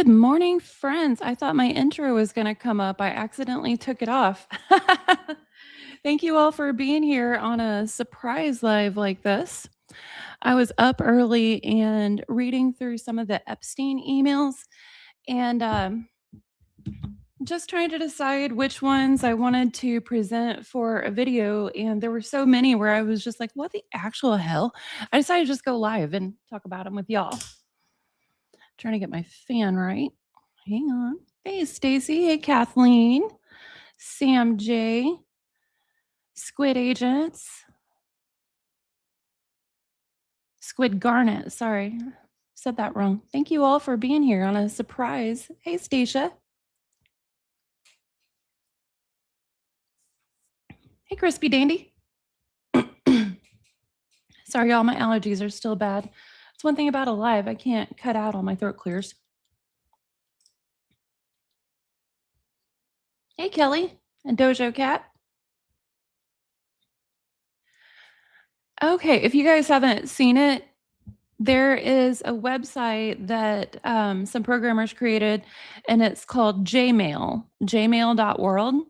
Good morning, friends. I thought my intro was going to come up. I accidentally took it off. Thank you all for being here on a surprise live like this. I was up early and reading through some of the Epstein emails and just trying to decide which ones I wanted to present for a video. And there were so many where I was just like, what the actual hell? I decided to just go live and talk about them with y'all. Trying to get my fan right. Hang on. Hey, Stacy. Hey, Kathleen. Sam J. Squid Agents. Squid Garnet. Sorry. Said that wrong. Thank you all for being here on a surprise. Hey, Stacia. Hey, Crispy Dandy. Sorry, y'all. My allergies are still bad. It's one thing about a live. I can't cut out all my throat clears. Hey, Kelly and Dojo Cat. Okay, if you guys haven't seen it, there is a website that some programmers created, and it's called Jmail, jmail.world.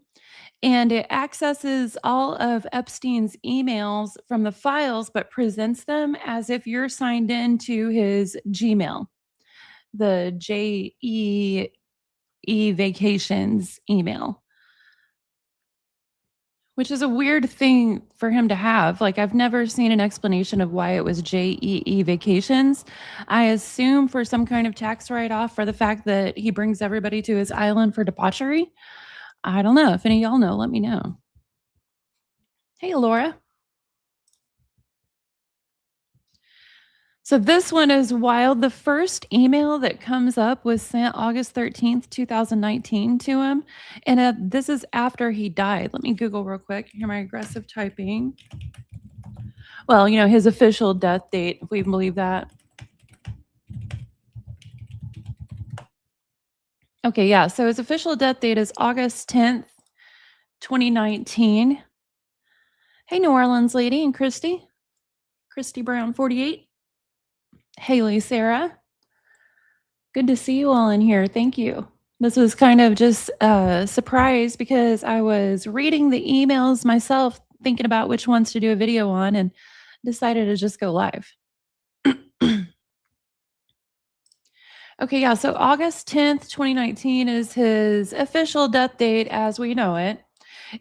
And it accesses all of Epstein's emails from the files, but presents them as if you're signed into his Gmail, the JEE Vacations email, which is a weird thing for him to have. Like, I've never seen an explanation of why it was JEE Vacations. I assume for some kind of tax write-off for the fact that he brings everybody to his island for debauchery. I don't know. If any of y'all know, let me know. Hey, Laura. So this one is wild. The first email that comes up was sent August 13th, 2019 to him. And this is after he died. Let me Google real quick. Hear my aggressive typing. Well, you know, his official death date, if we believe that. Okay, yeah. So his official death date is August 10th, 2019. Hey, New Orleans lady and Christy. Christy Brown 48. Haley Sarah. Good to see you all in here. Thank you. This was kind of just a surprise because I was reading the emails myself, thinking about which ones to do a video on, and decided to just go live. Okay, yeah, so August 10th, 2019 is his official death date as we know it.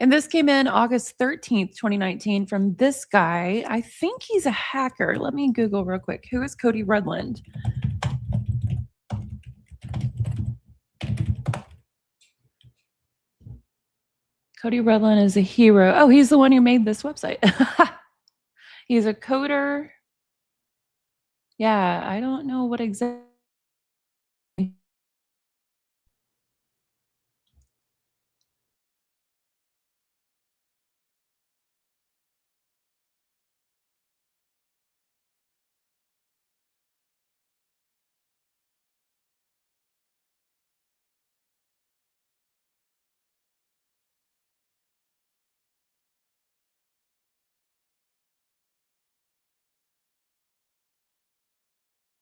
And this came in August 13th, 2019 from this guy. I think he's a hacker. Let me Google real quick. Who is Cody Rudland? Cody Rudland is a hero. Oh, he's the one who made this website. He's a coder. Yeah, I don't know what exactly.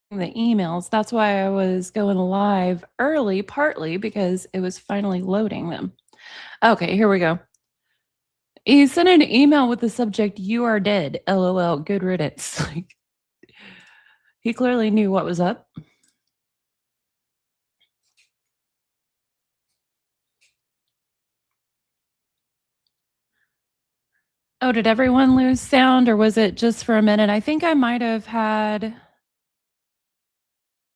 The emails. That's why I was going live early, partly because it was finally loading them. Okay, here we go. He sent an email with the subject, "You are dead, LOL, good riddance." Like, he clearly knew what was up. Oh, did everyone lose sound, or was it just for a minute? I think I might have had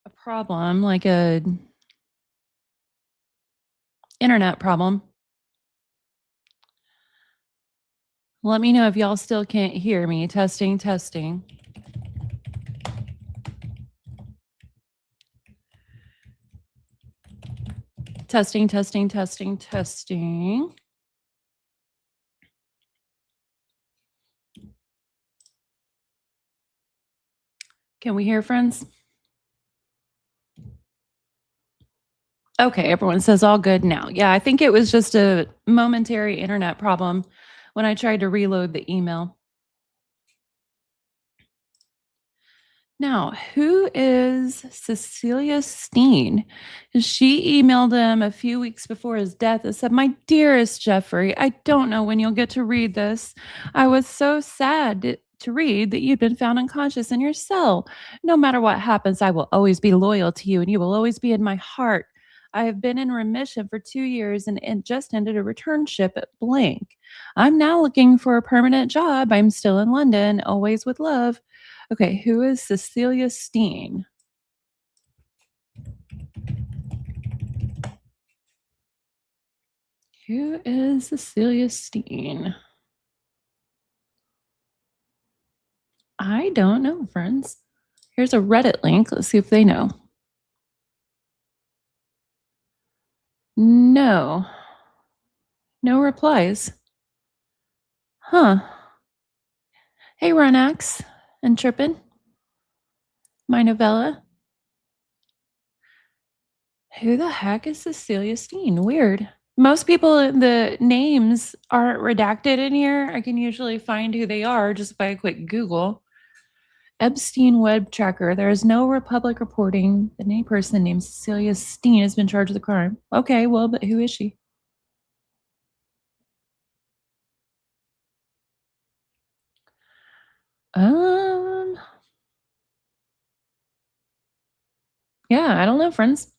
a problem, like a internet problem. Let me know if y'all still can't hear me. Testing, testing. Testing, testing, testing, testing. Can we hear, friends? Okay, everyone says all good now. Yeah, I think it was just a momentary internet problem when I tried to reload the email. Now, who is Cecilia Steen? She emailed him a few weeks before his death and said, "My dearest Jeffrey, I don't know when you'll get to read this. I was so sad to read that you'd been found unconscious in your cell. No matter what happens, I will always be loyal to you and you will always be in my heart. I have been in remission for 2 years and just ended a returnship at blank. I'm now looking for a permanent job. I'm still in London, always with love." Okay, who is Cecilia Steen? Who is Cecilia Steen? I don't know, friends. Here's a Reddit link. Let's see if they know. No, no replies. Huh. Hey, Runax and Trippin, my novella. Who the heck is Cecilia Steen? Weird. Most people, the names aren't redacted in here. I can usually find who they are just by a quick Google. Epstein web tracker. There is no Republic reporting that any person named Cecilia Steen has been charged with a crime. Okay, well, but who is she? Um, yeah, I don't know, friends.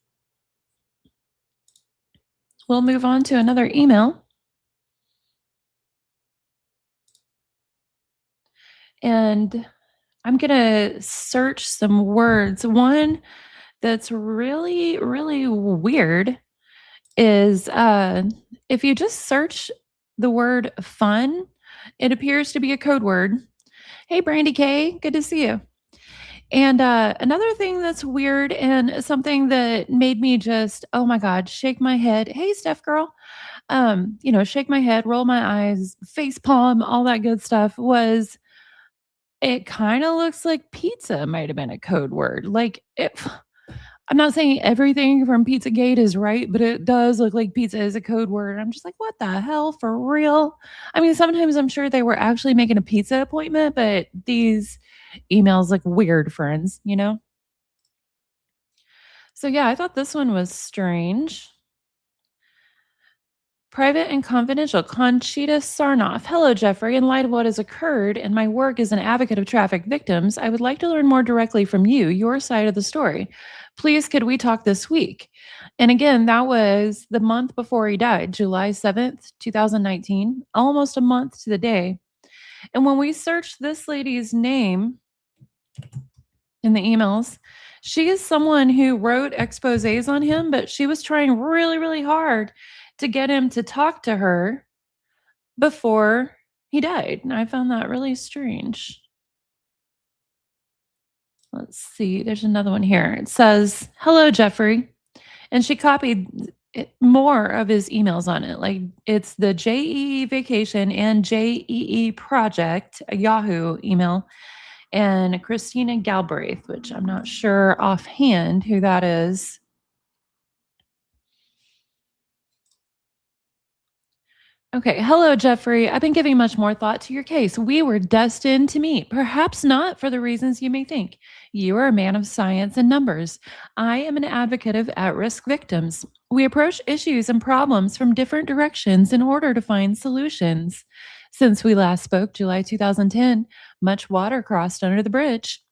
We'll move on to another email. And I'm going to search some words. One that's really, really weird is if you just search the word fun, it appears to be a code word. Hey, Brandy K, good to see you. And another thing that's weird and something that made me just, oh my God, shake my head. Hey, Steph girl. Shake my head, roll my eyes, face palm, all that good stuff was it kind of looks like pizza might have been a code word. Like, I'm not saying everything from Pizzagate is right, but it does look like pizza is a code word. I'm just like, what the hell, for real? I mean, sometimes I'm sure they were actually making a pizza appointment, but these emails look weird, friends. So yeah, I thought this one was strange. Private and confidential. Conchita Sarnoff. Hello, Jeffrey. In light of what has occurred and my work as an advocate of traffic victims, I would like to learn more directly from you, your side of the story. Please, could we talk this week? And again, that was the month before he died, July 7th, 2019, almost a month to the day. And when we searched this lady's name in the emails, she is someone who wrote exposés on him, but she was trying really, really hard to get him to talk to her before he died. And I found that really strange. Let's see. There's another one here. It says, "Hello, Jeffrey." And she copied more of his emails on it. Like it's the JEE vacation and JEE project, a Yahoo email, and Christina Galbraith, which I'm not sure offhand who that is. Okay. Hello, Jeffrey. I've been giving much more thought to your case. We were destined to meet, perhaps not for the reasons you may think. You are a man of science and numbers. I am an advocate of at risk victims. We approach issues and problems from different directions in order to find solutions. Since we last spoke, July 2010, much water crossed under the bridge.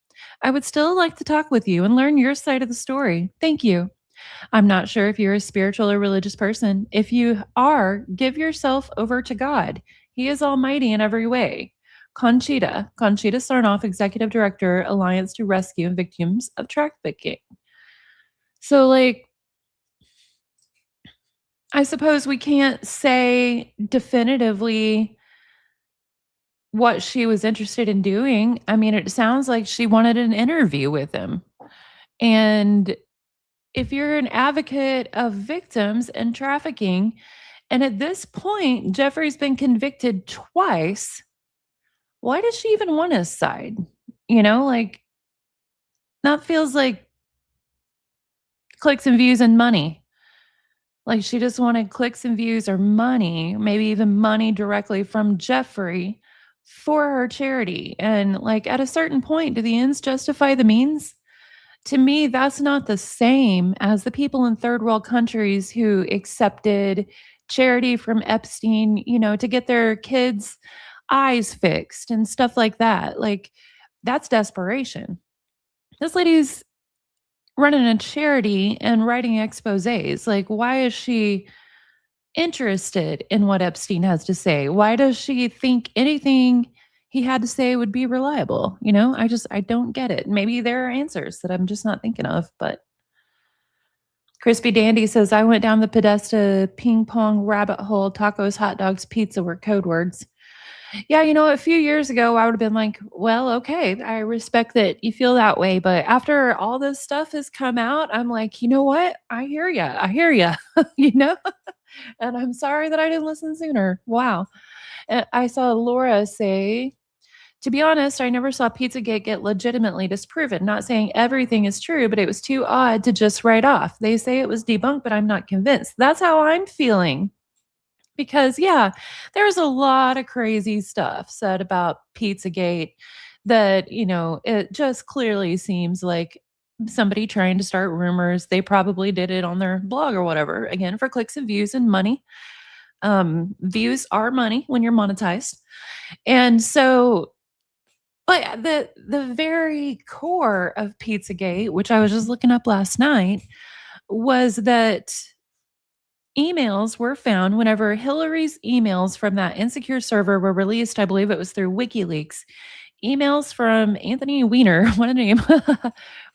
I would still like to talk with you and learn your side of the story. Thank you. I'm not sure if you're a spiritual or religious person. If you are, give yourself over to God. He is almighty in every way. Conchita Sarnoff, Executive Director, Alliance to Rescue Victims of Trafficking. So, like, I suppose we can't say definitively what she was interested in doing. I mean, it sounds like she wanted an interview with him. And if you're an advocate of victims and trafficking, and at this point, Jeffrey's been convicted twice, why does she even want his side? Like that feels like clicks and views and money. Like she just wanted clicks and views or money, maybe even money directly from Jeffrey for her charity. And like at a certain point, do the ends justify the means? To me, that's not the same as the people in third world countries who accepted charity from Epstein, to get their kids' eyes fixed and stuff like that. Like, that's desperation. This lady's running a charity and writing exposés. Like, why is she interested in what Epstein has to say? Why does she think anything he had to say would be reliable? I don't get it. Maybe there are answers that I'm just not thinking of, but Crispy Dandy says, I went down the Podesta ping pong rabbit hole. Tacos, hot dogs, pizza were code words. Yeah, a few years ago, I would have been like, well, okay, I respect that you feel that way. But after all this stuff has come out, I'm like, you know what? I hear you. I hear you, you know? And I'm sorry that I didn't listen sooner. Wow. And I saw Laura say, to be honest, I never saw Pizzagate get legitimately disproven. Not saying everything is true, but it was too odd to just write off. They say it was debunked, but I'm not convinced. That's how I'm feeling. Because, yeah, there's a lot of crazy stuff said about Pizzagate that, it just clearly seems like somebody trying to start rumors. They probably did it on their blog or whatever, again, for clicks and views and money. Views are money when you're monetized. And so, but the very core of Pizzagate, which I was just looking up last night, was that emails were found whenever Hillary's emails from that insecure server were released. I believe it was through WikiLeaks. Emails from Anthony Weiner, what a name,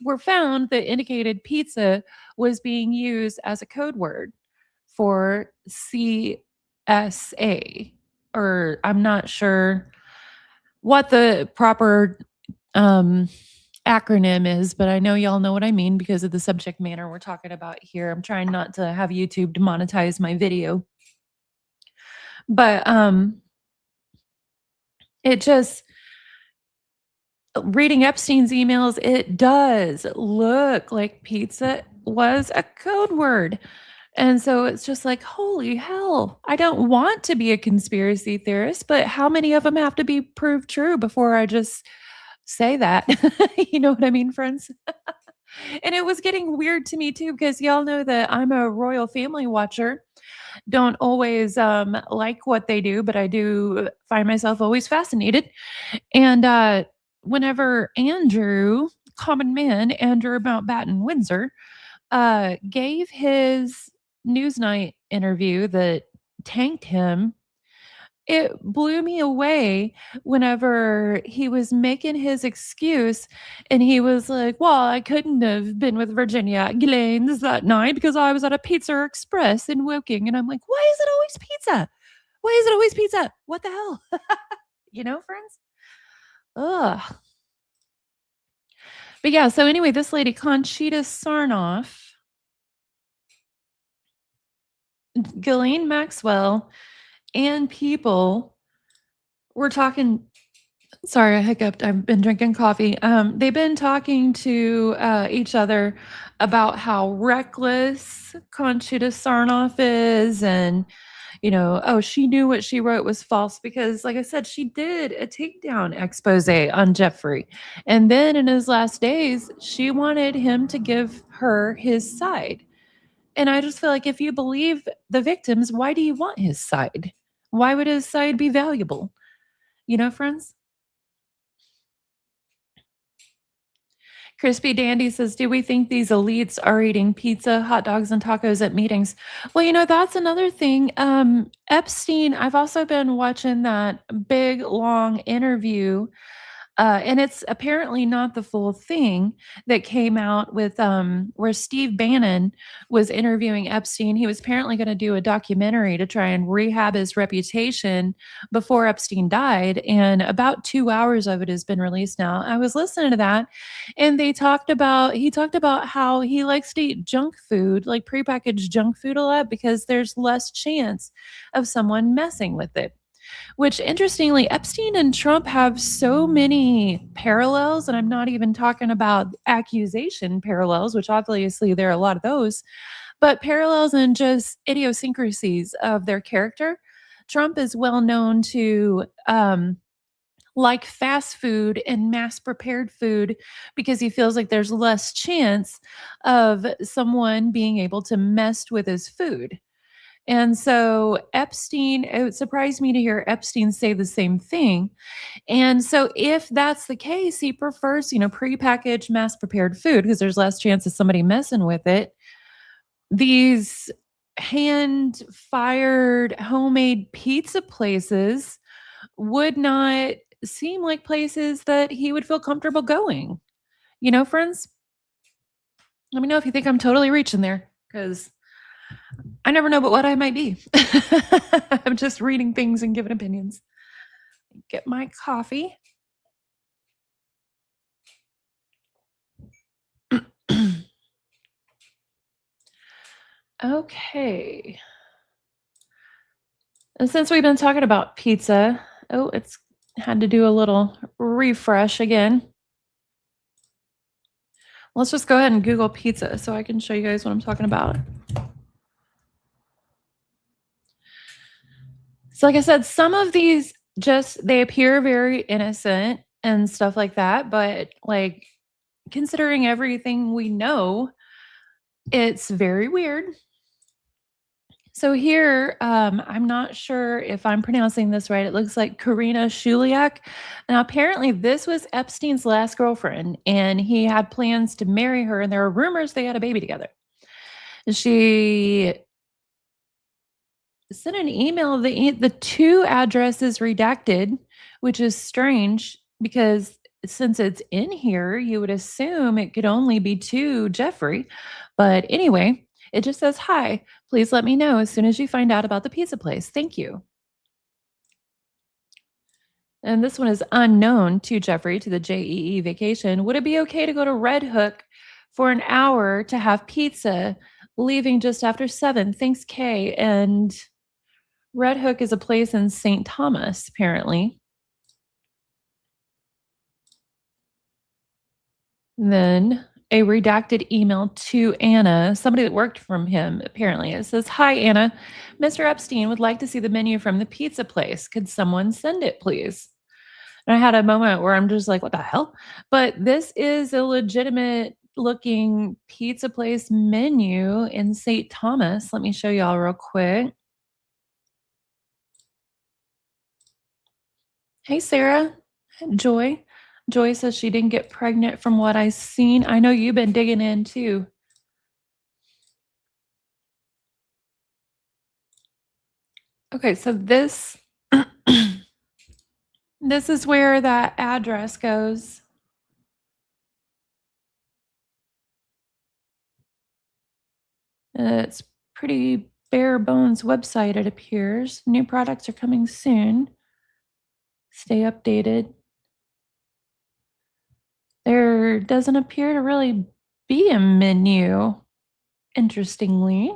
were found that indicated pizza was being used as a code word for CSA, or I'm not sure what the proper um, acronym is, but I know y'all know what I mean because of the subject matter we're talking about here. I'm trying not to have YouTube demonetize my video. But it just reading Epstein's emails, it does look like pizza was a code word. And so it's just like, holy hell, I don't want to be a conspiracy theorist, but how many of them have to be proved true before I just say that? You know what I mean, friends? And it was getting weird to me too, because y'all know that I'm a royal family watcher. Don't always like what they do, but I do find myself always fascinated. And whenever Andrew, common man, Andrew Mountbatten Windsor, gave his Newsnight interview that tanked him, it blew me away whenever he was making his excuse and he was like, well, I couldn't have been with Virginia Gillians that night because I was at a Pizza Express in Woking. And I'm like, why is it always pizza? Why is it always pizza? What the hell? Friends? Ugh. But yeah, so anyway, this lady, Conchita Sarnoff, Ghislaine Maxwell, and people were talking. Sorry, I hiccuped. I've been drinking coffee. They've been talking to each other about how reckless Conchita Sarnoff is, and oh, she knew what she wrote was false because, like I said, she did a takedown expose on Jeffrey, and then in his last days, she wanted him to give her his side. And I just feel like if you believe the victims, why do you want his side? Why would his side be valuable? Friends? Crispy Dandy says, do we think these elites are eating pizza, hot dogs, and tacos at meetings? Well, that's another thing. Epstein, I've also been watching that big, long interview and it's apparently not the full thing that came out with where Steve Bannon was interviewing Epstein. He was apparently going to do a documentary to try and rehab his reputation before Epstein died. And about 2 hours of it has been released now. I was listening to that, and he talked about how he likes to eat junk food, like prepackaged junk food a lot, because there's less chance of someone messing with it. Which interestingly, Epstein and Trump have so many parallels, and I'm not even talking about accusation parallels, which obviously there are a lot of those, but parallels and just idiosyncrasies of their character. Trump is well known to like fast food and mass prepared food because he feels like there's less chance of someone being able to mess with his food. And so Epstein, it surprised me to hear Epstein say the same thing. And so if that's the case, he prefers, prepackaged, mass prepared food because there's less chance of somebody messing with it. These hand fired homemade pizza places would not seem like places that he would feel comfortable going. Friends, let me know if you think I'm totally reaching there because I never know but what I might be. I'm just reading things and giving opinions. Get my coffee. Okay. And since we've been talking about pizza, it's had to do a little refresh again. Let's just go ahead and Google pizza so I can show you guys what I'm talking about. So, like I said, some of these they appear very innocent and stuff like that. But, like, considering everything we know, it's very weird. So here, I'm not sure if I'm pronouncing this right. It looks like Karina Shuliak. Now, apparently, this was Epstein's last girlfriend, and he had plans to marry her, and there are rumors they had a baby together. She sent an email. The two addresses redacted, which is strange because since it's in here, you would assume it could only be to Jeffrey. But anyway, it just says, "Hi, please let me know as soon as you find out about the pizza place. Thank you." And this one is unknown to Jeffrey to the JEE vacation. Would it be okay to go to Red Hook for an hour to have pizza, leaving just after 7? Thanks, Kay. And Red Hook is a place in St. Thomas, apparently. And then a redacted email to Anna, somebody that worked from him, apparently. It says, "Hi, Anna. Mr. Epstein would like to see the menu from the pizza place. Could someone send it, please?" And I had a moment where I'm just like, what the hell? But this is a legitimate looking pizza place menu in St. Thomas. Let me show y'all real quick. Hey, Sarah. Joy. Joy says she didn't get pregnant from what I've seen. I know you've been digging in too. Okay, so this this is where that address goes. It's pretty bare bones website, it appears. New products are coming soon. Stay updated. There doesn't appear to really be a menu, interestingly.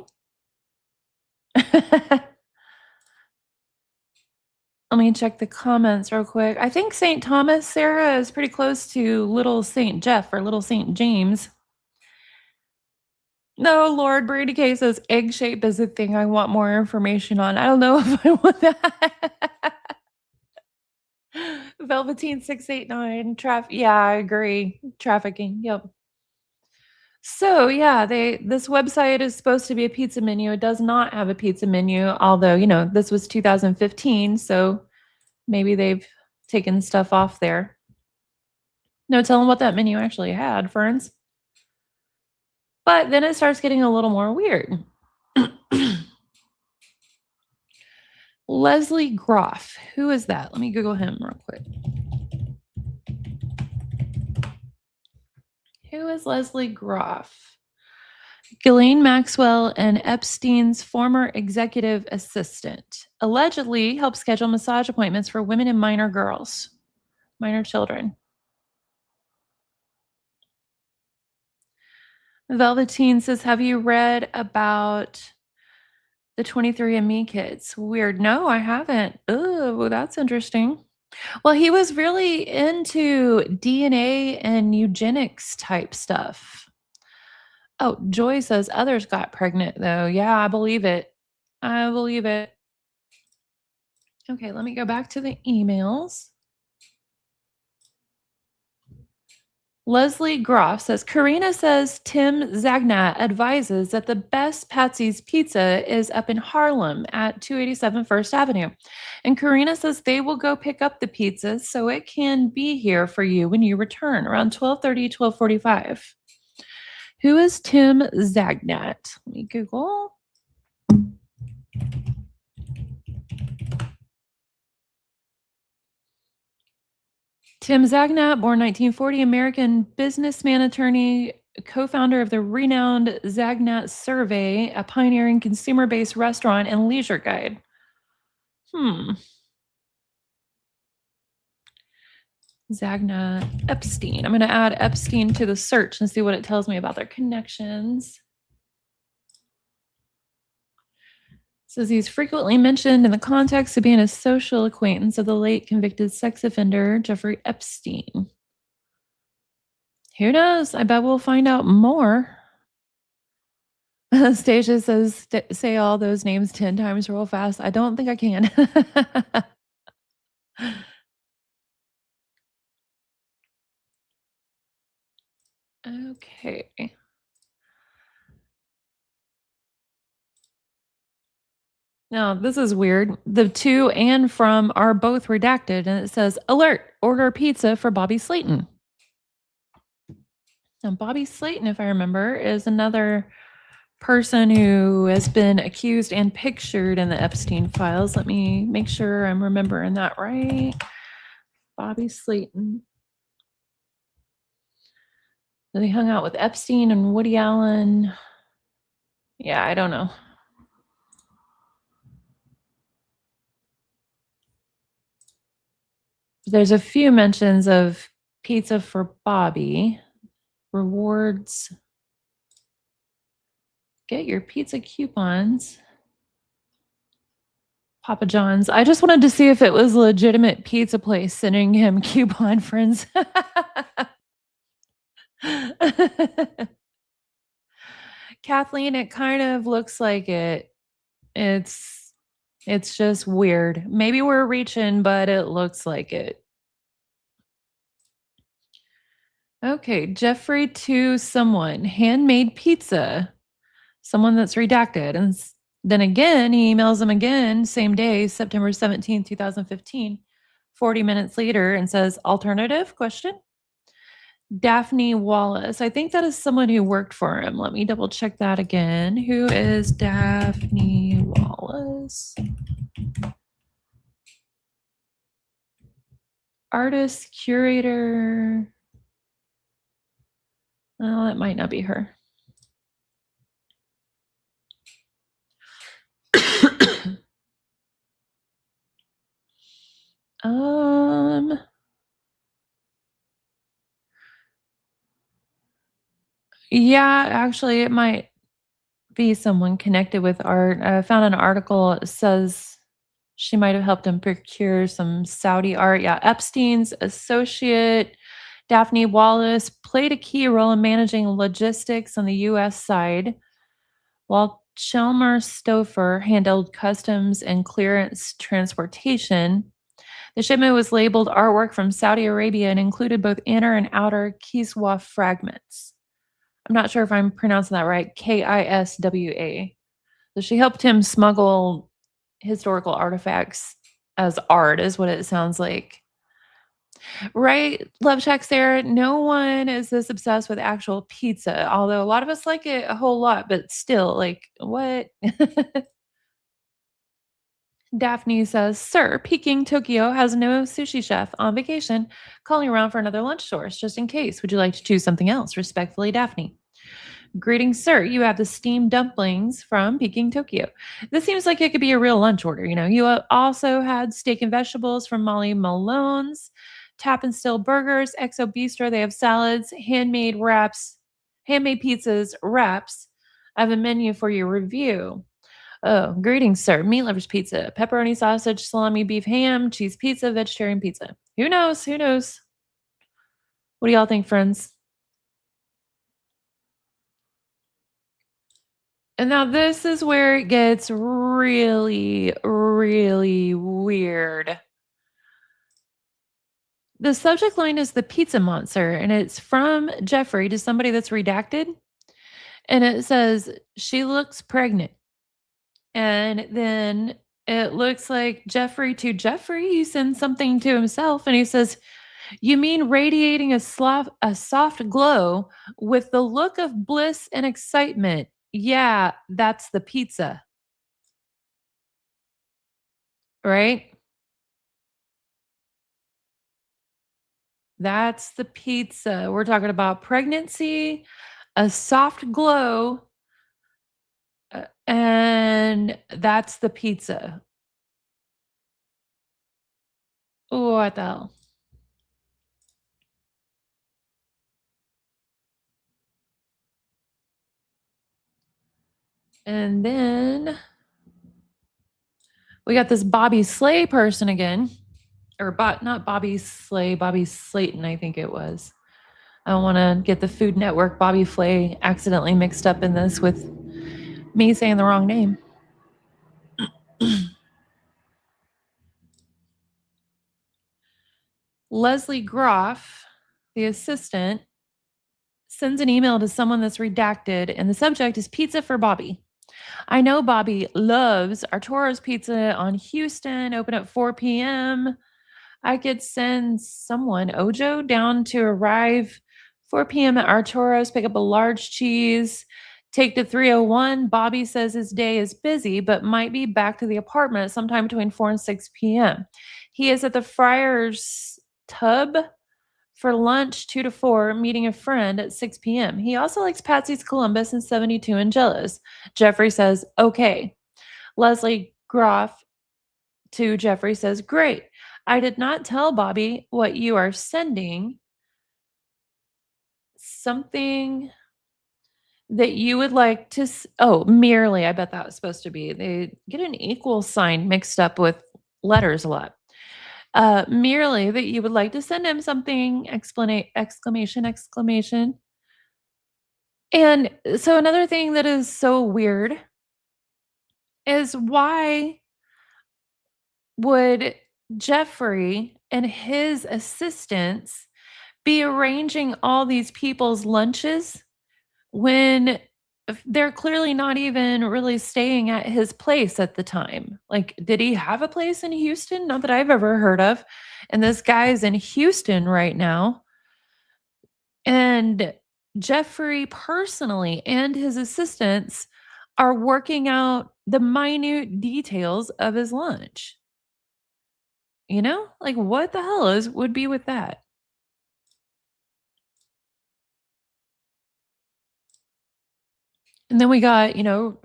Let me check the comments real quick. I think St. Thomas, Sarah, is pretty close to Little St. Jeff or Little St. James. No, Lord, Brady K says egg shape is a thing I want more information on. I don't know if I want that. Velveteen 689 traffic. Yeah, I agree. Trafficking. Yep. So yeah, this website is supposed to be a pizza menu. It does not have a pizza menu, although, this was 2015, so maybe they've taken stuff off there. No telling what that menu actually had, Ferns. But then it starts getting a little more weird. Leslie Groff. Who is that? Let me Google him real quick. Who is Leslie Groff? Ghislaine Maxwell and Epstein's former executive assistant. Allegedly helped schedule massage appointments for women and minor children. Velveteen says, "Have you read about the 23andMe kids?" Weird. No, I haven't. Oh, that's interesting. Well, he was really into DNA and eugenics type stuff. Oh, Joy says others got pregnant, though. Yeah, I believe it. I believe it. Okay, let me go back to the emails. Leslie Groff says Karina says Tim Zagnat advises that the best Patsy's Pizza is up in Harlem at 287 First Avenue. And Karina says they will go pick up the pizza so it can be here for you when you return around 12:30, 12:45. Who is Tim Zagnat? Let me Google. Tim Zagnat, born 1940, American businessman, attorney, co-founder of the renowned Zagnat Survey, a pioneering consumer-based restaurant and leisure guide. Hmm. Zagnat Epstein. I'm going to add Epstein to the search and see what it tells me about their connections. It says he's frequently mentioned in the context of being a social acquaintance of the late convicted sex offender Jeffrey Epstein. Who knows? I bet we'll find out more. Stasia says, say all those names 10 times real fast. I don't think I can. Okay. Now, this is weird. The to and from are both redacted, and it says, alert, order pizza for Bobby Slayton. Now, Bobby Slayton, if I remember, is another person who has been accused and pictured in the Epstein files. Let me make sure I'm remembering that right. Bobby Slayton. They hung out with Epstein and Woody Allen. Yeah, I don't know. There's a few mentions of pizza for Bobby. Rewards. Get your pizza coupons. Papa John's. I just wanted to see if it was a legitimate pizza place sending him coupon friends. Kathleen, it kind of looks like it. It's just weird. Maybe we're reaching, but it looks like it. Okay, Jeffrey to someone, handmade pizza. Someone that's redacted. And then again, he emails him again, same day, September 17th, 2015, 40 minutes later, and says, alternative question? Daphne Wallace. I think that is someone who worked for him. Let me double check that again. Who is Daphne Wallace? Artist, curator. Oh, it might not be her. Yeah, actually, it might be someone connected with art. I found an article that says she might have helped him procure some Saudi art. Yeah, Epstein's associate, Daphne Wallace, played a key role in managing logistics on the US side, while Chelmer Stouffer handled customs and clearance transportation. The shipment was labeled artwork from Saudi Arabia and included both inner and outer Kiswa fragments. I'm not sure if I'm pronouncing that right. Kiswa. So she helped him smuggle historical artifacts as art, is what it sounds like. Right, Love Shack Sarah, no one is this obsessed with actual pizza, although a lot of us like it a whole lot, but still, like, what? Daphne says, Sir, Peking, Tokyo has no sushi chef on vacation, calling around for another lunch source just in case. Would you like to choose something else? Respectfully, Daphne. Greetings, sir. You have the steamed dumplings from Peking, Tokyo. This seems like it could be a real lunch order. You know, you also had steak and vegetables from Molly Malone's, Tap and Still Burgers, Exo Bistro. They have salads, handmade wraps, handmade pizzas, wraps. I have a menu for your review. Oh, greetings, sir. Meat lovers pizza, pepperoni sausage, salami, beef, ham, cheese pizza, vegetarian pizza. Who knows? Who knows? What do y'all think, friends? And now this is where it gets really, really weird. The subject line is the pizza monster, and it's from Jeffrey to somebody that's redacted. And it says, she looks pregnant. And then it looks like Jeffrey to Jeffrey. He sends something to himself and he says, you mean radiating a soft glow with the look of bliss and excitement? Yeah, that's the pizza, right? That's the pizza. We're talking about pregnancy, a soft glow, and that's the pizza. What the hell? And then we got this Bobby Slay person again, or not Bobby Slay, Bobby Slayton, I think it was. I don't want to get the Food Network Bobby Flay accidentally mixed up in this with me saying the wrong name. Leslie Groff, the assistant, sends an email to someone that's redacted, and the subject is pizza for Bobby. I know Bobby loves Arturo's Pizza on Houston, open at 4 p.m. I could send someone, Ojo, down to arrive 4 p.m. at Arturo's, pick up a large cheese, take to 301. Bobby says his day is busy, but might be back to the apartment sometime between 4 and 6 p.m. He is at the Friar's Tub for lunch 2 to 4, meeting a friend at 6 p.m. He also likes Patsy's Columbus and 72 and Jealous. Jeffrey says, okay. Leslie Groff to Jeffrey says, great. I did not tell Bobby what you are sending. Something that you would like to oh, merely, I bet that was supposed to be. They get an equal sign mixed up with letters a lot. Merely that you would like to send him something, exclamation, exclamation. And so another thing that is so weird is why would Jeffrey and his assistants be arranging all these people's lunches when they're clearly not even really staying at his place at the time? Like, did he have a place in Houston? Not that I've ever heard of. And this guy's in Houston right now. And Jeffrey personally and his assistants are working out the minute details of his lunch. You know? Like, what the hell would be with that? And then we got,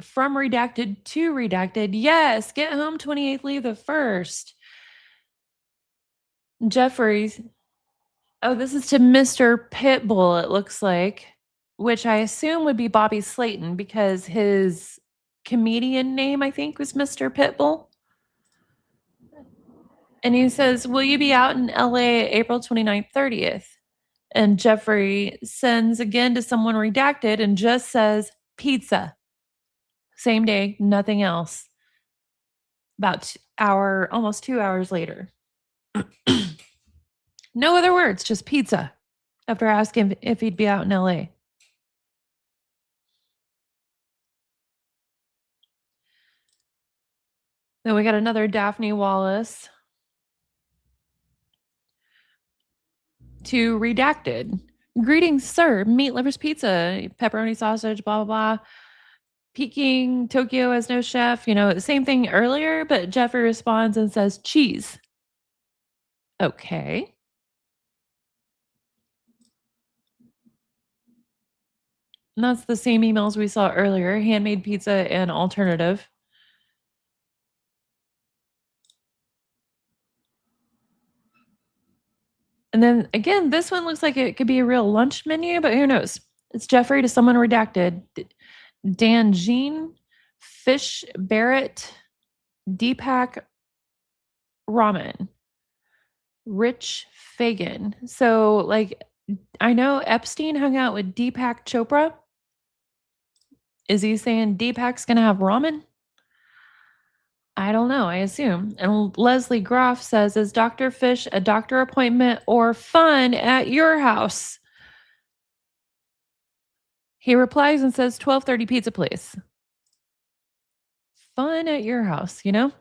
from redacted to redacted. Yes, get home 28th, leave the first. Jeffries. Oh, this is to Mr. Pitbull, it looks like, which I assume would be Bobby Slayton because his comedian name, I think, was Mr. Pitbull. And he says, will you be out in LA April 29th, 30th? And Jeffrey sends again to someone redacted and just says pizza. Same day, nothing else. About almost 2 hours later. No other words, just pizza. After asking if he'd be out in LA. Then we got another Daphne Wallace to redacted. Greetings, sir. Meat lovers pizza, pepperoni sausage, blah, blah, blah. Peking Tokyo has no chef. Same thing earlier, but Jeffrey responds and says cheese. Okay. And that's the same emails we saw earlier, handmade pizza and alternative. And then again, this one looks like it could be a real lunch menu, but who knows? It's Jeffrey to someone redacted. Dan Jean, Fish Barrett, Deepak Ramen, Rich Fagan. So, like, I know Epstein hung out with Deepak Chopra. Is he saying Deepak's going to have ramen? I don't know, I assume. And Leslie Groff says, "Is Dr. Fish a doctor appointment or fun at your house?" He replies and says, 12:30 pizza place. Fun at your house, you know?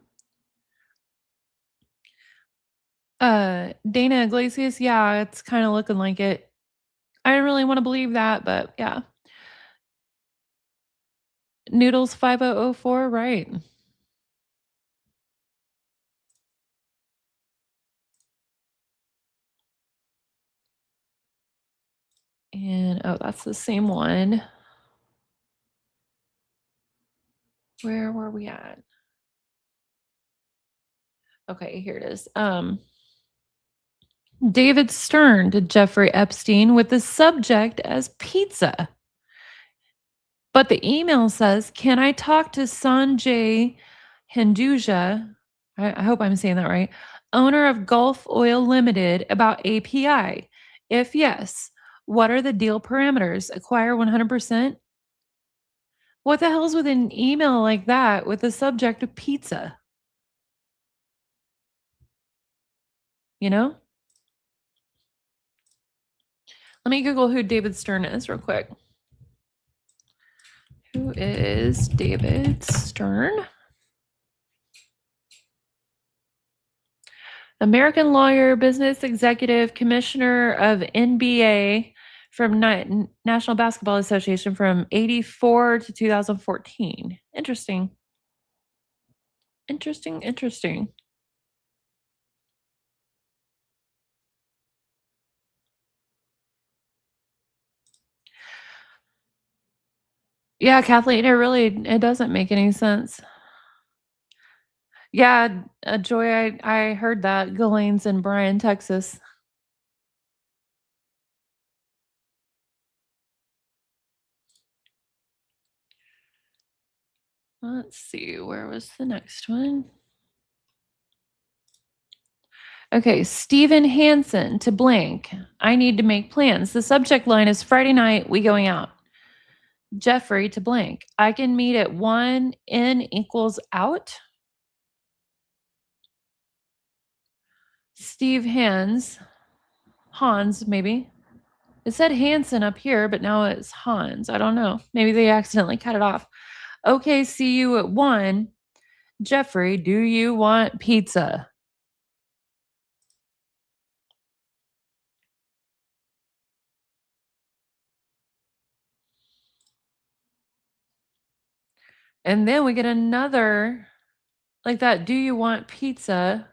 Dana Iglesias, yeah, it's kinda looking like it. I didn't really wanna believe that, but yeah. Noodles 5004, right. And oh, that's the same one. Where were we at? Okay, here it is. David Stern to Jeffrey Epstein with the subject as pizza. But the email says, "Can I talk to Sanjay Hinduja?" I hope I'm saying that right. "Owner of Gulf Oil Limited about API. If yes, what are the deal parameters? Acquire 100%?" What the hell's with an email like that with the subject of pizza? You know? Let me Google who David Stern is real quick. Who is David Stern? American lawyer, business executive, commissioner of NBA from National Basketball Association from 84 to 2014. Interesting. Interesting, interesting. Yeah, Kathleen, it doesn't make any sense. Yeah, Joy, I heard that. Ghislaine's in Bryan, Texas. Let's see, where was the next one? Okay, Stephen Hansen to blank. "I need to make plans. The subject line is Friday night, we going out." Jeffrey to blank. "I can meet at 1 in equals out." Steve Hans, maybe. It said Hansen up here, but now it's Hans. I don't know. Maybe they accidentally cut it off. "Okay, see you at 1. Jeffrey, do you want pizza?" And then we get another like that, "Do you want pizza?"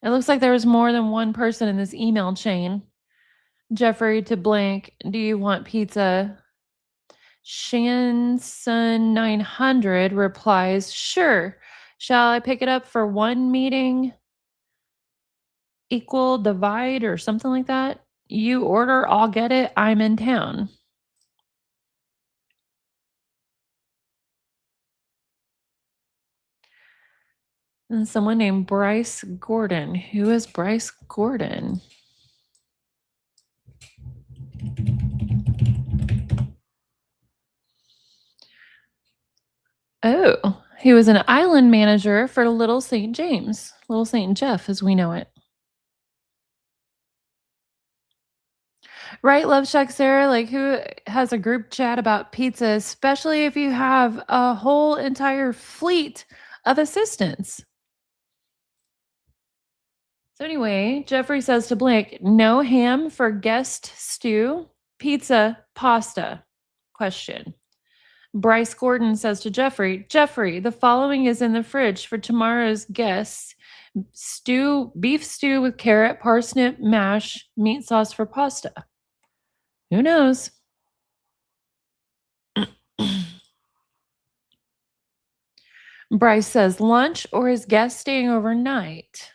It looks like there was more than one person in this email chain. Jeffrey to blank, "Do you want pizza?" Shanson 900 replies, "Sure. Shall I pick it up for one meeting equal divide or something like that? You order, I'll get it. I'm in town." And someone named Bryce Gordon. Who is Bryce Gordon? Oh, he was an island manager for Little St. James, Little St. Jeff as we know it. Right, Love Shack Sarah? Like, who has a group chat about pizza, especially if you have a whole entire fleet of assistants? So, anyway, Jeffrey says to Blake, "No ham for guest stew, pizza, pasta?" Question. Bryce Gordon says to Jeffrey, "Jeffrey, the following is in the fridge for tomorrow's guests: beef stew with carrot, parsnip, mash, meat sauce for pasta." Who knows? Bryce says, "Lunch or is guest staying overnight?"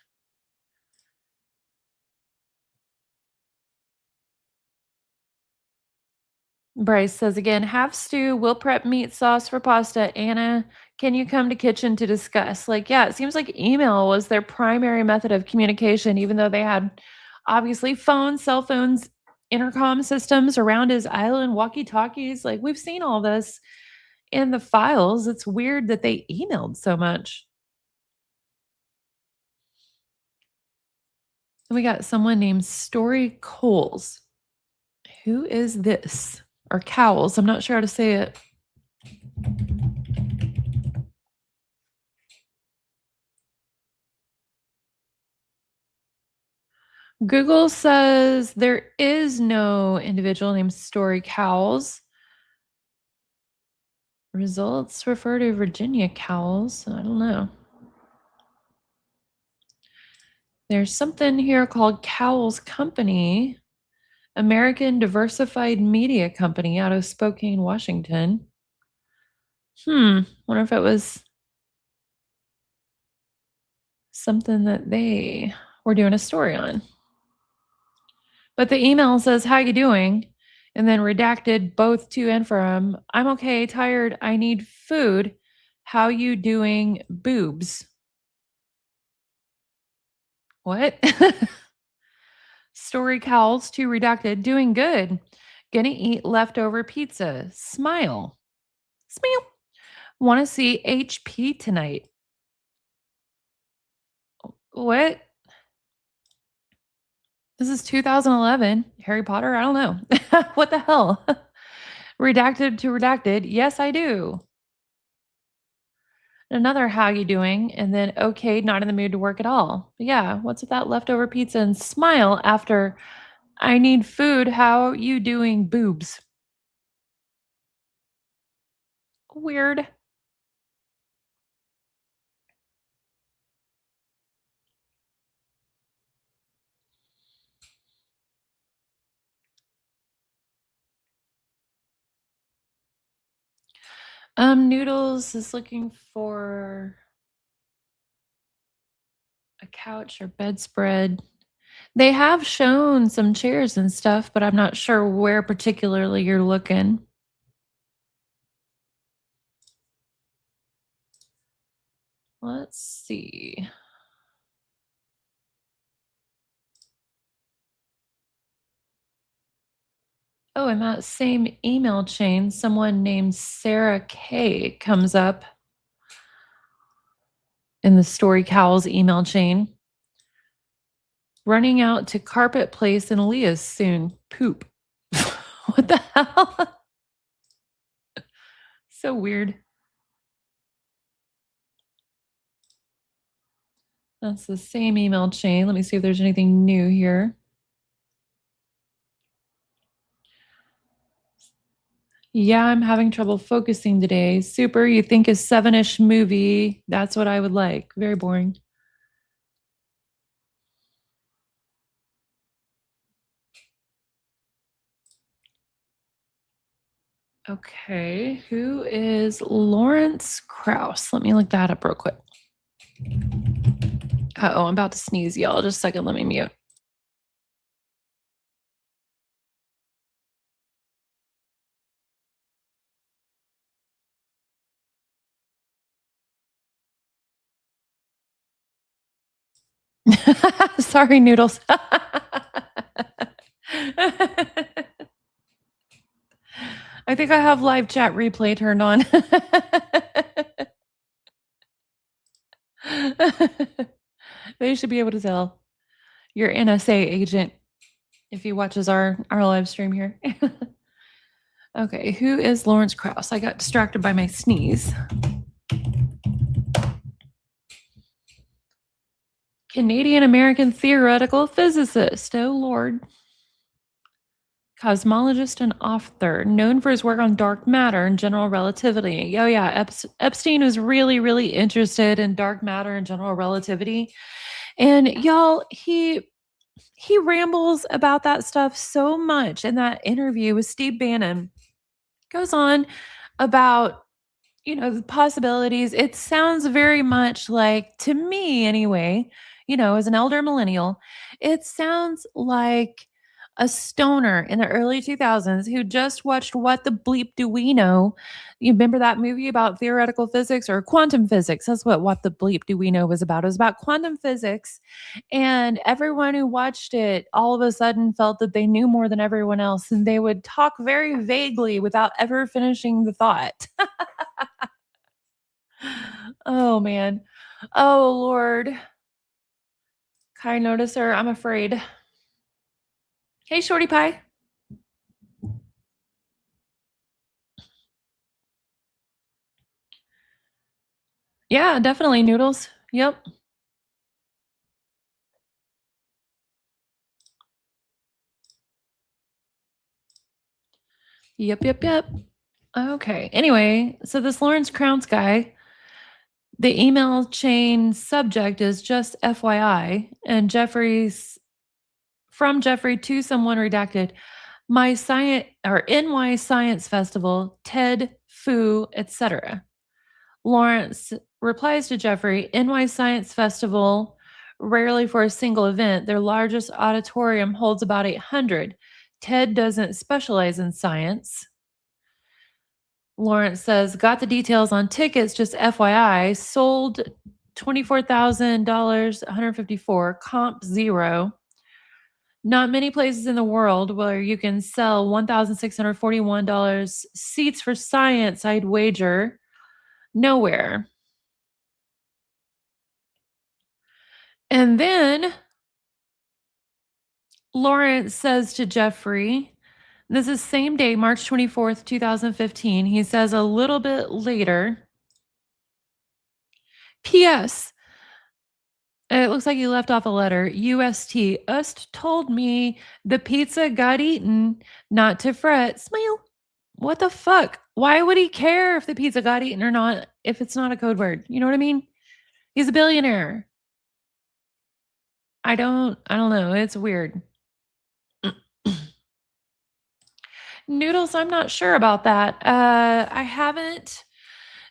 Bryce says again, "Half stew, will prep meat sauce for pasta. Anna, can you come to kitchen to discuss?" Like, yeah, it seems like email was their primary method of communication, even though they had obviously phones, cell phones, intercom systems around his island, walkie talkies. Like, we've seen all this. in the files. It's weird that they emailed so much. And we got someone named Story Coles. Who is this? Or Cowles. I'm not sure how to say it. Google says there is no individual named Story Cowles. Results refer to Virginia Cowles. I don't know. There's something here called Cowles Company, American Diversified Media Company out of Spokane, Washington. Wonder if it was something that they were doing a story on. But the email says, "How you doing?" And then redacted both to and from. "I'm okay, tired, I need food. How you doing, boobs?" What? Story Cowles to redacted. "Doing good. Gonna eat leftover pizza. Smile. Smile. Want to see HP tonight." What? This is 2011. Harry Potter? I don't know. What the hell? Redacted to redacted. "Yes, I do." Another "How you doing?" And then "Okay, not in the mood to work at all." But yeah, what's with that leftover pizza and smile after "I need food. How you doing, boobs?" Weird. Noodles is looking for a couch or bedspread. They have shown some chairs and stuff, but I'm not sure where particularly you're looking. Let's see. Oh, in that same email chain, someone named Sarah K comes up in the Story Cowles email chain. "Running out to Carpet Place in Leah's soon. Poop." What the hell? So weird. That's the same email chain. Let me see if there's anything new here. "Yeah, I'm having trouble focusing today. Super, you think a seven-ish movie. That's what I would like." Very boring. Okay, who is Lawrence Krauss? Let me look that up real quick. Uh-oh, I'm about to sneeze, y'all. Just a second, let me mute. Sorry, Noodles. I think I have live chat replay turned on. They should be able to tell. Your NSA agent if he watches our live stream here. Okay, who is Lawrence Krauss? I got distracted by my sneeze. Canadian American theoretical physicist. Oh, Lord. Cosmologist and author, known for his work on dark matter and general relativity. Oh, yeah. Epstein was really, really interested in dark matter and general relativity. And y'all, he rambles about that stuff so much in that interview with Steve Bannon. Goes on about the possibilities. It sounds very much like, to me anyway, as an elder millennial, it sounds like a stoner in the early 2000s who just watched What the Bleep Do We Know? You remember that movie about theoretical physics or quantum physics? That's what the Bleep Do We Know was about. It was about quantum physics. And everyone who watched it all of a sudden felt that they knew more than everyone else. And they would talk very vaguely without ever finishing the thought. Oh, man. Oh, Lord. Kind noticer, I'm afraid. Hey, Shorty Pie. Yeah, definitely noodles. Yep. Yep, yep, yep. Okay. Anyway, so this Lawrence Krauts guy, the email chain subject is just FYI, and Jeffrey's from Jeffrey to someone redacted. My science or NY Science Festival, TED, Foo, etc. Lawrence replies to Jeffrey, NY Science Festival, rarely for a single event. Their largest auditorium holds about 800. TED doesn't specialize in science. Lawrence says, got the details on tickets, just FYI. Sold $24,000, 154, comp zero. Not many places in the world where you can sell $1,641 seats for science, I'd wager. Nowhere. And then Lawrence says to Jeffrey, this is same day, March 24th, 2015. He says a little bit later, P.S. It looks like he left off a letter. UST. Ust told me the pizza got eaten, not to fret. Smile. What the fuck? Why would he care if the pizza got eaten or not if it's not a code word? You know what I mean? He's a billionaire. I don't know. It's weird. Noodles, I'm not sure about that. I haven't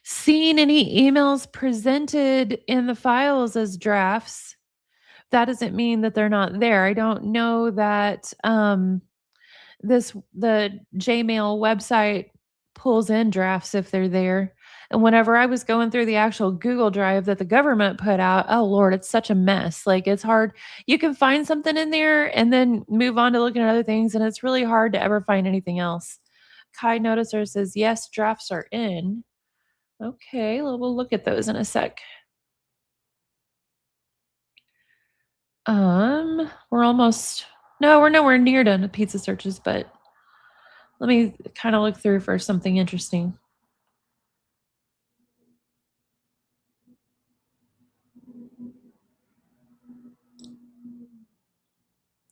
seen any emails presented in the files as drafts. That doesn't mean that they're not there. I don't know that the Gmail website pulls in drafts if they're there. And whenever I was going through the actual Google Drive that the government put out, oh Lord, it's such a mess. Like it's hard. You can find something in there and then move on to looking at other things, and it's really hard to ever find anything else. Kai Noticer says, yes, drafts are in. Okay, we'll look at those in a sec. We're almost no, we're nowhere near done with pizza searches, but let me kind of look through for something interesting.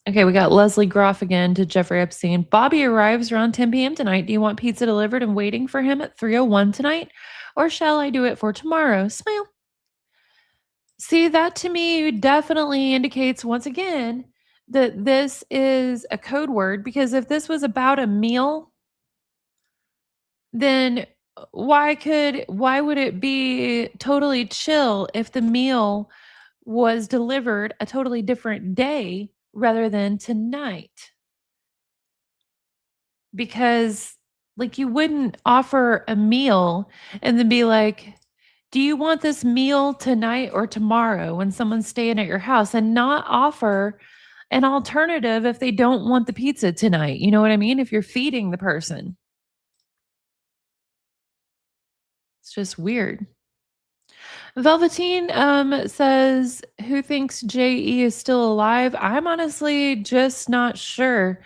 Okay, we got Leslie Groff again to Jeffrey Epstein. Bobby arrives around 10 p.m. tonight. Do you want pizza delivered and waiting for him at 3:01 tonight? Or shall I do it for tomorrow? Smile. See, that to me definitely indicates once again that this is a code word, because if this was about a meal, then why would it be totally chill if the meal was delivered a totally different day rather than tonight? Because like you wouldn't offer a meal and then be like, do you want this meal tonight or tomorrow when someone's staying at your house, and not offer an alternative if they don't want the pizza tonight? You know what I mean? If you're feeding the person, it's just weird. Velveteen says, who thinks JE is still alive? I'm honestly just not sure.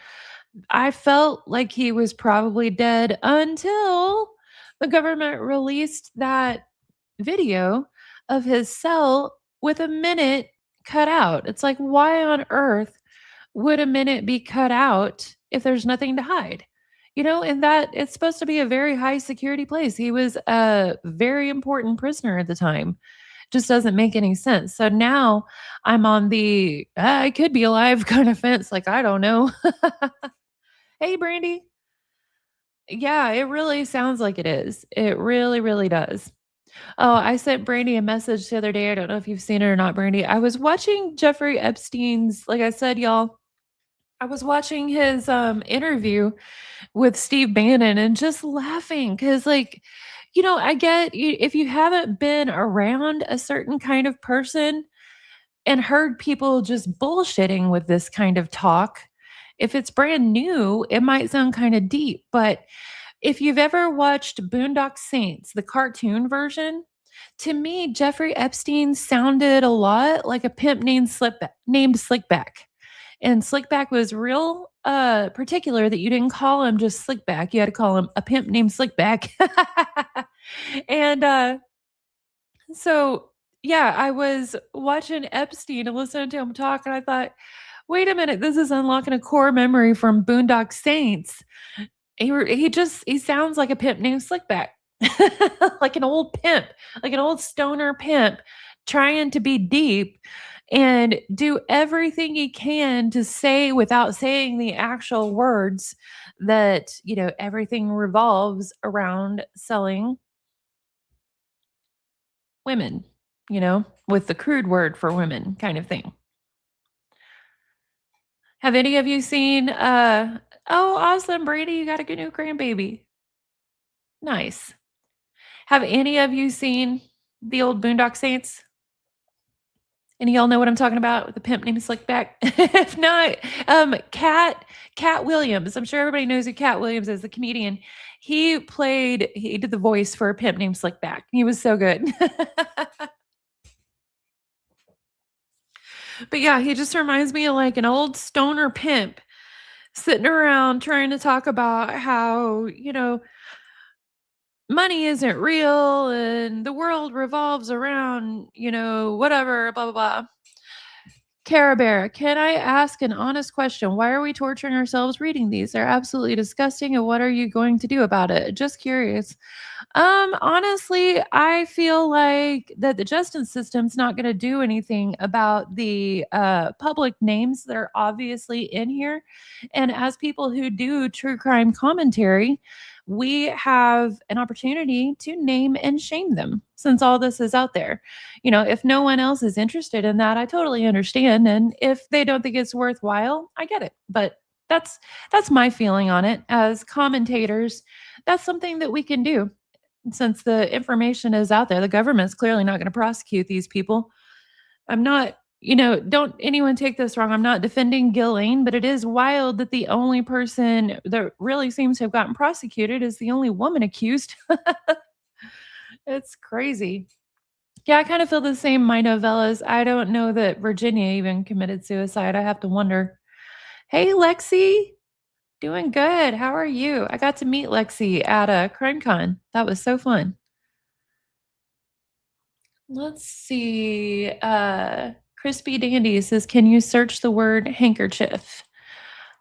I felt like he was probably dead until the government released that video of his cell with a minute cut out. It's like, why on earth would a minute be cut out if there's nothing to hide? You know, and that it's supposed to be a very high security place. He was a very important prisoner at the time. Just doesn't make any sense. So now I'm on the I could be alive kind of fence. Like, I don't know. Hey, Brandy. Yeah, it really sounds like it is. It really, really does. Oh, I sent Brandy a message the other day. I don't know if you've seen it or not, Brandy. I was watching Jeffrey Epstein's, like I said, y'all, I was watching his interview with Steve Bannon and just laughing because, like, you know, I get if you haven't been around a certain kind of person and heard people just bullshitting with this kind of talk, if it's brand new, it might sound kind of deep. But if you've ever watched Boondock Saints, the cartoon version, To me, Jeffrey Epstein sounded a lot like a pimp named Slickback. And Slickback was real, particular that you didn't call him just Slickback, you had to call him a pimp named Slickback. And, so, yeah, I was watching Epstein and listening to him talk, and I thought, "Wait a minute, this is unlocking a core memory from Boondock Saints." He sounds like a pimp named Slickback. Like an old pimp, like an old stoner pimp trying to be deep and do everything he can to say without saying the actual words that, everything revolves around selling women, with the crude word for women kind of thing. Have any of you seen, oh, awesome, Brady, you got a good new grandbaby. Nice. Have any of you seen the old Boondock Saints? Any of y'all know what I'm talking about with the pimp named Slickback? If not, Cat Williams. I'm sure everybody knows who Cat Williams is, the comedian. He did the voice for a pimp named Slickback. He was so good. But yeah, he just reminds me of like an old stoner pimp sitting around trying to talk about how, money isn't real and the world revolves around, whatever, blah, blah, blah. Cara Bear, can I ask an honest question? Why are we torturing ourselves reading these? They're absolutely disgusting. And what are you going to do about it? Just curious. Honestly, I feel like that the justice system's not going to do anything about the public names that are obviously in here. And as people who do true crime commentary, we have an opportunity to name and shame them since all this is out there. If no one else is interested in that, I totally understand. And if they don't think it's worthwhile, I get it. But that's my feeling on it. As commentators, that's something that we can do since the information is out there. The government's clearly not going to prosecute these people. I'm not, don't anyone take this wrong. I'm not defending Ghislaine, but it is wild that the only person that really seems to have gotten prosecuted is the only woman accused. It's crazy. Yeah, I kind of feel the same. My novellas. I don't know that Virginia even committed suicide. I have to wonder. Hey, Lexi, doing good. How are you? I got to meet Lexi at a CrimeCon. That was so fun. Let's see. Crispy Dandy says, "Can you search the word handkerchief?"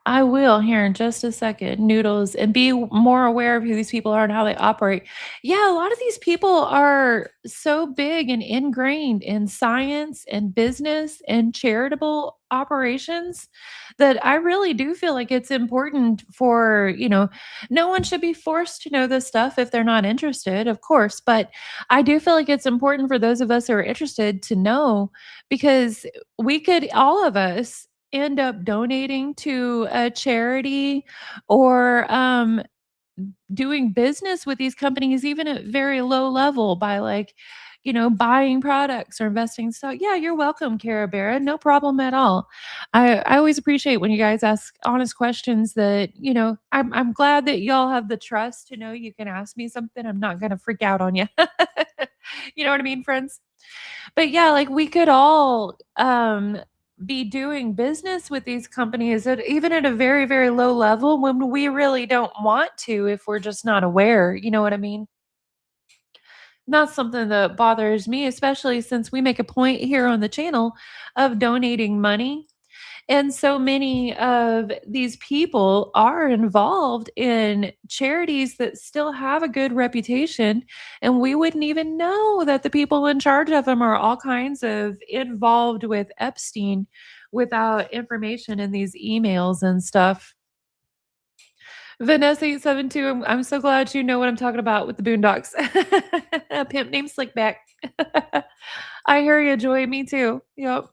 I will here in just a second. Noodles, and be more aware of who these people are and how they operate. Yeah, a lot of these people are so big and ingrained in science and business and charitable operations that I really do feel like it's important for, no one should be forced to know this stuff if they're not interested, of course. But I do feel like it's important for those of us who are interested to know because we could, all of us, end up donating to a charity or doing business with these companies even at very low level by like buying products or investing in stock. Yeah, you're welcome, Cara Barra, no problem at all. I always appreciate when you guys ask honest questions that I'm glad that y'all have the trust to know you can ask me something. I'm not gonna freak out on you. You know what I mean, friends? But yeah, like we could all be doing business with these companies at even at a very, very low level when we really don't want to if we're just not aware. You know what I mean? Not something that bothers me, especially since we make a point here on the channel of donating money, and so many of these people are involved in charities that still have a good reputation. And we wouldn't even know that the people in charge of them are all kinds of involved with Epstein without information in these emails and stuff. Vanessa872, I'm so glad you know what I'm talking about with the Boondocks. A pimp named Slickback. I hear you, Joy. Me too. Yep.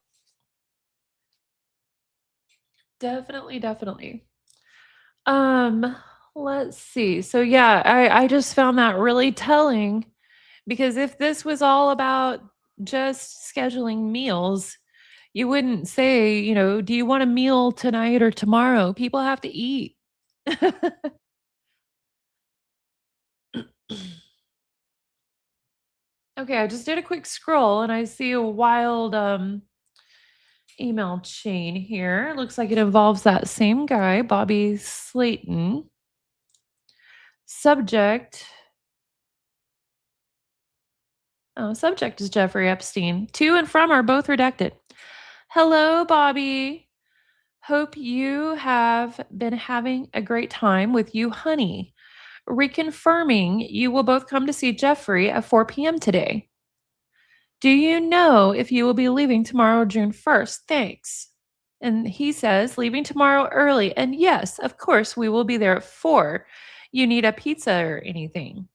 Definitely, definitely. Um, let's see. So yeah, I just found that really telling because if this was all about just scheduling meals, you wouldn't say, do you want a meal tonight or tomorrow? People have to eat. Okay, I just did a quick scroll and I see a wild email chain here. Looks like it involves that same guy, Bobby Slayton. Subject. Oh, subject is Jeffrey Epstein. To and from are both redacted. Hello, Bobby. Hope you have been having a great time with you, honey. Reconfirming you will both come to see Jeffrey at 4 p.m. today. Do you know if you will be leaving tomorrow, June 1st? Thanks. And he says, leaving tomorrow early. And yes, of course, we will be there at 4. You need a pizza or anything?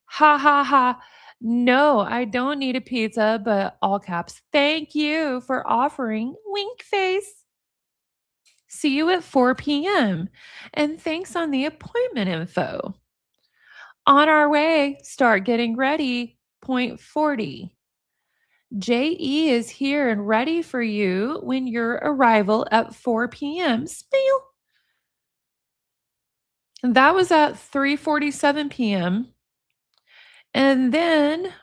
Ha ha ha. No, I don't need a pizza, but all caps. Thank you for offering. Wink face. See you at 4 p.m. And thanks on the appointment info. On our way, start getting ready. Point 40. JE is here and ready for you when your arrival at 4 p.m. Spiel. And that was at 3:47 p.m. And then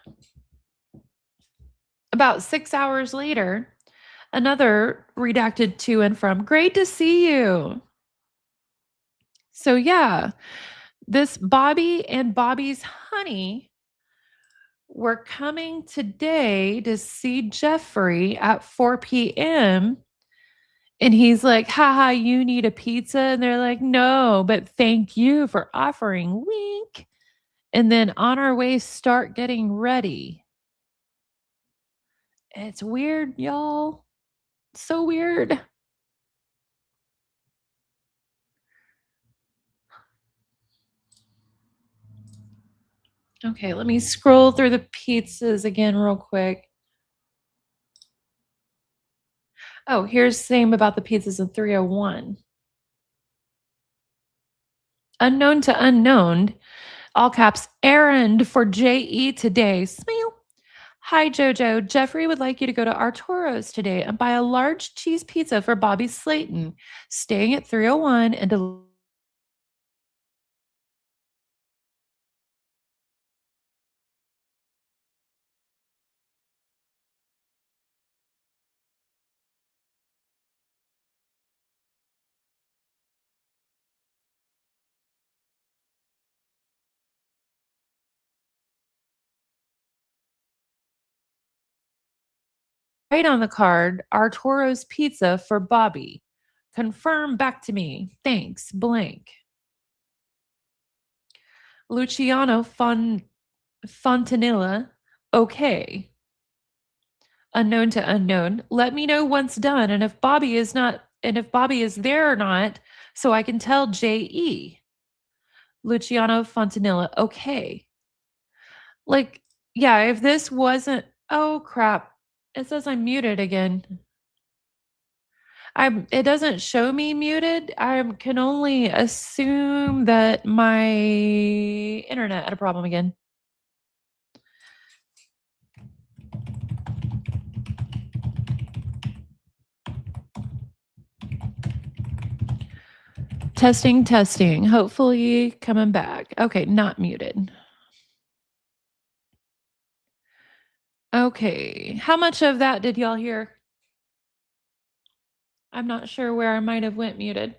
about 6 hours later, another redacted to and from. Great to see you. So yeah, this Bobby and Bobby's honey were coming today to see Jeffrey at 4 p.m. And he's like, haha, you need a pizza? And they're like, no, but thank you for offering. Wink. And then on our way, start getting ready. It's weird, y'all. So weird. Okay, let me scroll through the pizzas again real quick. Oh, here's the same about the pizzas in 301. Unknown to unknown, all caps, errand for JE today. Smile. Hi, Jojo. Jeffrey would like you to go to Arturo's today and buy a large cheese pizza for Bobby Slayton, staying at 301 and write on the card Arturo's pizza for Bobby. Confirm back to me. Thanks, blank. Luciano Fontanilla. Okay. Unknown to unknown. Let me know once done and if Bobby is not and if Bobby is there or not so I can tell JE. Luciano Fontanilla. Okay. Like, yeah, if this wasn't oh crap. It says I'm muted again. It doesn't show me muted. I can only assume that my internet had a problem again. Testing, testing. Hopefully coming back. Okay, not muted. Okay. How much of that did y'all hear? I'm not sure where I might have went muted.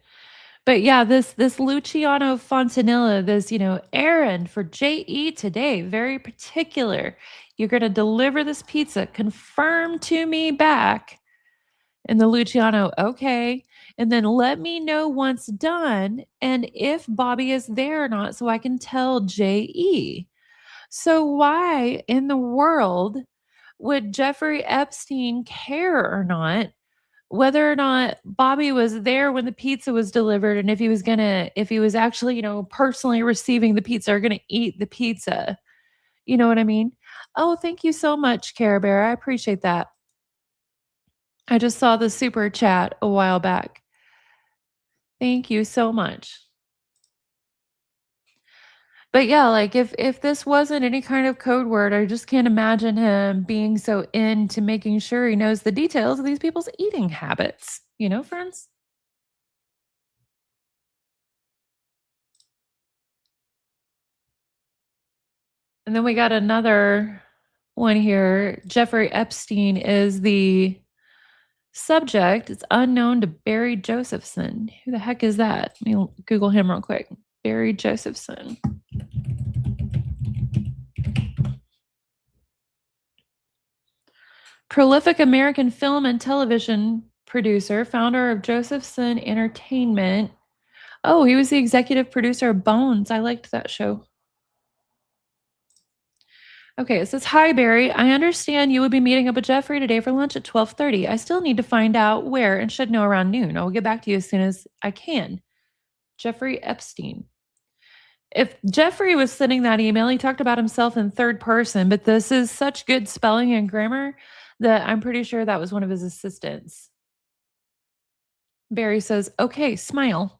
But yeah, this Luciano Fontanilla, this, errand for JE today, very particular. You're going to deliver this pizza, confirm to me back. And the Luciano, okay. And then let me know once done and if Bobby is there or not so I can tell JE. So why in the world would Jeffrey Epstein care or not whether or not Bobby was there when the pizza was delivered and if he was actually, personally receiving the pizza or gonna eat the pizza? You know what I mean? Oh, thank you so much, Care Bear. I appreciate that. I just saw the super chat a while back. Thank you so much. But yeah, like if this wasn't any kind of code word, I just can't imagine him being so into making sure he knows the details of these people's eating habits, friends? And then we got another one here. Jeffrey Epstein is the subject. It's unknown to Barry Josephson. Who the heck is that? Let me Google him real quick. Barry Josephson. Prolific American film and television producer, founder of Josephson Entertainment. Oh, he was the executive producer of Bones. I liked that show. Okay, it says, "Hi, Barry. I understand you will be meeting up with Jeffrey today for lunch at 12:30. I still need to find out where and should know around noon. I will get back to you as soon as I can. Jeffrey Epstein." If Jeffrey was sending that email, he talked about himself in third person, but this is such good spelling and grammar that I'm pretty sure that was one of his assistants. Barry says, "Okay, smile."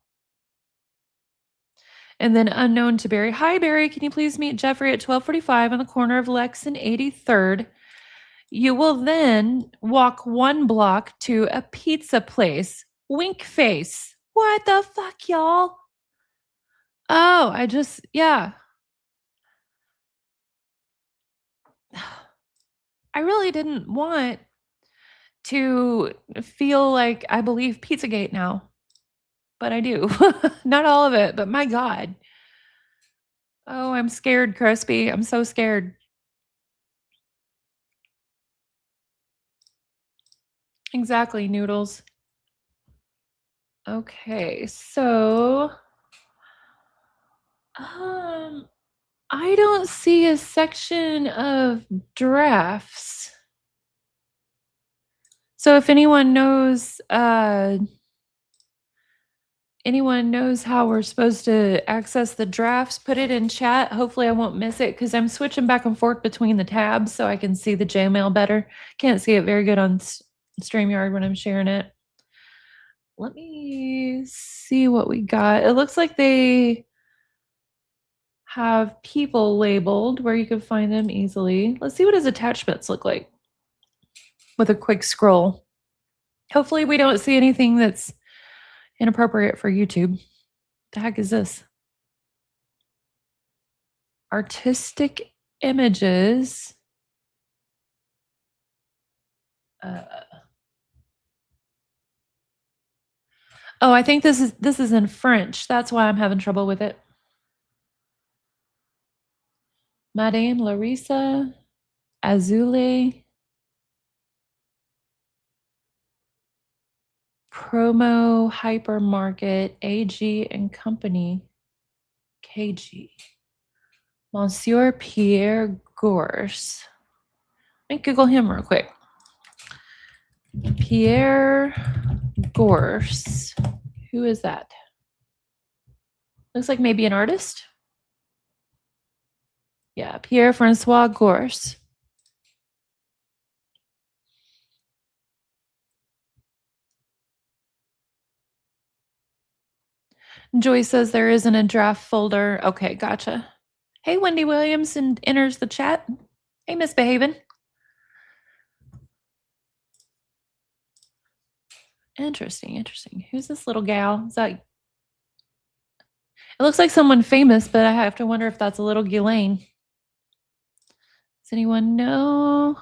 And then unknown to Barry, "Hi, Barry. Can you please meet Jeffrey at 12:45 on the corner of Lex and 83rd? You will then walk 1 block to a pizza place. Wink face." What the fuck, y'all? Oh, yeah. I really didn't want to feel like I believe Pizzagate now, but I do. Not all of it, but my God. Oh, I'm scared, Crispy. I'm so scared. Exactly, Noodles. Okay, so um I don't see a section of drafts. So if anyone knows how we're supposed to access the drafts, put it in chat. Hopefully I won't miss it because I'm switching back and forth between the tabs so I can see the Gmail better. Can't see it very good on StreamYard when I'm sharing it. Let me see what we got. It looks like they have people labeled where you can find them easily. Let's see what his attachments look like with a quick scroll. Hopefully we don't see anything that's inappropriate for YouTube. The heck is this? Artistic images. Uh, oh, I think this is in French. That's why I'm having trouble with it. Madame Larissa Azule Promo Hypermarket AG and Company KG. Monsieur Pierre Gors. Let me Google him real quick. Pierre Gors. Who is that? Looks like maybe an artist. Yeah, Pierre Francois Gors. Joy says there isn't a draft folder. Okay, gotcha. Hey, Wendy Williams enters the chat. Hey, misbehaving. Interesting. Who's this little gal? Is that? It looks like someone famous, but I have to wonder if that's a little Ghislaine. Does anyone know?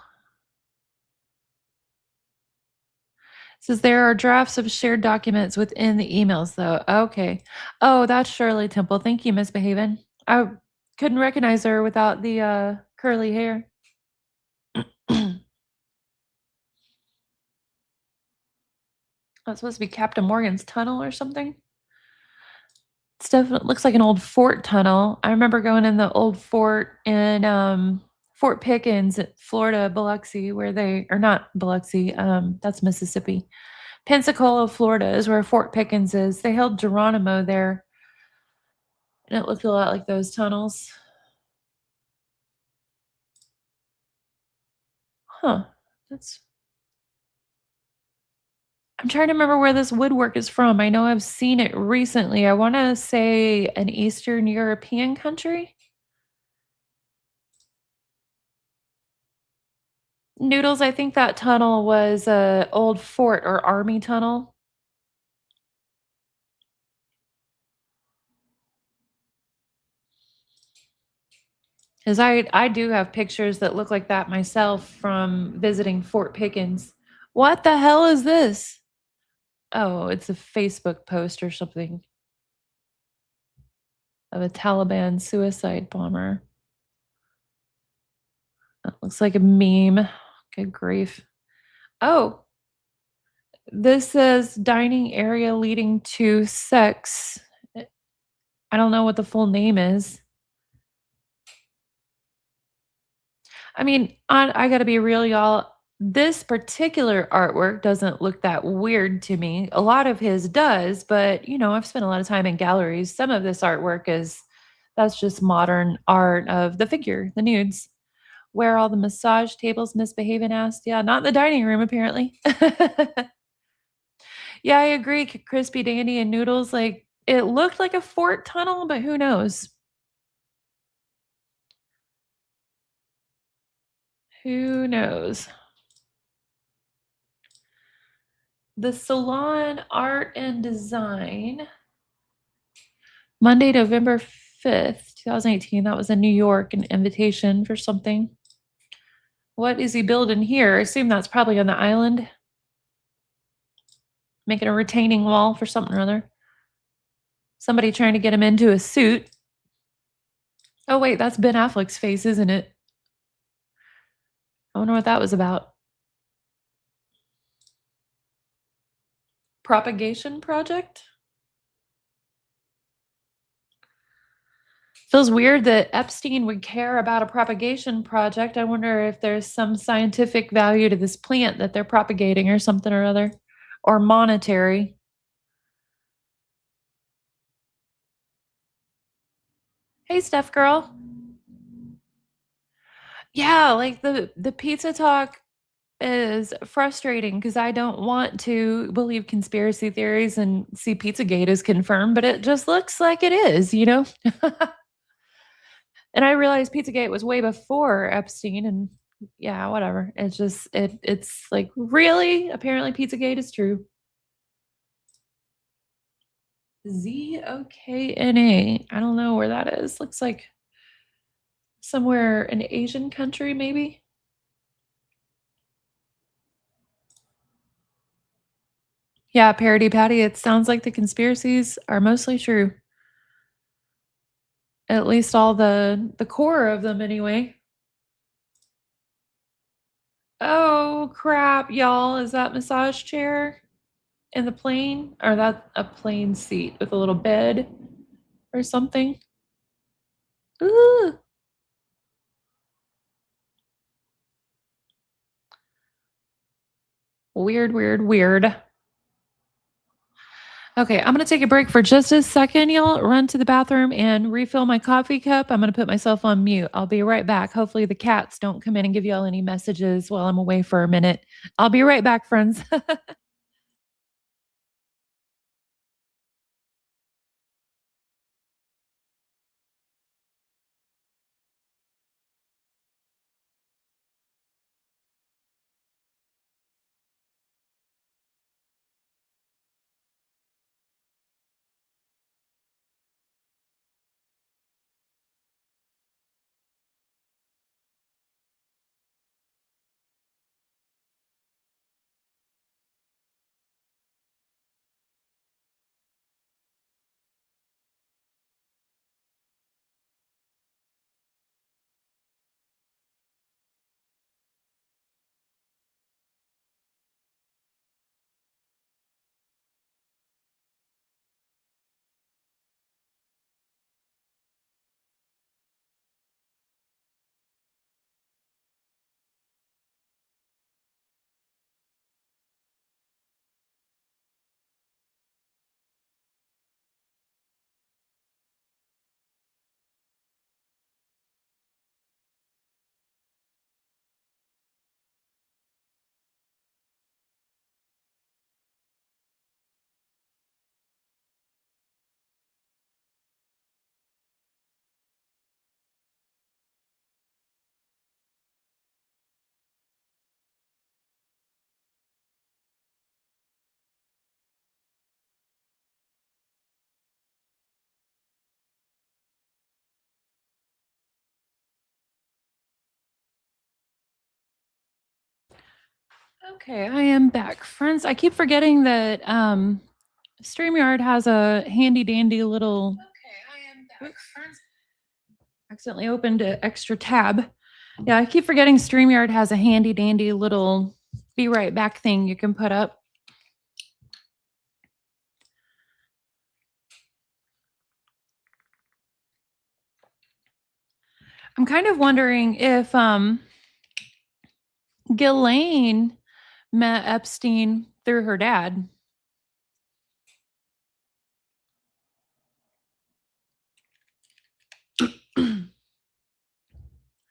It says there are drafts of shared documents within the emails, though. Okay. Oh, that's Shirley Temple. Thank you, Misbehaving. I couldn't recognize her without the curly hair. That's supposed to be Captain Morgan's tunnel or something. It's definitely looks like an old fort tunnel. I remember going in the old fort in Fort Pickens, Florida, Biloxi, where they or not Biloxi, that's Mississippi. Pensacola, Florida is where Fort Pickens is. They held Geronimo there, and it looked a lot like those tunnels. Huh. I'm trying to remember where this woodwork is from. I know I've seen it recently. I want to say an Eastern European country. Noodles, I think that tunnel was a old fort or army tunnel. 'Cause I do have pictures that look like that myself from visiting Fort Pickens. What the hell is this? Oh, it's a Facebook post or something of a Taliban suicide bomber. That looks like a meme. Good grief. Oh, this says dining area leading to sex. I don't know what the full name is. I mean, I gotta be real, y'all. This particular artwork doesn't look that weird to me. A lot of his does, but I've spent a lot of time in galleries. Some of this artwork is that's just modern art of the figure, the nudes. Where all the massage tables misbehave and asked. Yeah, not in the dining room, apparently. Yeah, I agree. Crispy Dandy and Noodles, like it looked like a fort tunnel, but who knows? Who knows? The Salon Art and Design, Monday, November 5th, 2018. That was in New York, an invitation for something. What is he building here? I assume that's probably on the island. Making a retaining wall for something or other. Somebody trying to get him into a suit. Oh, wait, that's Ben Affleck's face, isn't it? I wonder what that was about. Propagation project? Feels weird that Epstein would care about a propagation project. I wonder if there's some scientific value to this plant that they're propagating or something or other, or monetary. Hey, Steph girl. Yeah, like the pizza talk is frustrating because I don't want to believe conspiracy theories and see Pizzagate is confirmed, but it just looks like it is? And I realized Pizzagate was way before Epstein and yeah, whatever. It's just it's like really apparently Pizzagate is true. ZOKNA. I don't know where that is. Looks like somewhere an Asian country maybe. Yeah, Parody Patty, it sounds like the conspiracies are mostly true. At least all the core of them anyway. Oh crap, y'all. Is that massage chair in the plane? Or that a plane seat with a little bed or something? Ooh. Weird, weird, weird. Okay, I'm gonna take a break for just a second, y'all. Run to the bathroom and refill my coffee cup. I'm gonna put myself on mute. I'll be right back. Hopefully, the cats don't come in and give y'all any messages while I'm away for a minute. I'll be right back, friends. Okay, I am back. Friends, I keep forgetting that StreamYard has a handy dandy little. Okay, I am back. Oops, friends. Accidentally opened an extra tab. Yeah, I keep forgetting StreamYard has a handy dandy little be right back thing you can put up. I'm kind of wondering if Ghislaine met Epstein through her dad.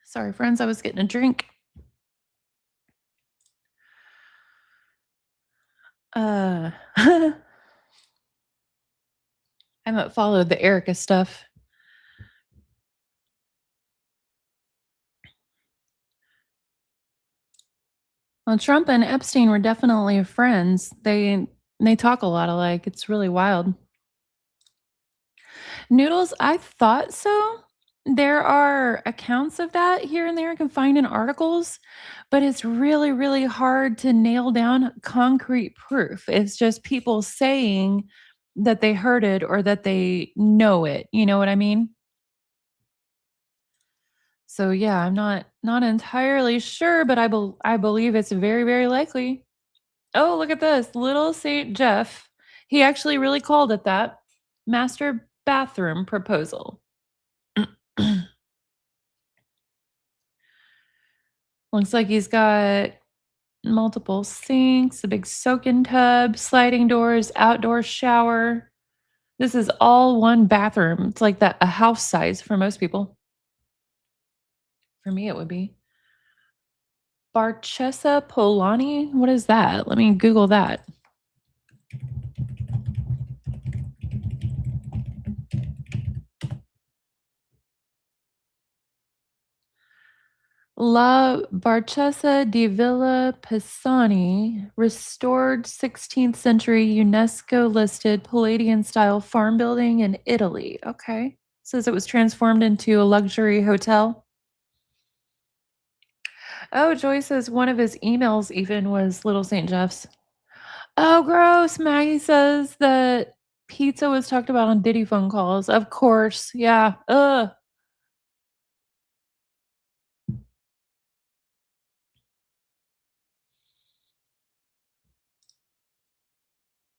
Sorry, friends, I was getting a drink. I haven't followed the Erica stuff. Well, Trump and Epstein were definitely friends. They talk a lot alike. It's really wild. Noodles, I thought so. There are accounts of that here and there I can find in articles, but it's really, really hard to nail down concrete proof. It's just people saying that they heard it or that they know it. You know what I mean? So yeah, I'm not entirely sure, but I believe it's very, very likely. Oh, look at this. Little Saint Jeff. He actually really called it that. Master bathroom proposal. Looks like he's got multiple sinks, a big soaking tub, sliding doors, outdoor shower. This is all one bathroom. It's like that a house size for most people. For me, it would be. Barchesa Polani? What is that? Let me Google that. La Barchesa di Villa Pisani, restored 16th century UNESCO listed Palladian style farm building in Italy. Okay. Says it was transformed into a luxury hotel. Oh, Joy says one of his emails even was Little St. Jeff's. Oh, gross. Maggie says that pizza was talked about on Diddy phone calls. Of course. Yeah. Ugh.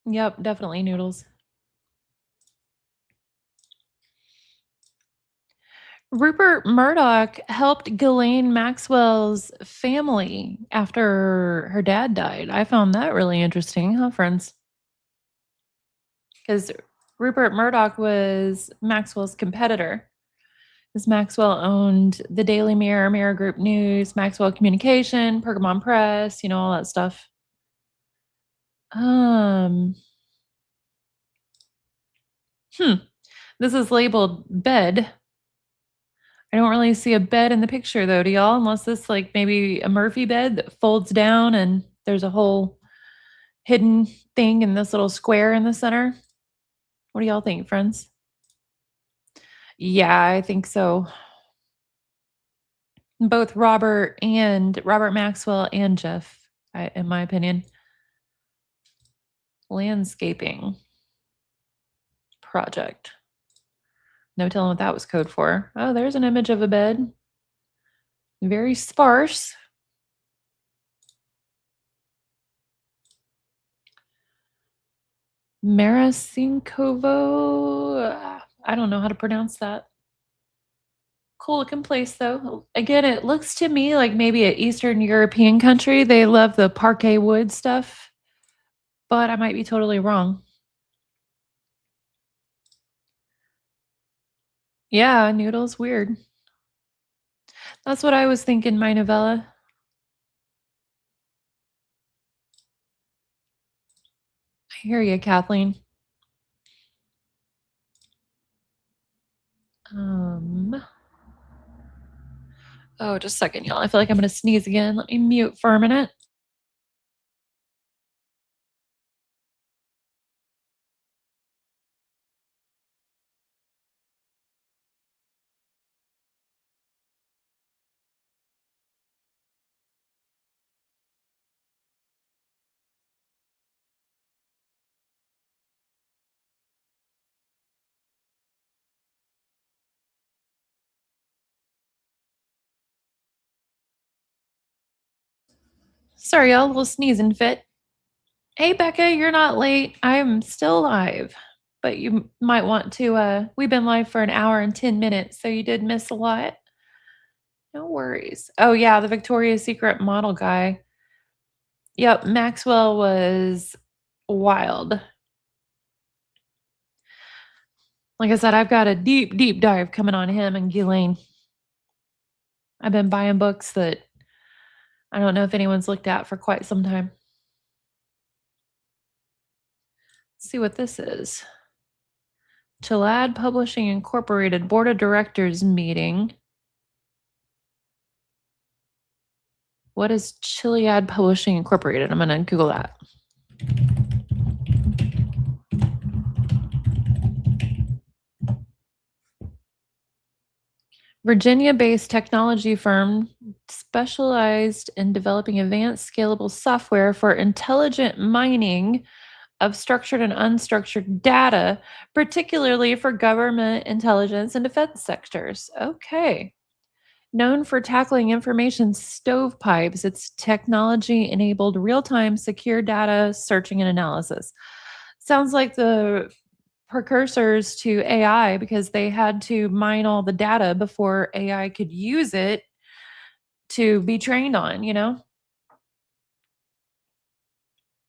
Yep, definitely noodles. Rupert Murdoch helped Ghislaine Maxwell's family after her dad died. I found that really interesting, huh, friends? Because Rupert Murdoch was Maxwell's competitor. Because Maxwell owned the Daily Mirror, Mirror Group News, Maxwell Communication, Pergamon Press, all that stuff. Um, hmm. This is labeled bed. I don't really see a bed in the picture though, do y'all? Unless this like maybe a Murphy bed that folds down and there's a whole hidden thing in this little square in the center. What do y'all think, friends? Yeah, I think so. Both Robert Maxwell and Jeff, in my opinion. Landscaping project. No telling what that was code for. Oh, there's an image of a bed. Very sparse. Maracinkovo. I don't know how to pronounce that. Cool looking place though. Again, it looks to me like maybe an Eastern European country. They love the parquet wood stuff, but I might be totally wrong. Yeah, noodles weird. That's what I was thinking, my novella. I hear you, Kathleen. Um, oh, just a second, y'all. I feel like I'm gonna sneeze again. Let me mute for a minute. Sorry, y'all, a little sneezing fit. Hey, Becca, you're not late. I'm still live, but you might want to. We've been live for an hour and 10 minutes, so you did miss a lot. No worries. Oh, yeah, the Victoria's Secret model guy. Yep, Maxwell was wild. Like I said, I've got a deep, deep dive coming on him and Ghislaine. I've been buying books that I don't know if anyone's looked at for quite some time. Let's see what this is. Chilad Publishing Incorporated Board of Directors meeting. What is Chiliad Publishing Incorporated? I'm going to Google that. Virginia-based technology firm specialized in developing advanced scalable software for intelligent mining of structured and unstructured data, particularly for government, intelligence, and defense sectors. Okay. Known for tackling information stovepipes, its technology enabled real time secure data searching and analysis. Sounds like the precursors to AI because they had to mine all the data before AI could use it to be trained on, you know?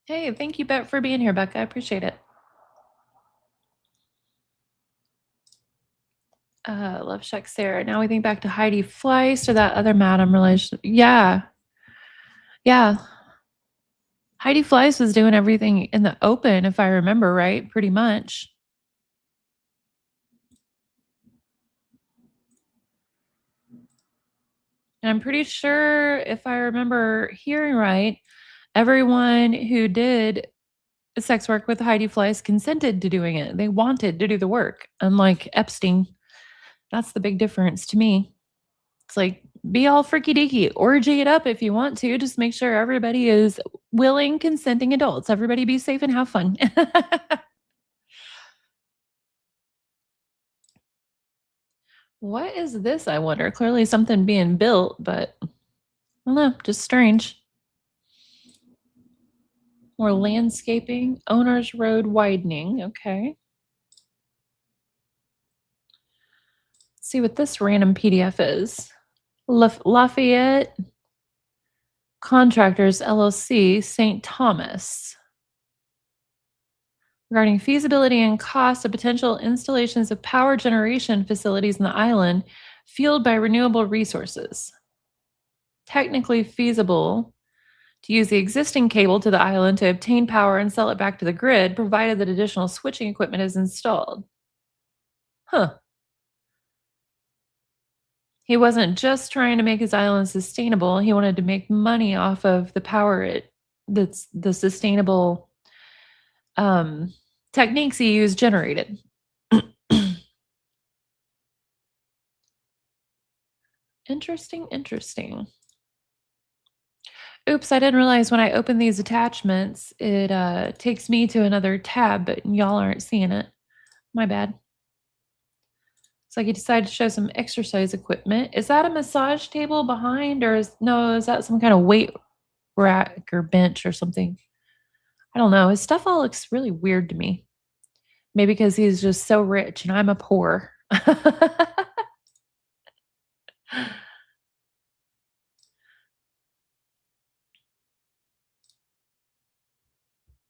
Hey, thank you, Bet, for being here, Becca. I appreciate it. Love Shack Sarah. Now we think back to Heidi Fleiss or that other madam relation. Yeah. Yeah. Heidi Fleiss was doing everything in the open, if I remember right, pretty much. And I'm pretty sure, if I remember hearing right, everyone who did sex work with Heidi Fleiss consented to doing it. They wanted to do the work, unlike Epstein. That's the big difference to me. It's like, be all freaky deaky, orgy it up if you want to. Just make sure everybody is willing, consenting adults. Everybody be safe and have fun. What is this, I wonder? Clearly something being built, but I don't know, just strange. More landscaping, owner's road widening. Okay. Let's see what this random PDF is. Lafayette Contractors LLC, St. Thomas. Regarding feasibility and cost of potential installations of power generation facilities in the island fueled by renewable resources. Technically feasible to use the existing cable to the island to obtain power and sell it back to the grid, provided that additional switching equipment is installed. Huh. He wasn't just trying to make his island sustainable, he wanted to make money off of the power that's the sustainable techniques he used generated. Interesting. Oops, I didn't realize when I open these attachments, it takes me to another tab, but y'all aren't seeing it. My bad. It's like he decided to show some exercise equipment. Is that a massage table behind, or is that some kind of weight rack or bench or something? I don't know. His stuff all looks really weird to me. Maybe because he's just so rich and I'm a poor.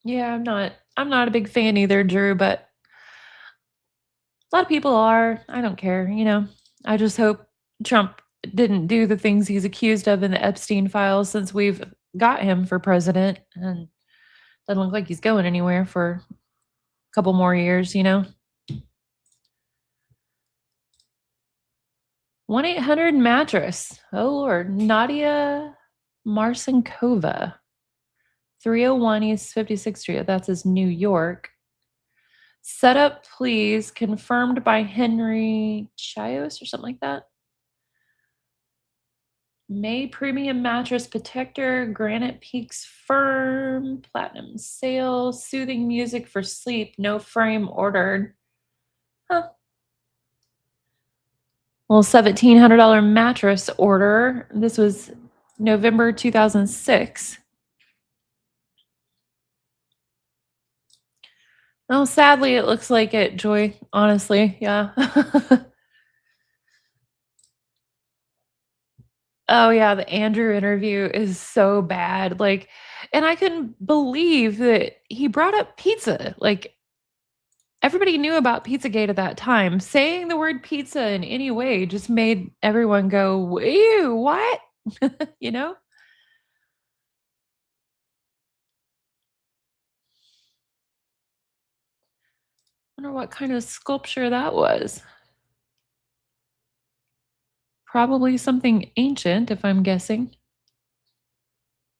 Yeah, I'm not a big fan either, Drew, but a lot of people are. I don't care, you know. I just hope Trump didn't do the things he's accused of in the Epstein files since we've got him for president and doesn't look like he's going anywhere for a couple more years, you know. 1-800-mattress. Oh Lord, Nadia Marcinkova. 301 East 56th Street. That's his New York. Setup, please. Confirmed by Henry Chios or something like that. May Premium Mattress Protector, Granite Peaks Firm, Platinum Sale, Soothing Music for Sleep, no frame ordered. Huh. Well, $1,700 mattress order. This was November 2006. Oh, sadly, it looks like it, Joy, honestly, yeah. Oh, yeah, the Andrew interview is so bad, like and I couldn't believe that he brought up pizza, like, everybody knew about Pizzagate at that time. Saying the word pizza in any way just made everyone go, "Ew, what?" You know? Wonder what kind of sculpture that was. Probably something ancient, if I'm guessing.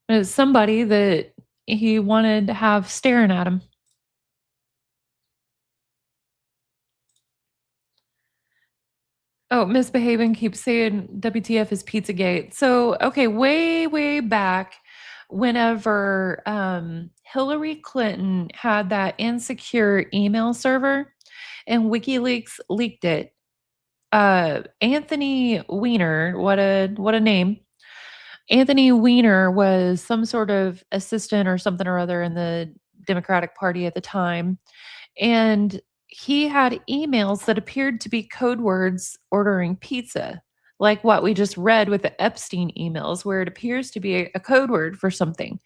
It's somebody that he wanted to have staring at him. Oh, misbehaving keeps saying WTF is Pizzagate. So, okay, way, way back, whenever Hillary Clinton had that insecure email server and WikiLeaks leaked it, Anthony Weiner, what a name. Anthony Weiner was some sort of assistant or something or other in the Democratic Party at the time, and he had emails that appeared to be code words ordering pizza, like what we just read with the Epstein emails, where it appears to be a code word for something.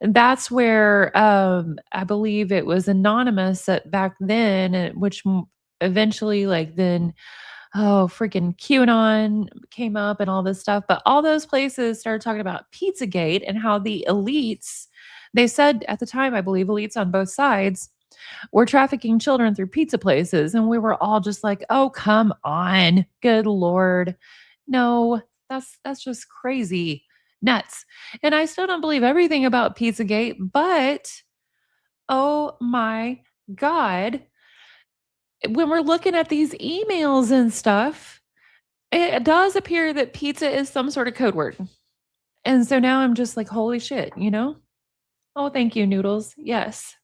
And that's where I believe it was anonymous at back then, which eventually, like, then oh, freaking QAnon came up and all this stuff. But all those places started talking about Pizzagate and how the elites, they said at the time, I believe, elites on both sides were trafficking children through pizza places. And we were all just like, oh, come on. Good Lord. No, that's just crazy. Nuts. And I still don't believe everything about Pizzagate, but oh my God. When we're looking at these emails and stuff, it does appear that pizza is some sort of code word. And so now I'm just like, "Holy shit," you know? Oh, thank you, noodles. Yes.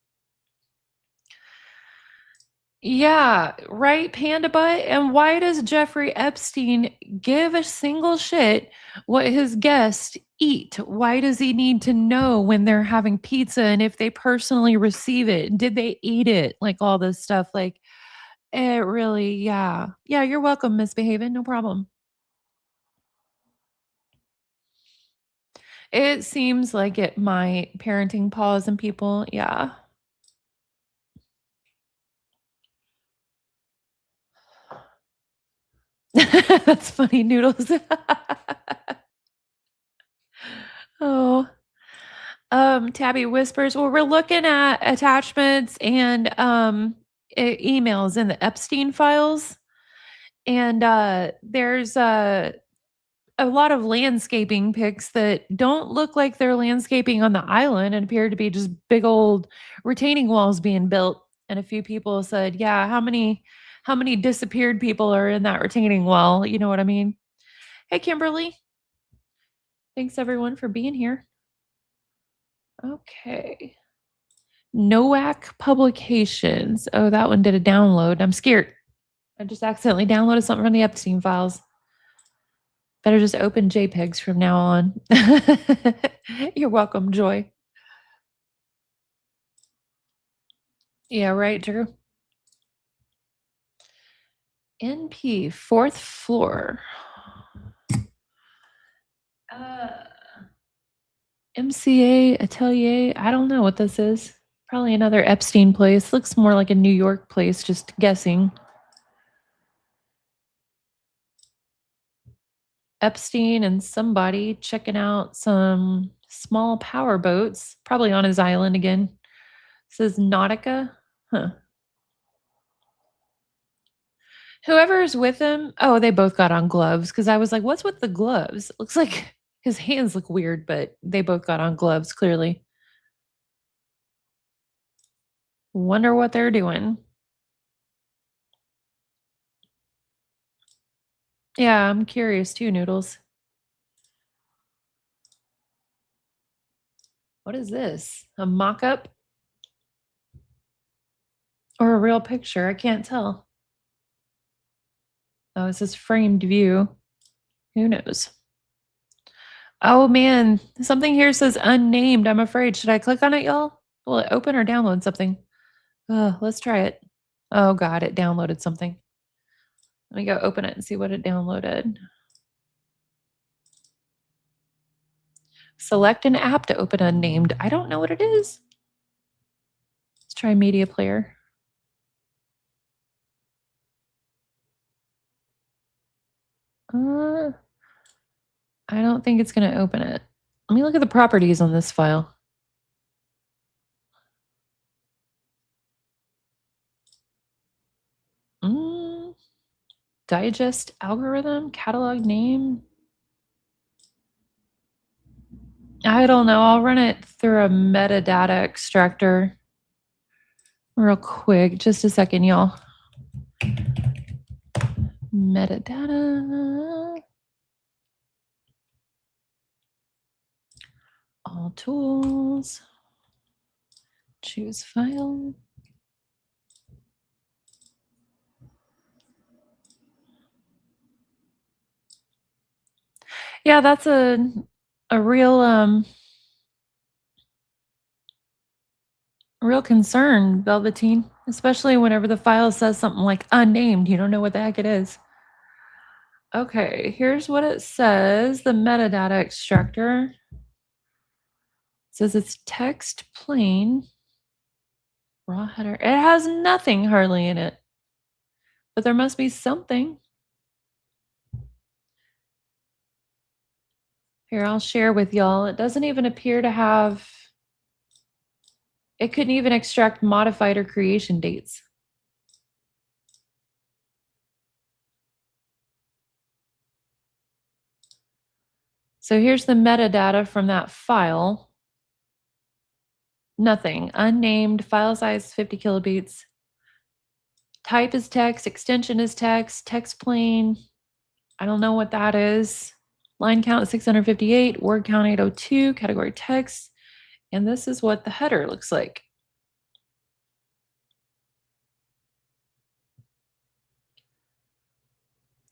Yeah, right, Panda Butt? And why does Jeffrey Epstein give a single shit what his guests eat? Why does he need to know when they're having pizza and if they personally receive it? Did they eat it? Like, all this stuff, like, it really yeah. Yeah, you're welcome, Misbehaving, no problem. It seems like it might parenting pause and people yeah. That's funny, noodles. Oh, Tabby whispers, "Well, we're looking at attachments and, emails in the Epstein files, and, there's a lot of landscaping pics that don't look like they're landscaping on the island and appear to be just big old retaining walls being built." And a few people said, "Yeah, how many disappeared people are in that retaining wall?" You know what I mean? Hey, Kimberly. Thanks everyone for being here. Okay. Noack Publications. Oh, that one did a download. I'm scared. I just accidentally downloaded something from the Epstein files. Better just open JPEGs from now on. You're welcome, Joy. Yeah, right, Drew. NP, fourth floor. Uh, MCA Atelier. I don't know what this is. Probably another Epstein place. Looks more like a New York place, just guessing. Epstein and somebody checking out some small power boats, probably on his island again. Says Nautica. Huh. Whoever's with him, oh, they both got on gloves because I was like, what's with the gloves? It looks like his hands look weird, but they both got on gloves clearly. Wonder what they're doing. Yeah, I'm curious too, Noodles. What is this? A mock up or a real picture? I can't tell. Oh, it's this framed view. Who knows? Oh man, something here says unnamed. I'm afraid. Should I click on it, y'all? Will it open or download something? Let's try it. Oh god, it downloaded something. Let me go open it and see what it downloaded. Select an app to open unnamed. I don't know what it is. Let's try media player. I don't think it's going to open it. Let me look at the properties on this file. Digest algorithm, catalog name. I don't know. I'll run it through a metadata extractor real quick. Just a second, y'all. Metadata. All tools. Choose file. Yeah, that's a real concern, Velveteen, especially whenever the file says something like unnamed. You don't know what the heck it is. Okay, here's what it says. The metadata extractor says it's text plain raw header. It has nothing hardly in it, but there must be something. Here, I'll share with y'all. It doesn't even appear to have, it couldn't even extract modified or creation dates. So here's the metadata from that file. Nothing. Unnamed, file size 50 kilobytes. Type is text, extension is text, text plain. I don't know what that is. Line count 658, word count 802, category text. And this is what the header looks like.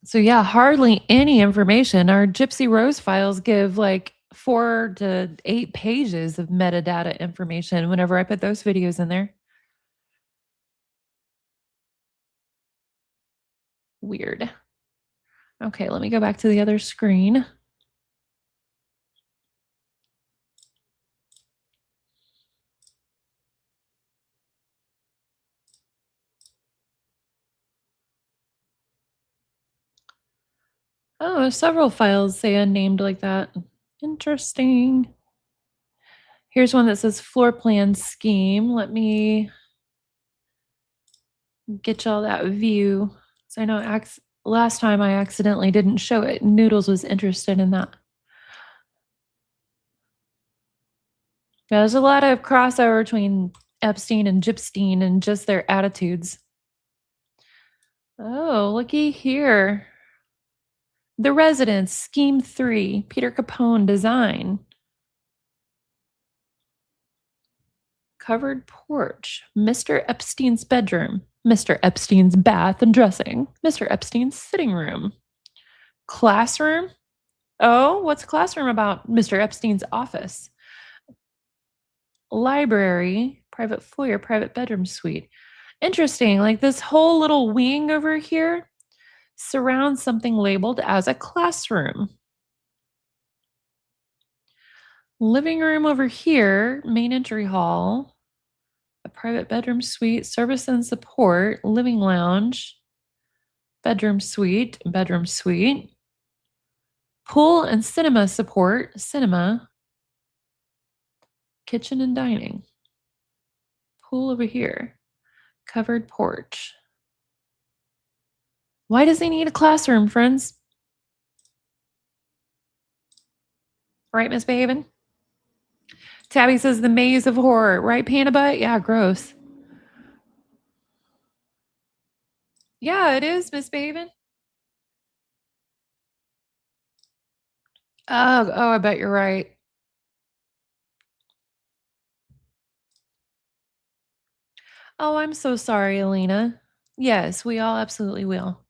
So yeah, hardly any information. Our Gypsy Rose files give like 4 to 8 pages of metadata information whenever I put those videos in there. Weird. Okay, let me go back to the other screen. Oh, several files say unnamed like that. Interesting. Here's one that says floor plan scheme. Let me get y'all that view. So I know last time I accidentally didn't show it. Noodles was interested in that. Yeah, there's a lot of crossover between Epstein and Gypstein and just their attitudes. Oh, looky here. The Residence, Scheme 3, Peter Capone design. Covered porch, Mr. Epstein's bedroom, Mr. Epstein's bath and dressing, Mr. Epstein's sitting room. Classroom? Oh, what's classroom about? Mr. Epstein's office. Library, private foyer, private bedroom suite. Interesting. Like this whole little wing over here surrounds something labeled as a classroom. Living room over here, main entry hall, a private bedroom suite, service and support, living lounge, bedroom suite, pool and cinema support, cinema, kitchen and dining, pool over here, covered porch. Why does he need a classroom, friends? Right, Miss Behaven? Tabby says the maze of horror. Right, Panda Butt? Yeah, gross. Yeah, it is, Miss Behaven. Oh, I bet you're right. Oh, I'm so sorry, Alina. Yes, we all absolutely will.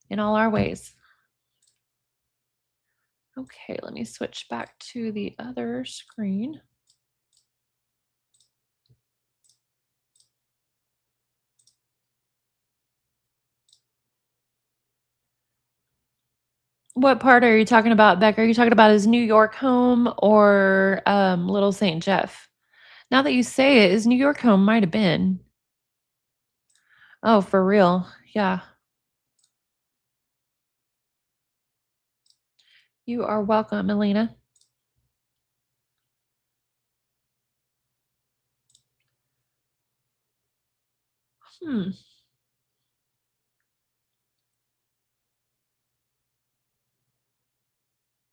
In all our ways. Okay, let me switch back to the other screen. What part are you talking about, Beck? Are you talking about his New York home or Little St. Jeff? Now that you say it, his New York home might have been. Oh, for real. Yeah. You are welcome, Elena. Hmm.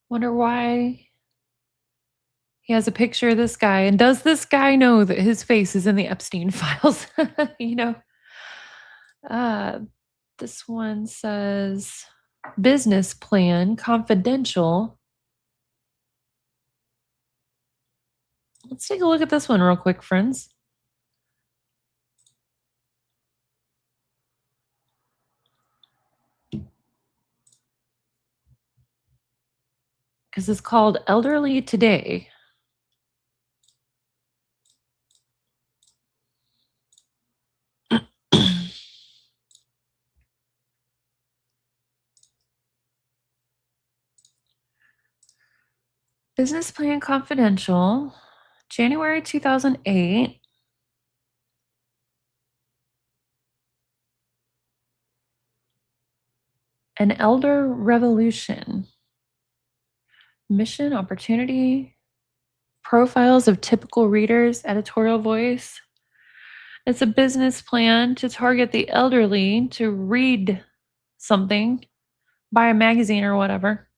Wonder why he has a picture of this guy. And does this guy know that his face is in the Epstein files? you know, uh, this one says business plan confidential. Let's take a look at this one real quick, friends. Because it's called Elderly Today. Business plan confidential, January 2008. An elder revolution. Mission, opportunity, profiles of typical readers, editorial voice. It's a business plan to target the elderly to read something, buy a magazine or whatever.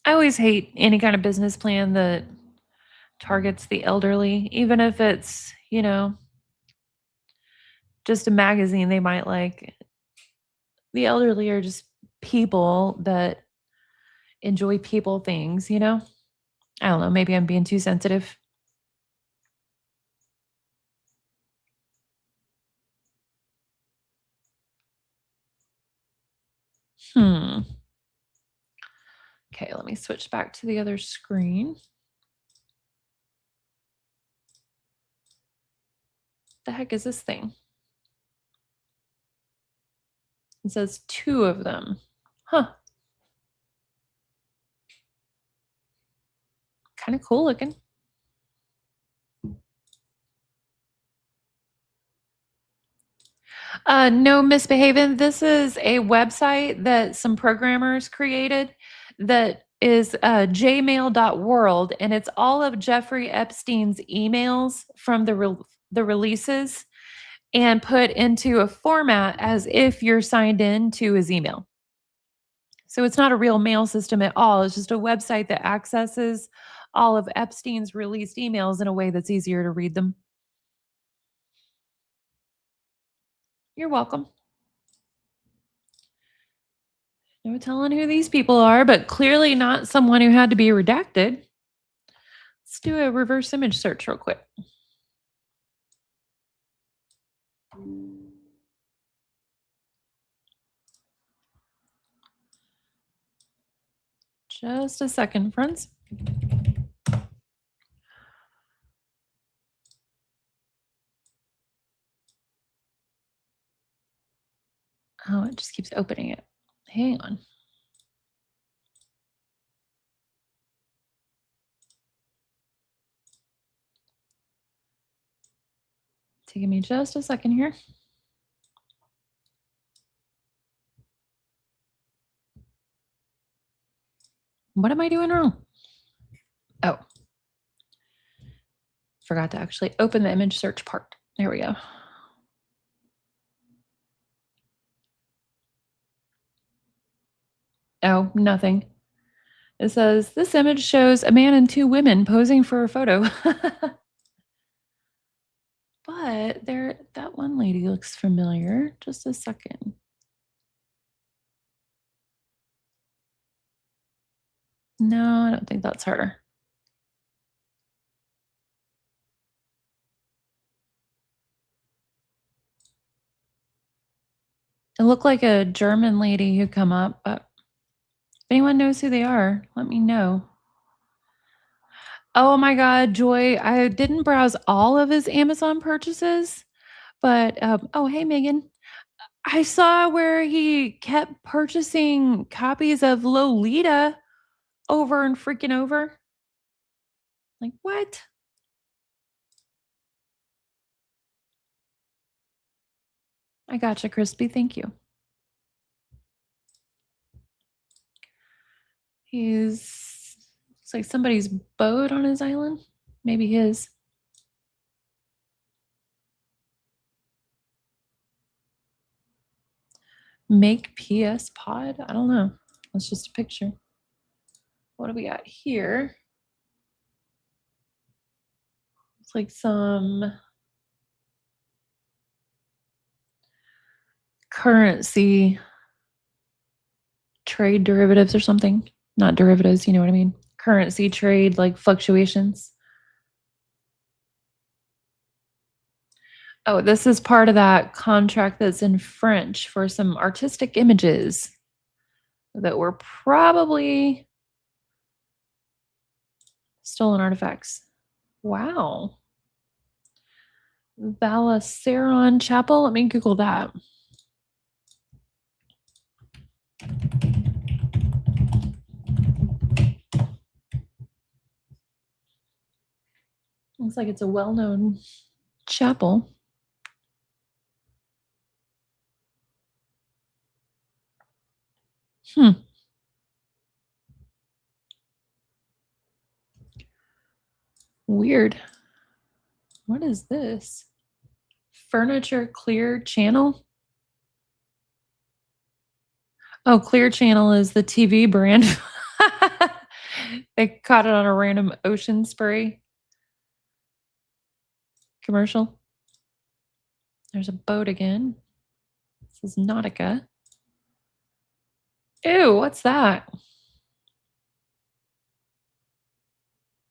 I always hate any kind of business plan that targets the elderly, even if it's, just a magazine they might like. The elderly are just people that enjoy people things. I don't know, maybe I'm being too sensitive. Hmm. Okay, let me switch back to the other screen. The heck is this thing? It says two of them. Huh. Kind of cool looking. No, misbehaving. This is a website that some programmers created that is jmail.world, and it's all of Jeffrey Epstein's emails from the releases and put into a format as if you're signed in to his email. So it's not a real mail system at all. It's just a website that accesses all of Epstein's released emails in a way that's easier to read them. You're welcome. No telling who these people are, but clearly not someone who had to be redacted. Let's do a reverse image search real quick. Just a second, friends. Oh, it just keeps opening it. Hang on. Taking me just a second here. What am I doing wrong? Oh, forgot to actually open the image search part. There we go. Oh, nothing. It says this image shows a man and two women posing for a photo. But that one lady looks familiar. Just a second. No, I don't think that's her. It looked like a German lady who come up, but if anyone knows who they are, let me know. Oh my God, Joy, I didn't browse all of his Amazon purchases, But, oh, hey, Megan. I saw where he kept purchasing copies of Lolita over and freaking over. Like, what? I gotcha, Crispy. Thank you. He's It's like somebody's boat on his island. Maybe his. Make PS pod? I don't know. That's just a picture. What do we got here? It's like some currency trade derivatives or something. Not derivatives, you know what I mean? Currency trade, like fluctuations. Oh, this is part of that contract that's in French for some artistic images that were probably stolen artifacts. Wow. Valaceron Chapel. Let me Google that. Looks like it's a well-known chapel. Hmm. Weird. What is this? Furniture Clear Channel? Oh, Clear Channel is the TV brand. They caught it on a random Ocean Spray commercial. There's a boat again. This is Nautica. Ew, what's that?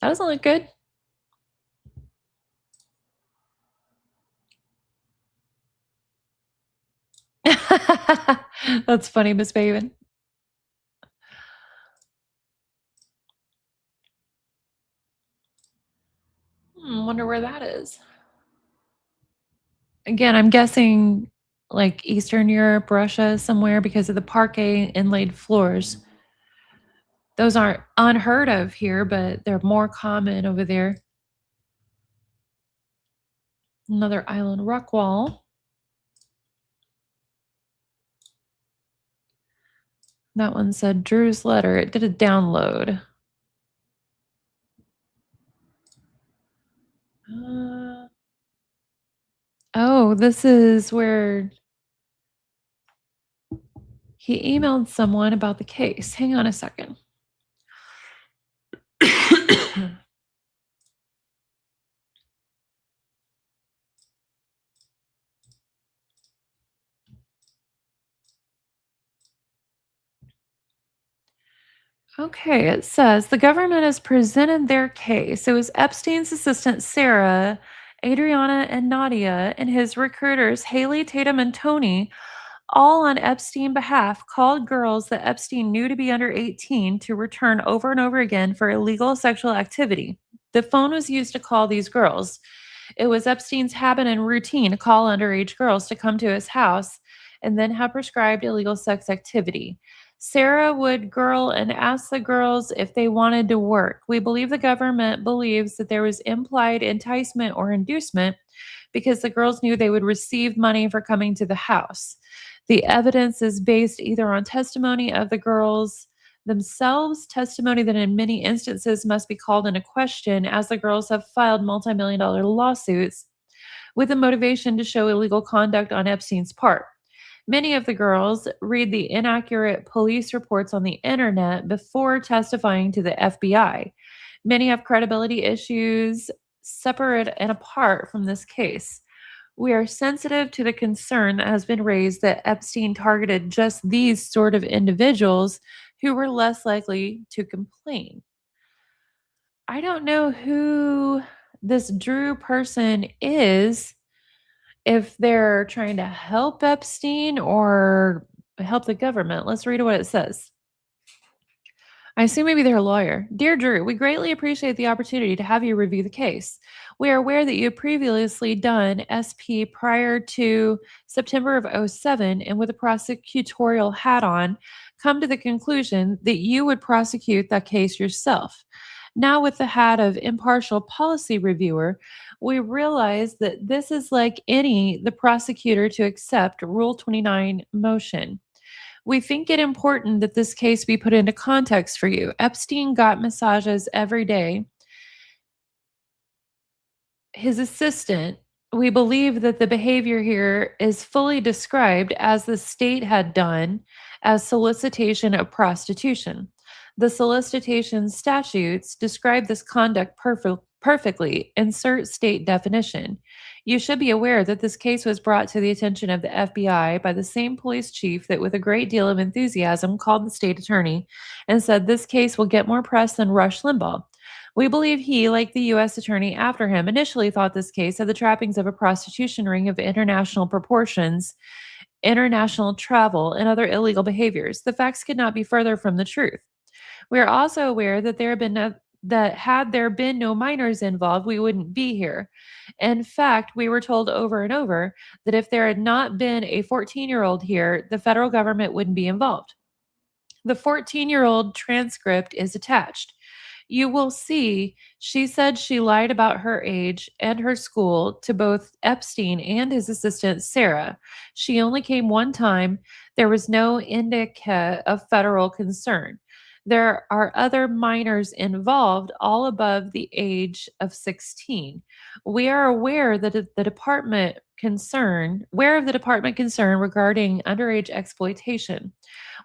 That doesn't look good. That's funny, Miss Baven. Wonder where that is. Again, I'm guessing like Eastern Europe, Russia, somewhere because of the parquet inlaid floors. Those aren't unheard of here, but they're more common over there. Another island rock wall. That one said Drew's letter. It did a download. Oh, this is where he emailed someone about the case. Hang on a second. Okay, it says the government has presented their case. It was Epstein's assistant Sarah, Adriana, and Nadia, and his recruiters Haley, Tatum, and Tony, all on Epstein's behalf, called girls that Epstein knew to be under 18 to return over and over again for illegal sexual activity. The phone was used to call these girls. It was Epstein's habit and routine to call underage girls to come to his house and then have prescribed illegal sex activity. Sarah would girl and ask the girls if they wanted to work. We believe the government believes that there was implied enticement or inducement because the girls knew they would receive money for coming to the house. The evidence is based either on testimony of the girls themselves, testimony that in many instances must be called into question as the girls have filed multi-million dollar lawsuits with a motivation to show illegal conduct on Epstein's part. Many of the girls read the inaccurate police reports on the internet before testifying to the FBI. Many have credibility issues separate and apart from this case. We are sensitive to the concern that has been raised that Epstein targeted just these sort of individuals who were less likely to complain. I don't know who this Drew person is, if they're trying to help Epstein or help the government. Let's read what it says. I assume maybe they're a lawyer. Dear Drew, we greatly appreciate the opportunity to have you review the case. We are aware that you have previously done SP prior to September of '07 and with a prosecutorial hat on, come to the conclusion that you would prosecute that case yourself. Now, with the hat of impartial policy reviewer, we realize that this is like any the prosecutor to accept Rule 29 motion. We think it important that this case be put into context for you. Epstein got massages every day. His assistant, we believe that the behavior here is fully described as the state had done as solicitation of prostitution. The solicitation statutes describe this conduct perfectly. Insert state definition. You should be aware that this case was brought to the attention of the FBI by the same police chief that, with a great deal of enthusiasm, called the state attorney and said this case will get more press than Rush Limbaugh. We believe he, like the U.S. attorney after him, initially thought this case had the trappings of a prostitution ring of international proportions, international travel, and other illegal behaviors. The facts could not be further from the truth. We are also aware that there have been that had there been no minors involved, we wouldn't be here. In fact, we were told over and over that if there had not been a 14-year-old here, the federal government wouldn't be involved. The 14-year-old transcript is attached. You will see she said she lied about her age and her school to both Epstein and his assistant, Sarah. She only came one time. There was no indica of federal concern. There are other minors involved, all above the age of 16. We are aware that the department aware of the department concern regarding underage exploitation.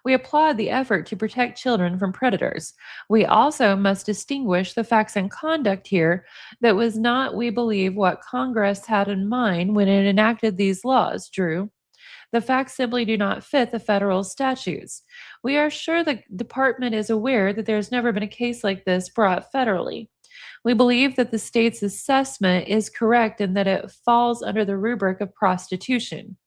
We applaud the effort to protect children from predators. We also must distinguish the facts and conduct here that was not, we believe, what Congress had in mind when it enacted these laws, Drew. The facts simply do not fit the federal statutes. We are sure the department is aware that there's never been a case like this brought federally. We believe that the state's assessment is correct and that it falls under the rubric of prostitution.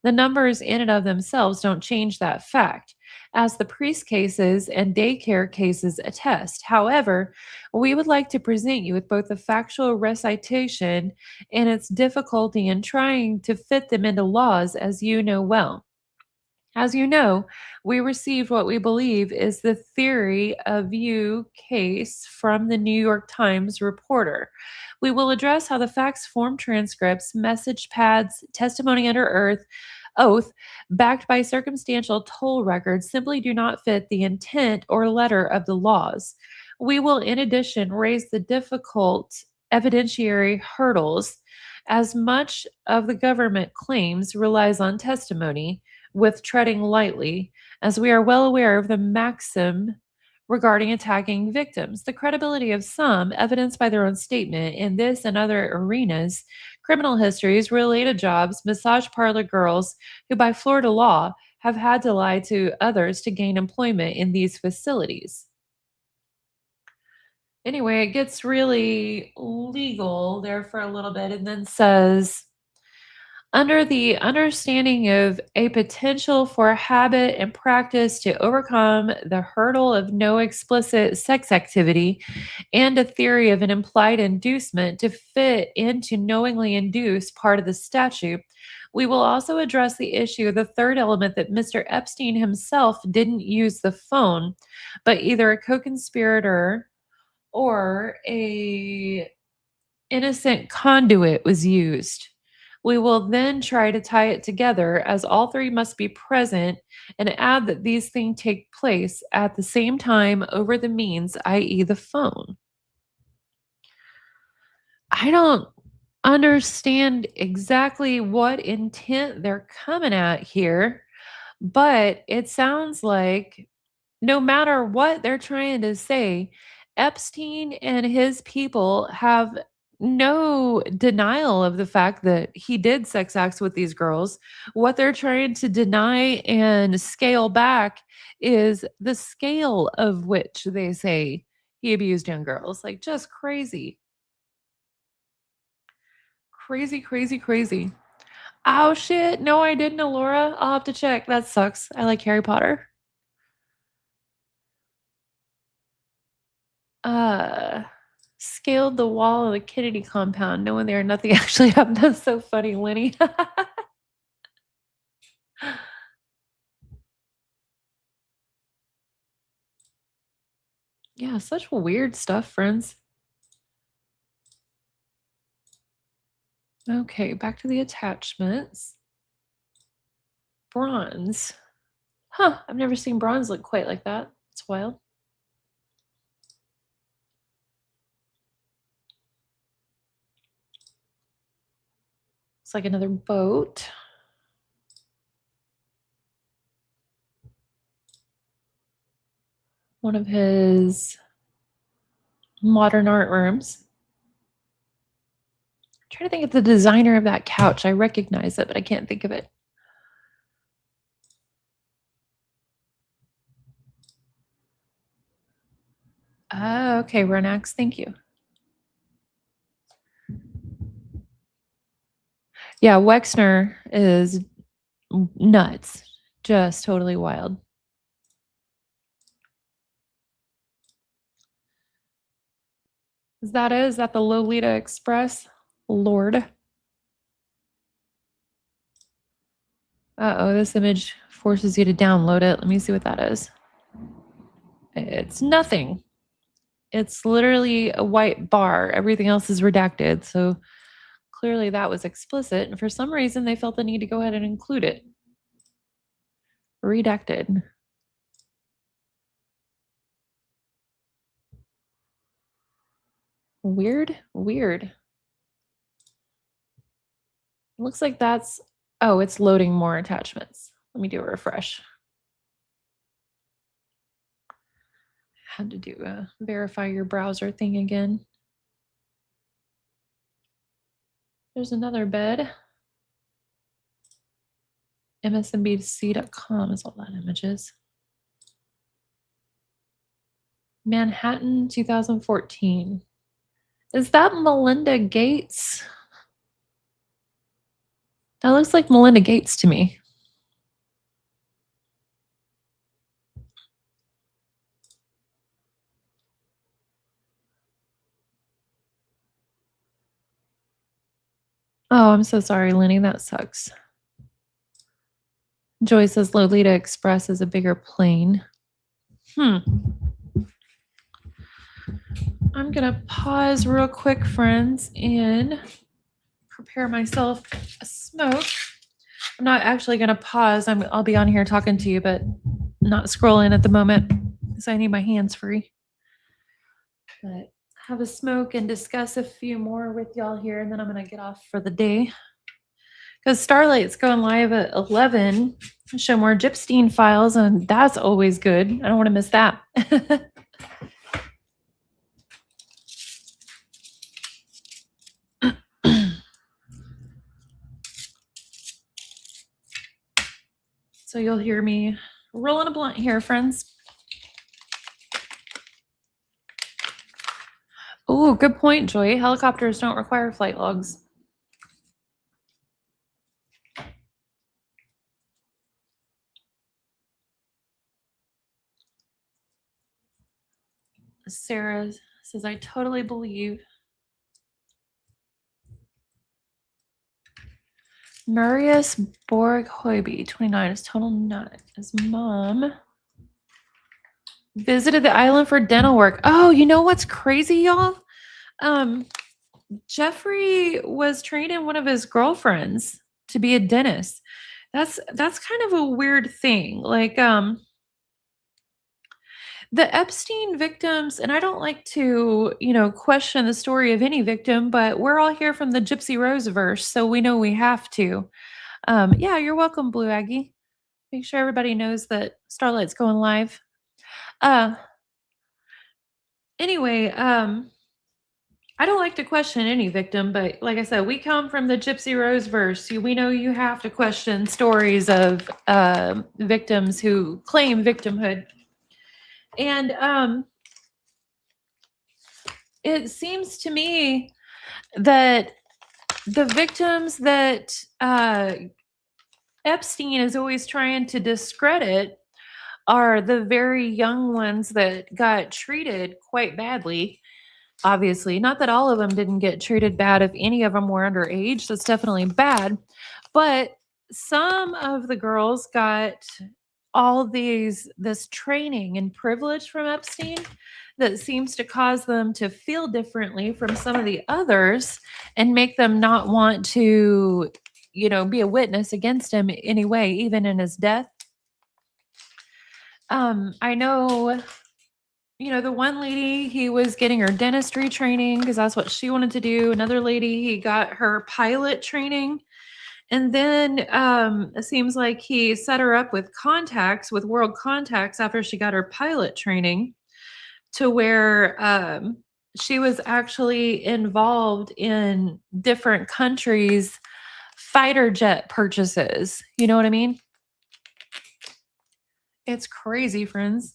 The numbers in and of themselves don't change that fact, as the priest cases and daycare cases attest. However, we would like to present you with both the factual recitation and its difficulty in trying to fit them into laws, as you know well. As you know, we received what we believe is the theory of you case from the New York Times reporter. We will address how the facts form transcripts, message pads, testimony under oath, backed by circumstantial toll records, simply do not fit the intent or letter of the laws. We will, in addition, raise the difficult evidentiary hurdles, as much of the government claims relies on testimony, with treading lightly, as we are well aware of the maxim regarding attacking victims. The credibility of some, evidenced by their own statement in this and other arenas, criminal histories, related jobs, massage parlor girls who, by Florida law, have had to lie to others to gain employment in these facilities. Anyway, it gets really legal there for a little bit and then says, under the understanding of a potential for habit and practice to overcome the hurdle of no explicit sex activity and a theory of an implied inducement to fit into knowingly induce part of the statute, we will also address the issue of the third element that Mr. Epstein himself didn't use the phone, but either a co-conspirator or a innocent conduit was used. We will then try to tie it together, as all three must be present, and add that these things take place at the same time over the means, i.e., the phone. I don't understand exactly what intent they're coming at here, but it sounds like no matter what they're trying to say, Epstein and his people have no denial of the fact that he did sex acts with these girls. What they're trying to deny and scale back is the scale of which they say he abused young girls. Like, just crazy. Crazy, crazy, crazy. Oh shit. No, I didn't, Laura. I'll have to check. That sucks. I like Harry Potter. Uh Scaled the wall of the Kennedy compound, knowing there nothing actually happened. That's so funny, Lenny. Yeah, such weird stuff, friends. Okay, back to the attachments. Bronze. Huh, I've never seen bronze look quite like that. It's wild. It's like another boat. One of his modern art rooms. I'm trying to think of the designer of that couch. I recognize it, but I can't think of it. Oh, okay, Renax, thank you. Yeah, Wexner is nuts. Just totally wild. Is that it? Is that the Lolita Express? Lord. Uh-oh, this image forces you to download it. Let me see what that is. It's nothing. It's literally a white bar. Everything else is redacted. So clearly that was explicit. And for some reason, they felt the need to go ahead and include it. Redacted. Weird, weird. Looks like that's, oh, it's loading more attachments. Let me do a refresh. Had to do a verify your browser thing again. There's another bed. MSNBC.com is all that images. Manhattan, 2014. Is that Melinda Gates? That looks like Melinda Gates to me. Oh, I'm so sorry, Lenny. That sucks. Joy says Lolita Express is a bigger plane. I'm going to pause real quick, friends, and prepare myself a smoke. I'm not actually going to pause. I'll be on here talking to you, but not scrolling at the moment because I need my hands free. But have a smoke and discuss a few more with y'all here, and then I'm going to get off for the day. Because Starlight's going live at 11. Show more Epstein files, and that's always good. I don't want to miss that. So you'll hear me rolling a blunt here, friends. Oh, good point, Joy. Helicopters don't require flight logs. Sarah says, I totally believe. Marius Borg-Hoiby, 29, is total nut. His mom visited the island for dental work. Oh, you know what's crazy, y'all? Jeffrey was training one of his girlfriends to be a dentist. That's kind of a weird thing. Like, the Epstein victims, and I don't like to, question the story of any victim, but we're all here from the Gypsy Rose verse, so we know we have to. Yeah, you're welcome, Blue Aggie. Make sure everybody knows that Starlight's going live. Anyway, I don't like to question any victim, but like I said, we come from the Gypsy Rose verse. We know you have to question stories of victims who claim victimhood. And it seems to me that the victims that Epstein is always trying to discredit are the very young ones that got treated quite badly. Obviously, not that all of them didn't get treated bad. If any of them were underage, that's definitely bad. But some of the girls got all this training and privilege from Epstein that seems to cause them to feel differently from some of the others and make them not want to, be a witness against him anyway, even in his death. I know, the one lady, he was getting her dentistry training because that's what she wanted to do. Another lady, he got her pilot training. And then it seems like he set her up with contacts, with world contacts after she got her pilot training to where she was actually involved in different countries' fighter jet purchases. You know what I mean? It's crazy, friends.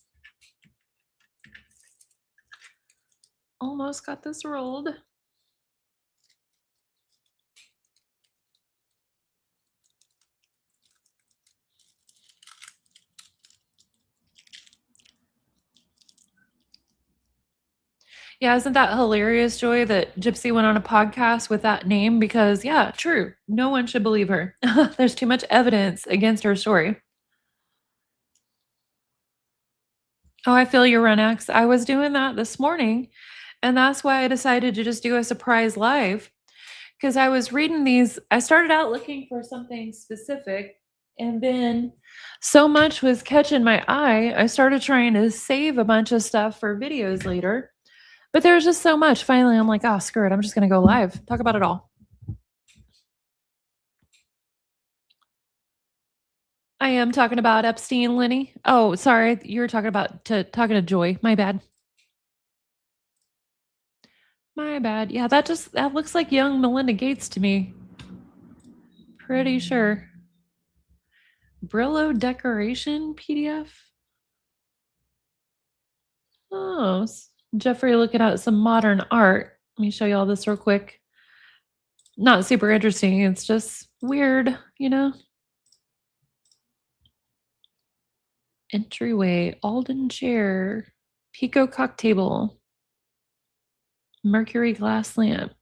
Almost got this rolled. Yeah, isn't that hilarious, Joy, that Gypsy went on a podcast with that name? Because, yeah, true. No one should believe her. There's too much evidence against her story. Oh, I feel your run, X. I was doing that this morning, and that's why I decided to just do a surprise live. Because I was reading these, I started out looking for something specific, and then so much was catching my eye. I started trying to save a bunch of stuff for videos later. But there was just so much. Finally, I'm like, oh, screw it. I'm just going to go live, talk about it all. I am talking about Epstein, Lenny. Oh, sorry. You were talking about talking to Joy. My bad. My bad. Yeah, that looks like young Melinda Gates to me. Pretty sure. Brillo decoration PDF. Oh, Jeffrey looking at some modern art. Let me show you all this real quick. Not super interesting. It's just weird, Entryway, Alden chair, Peacock table, Mercury glass lamp.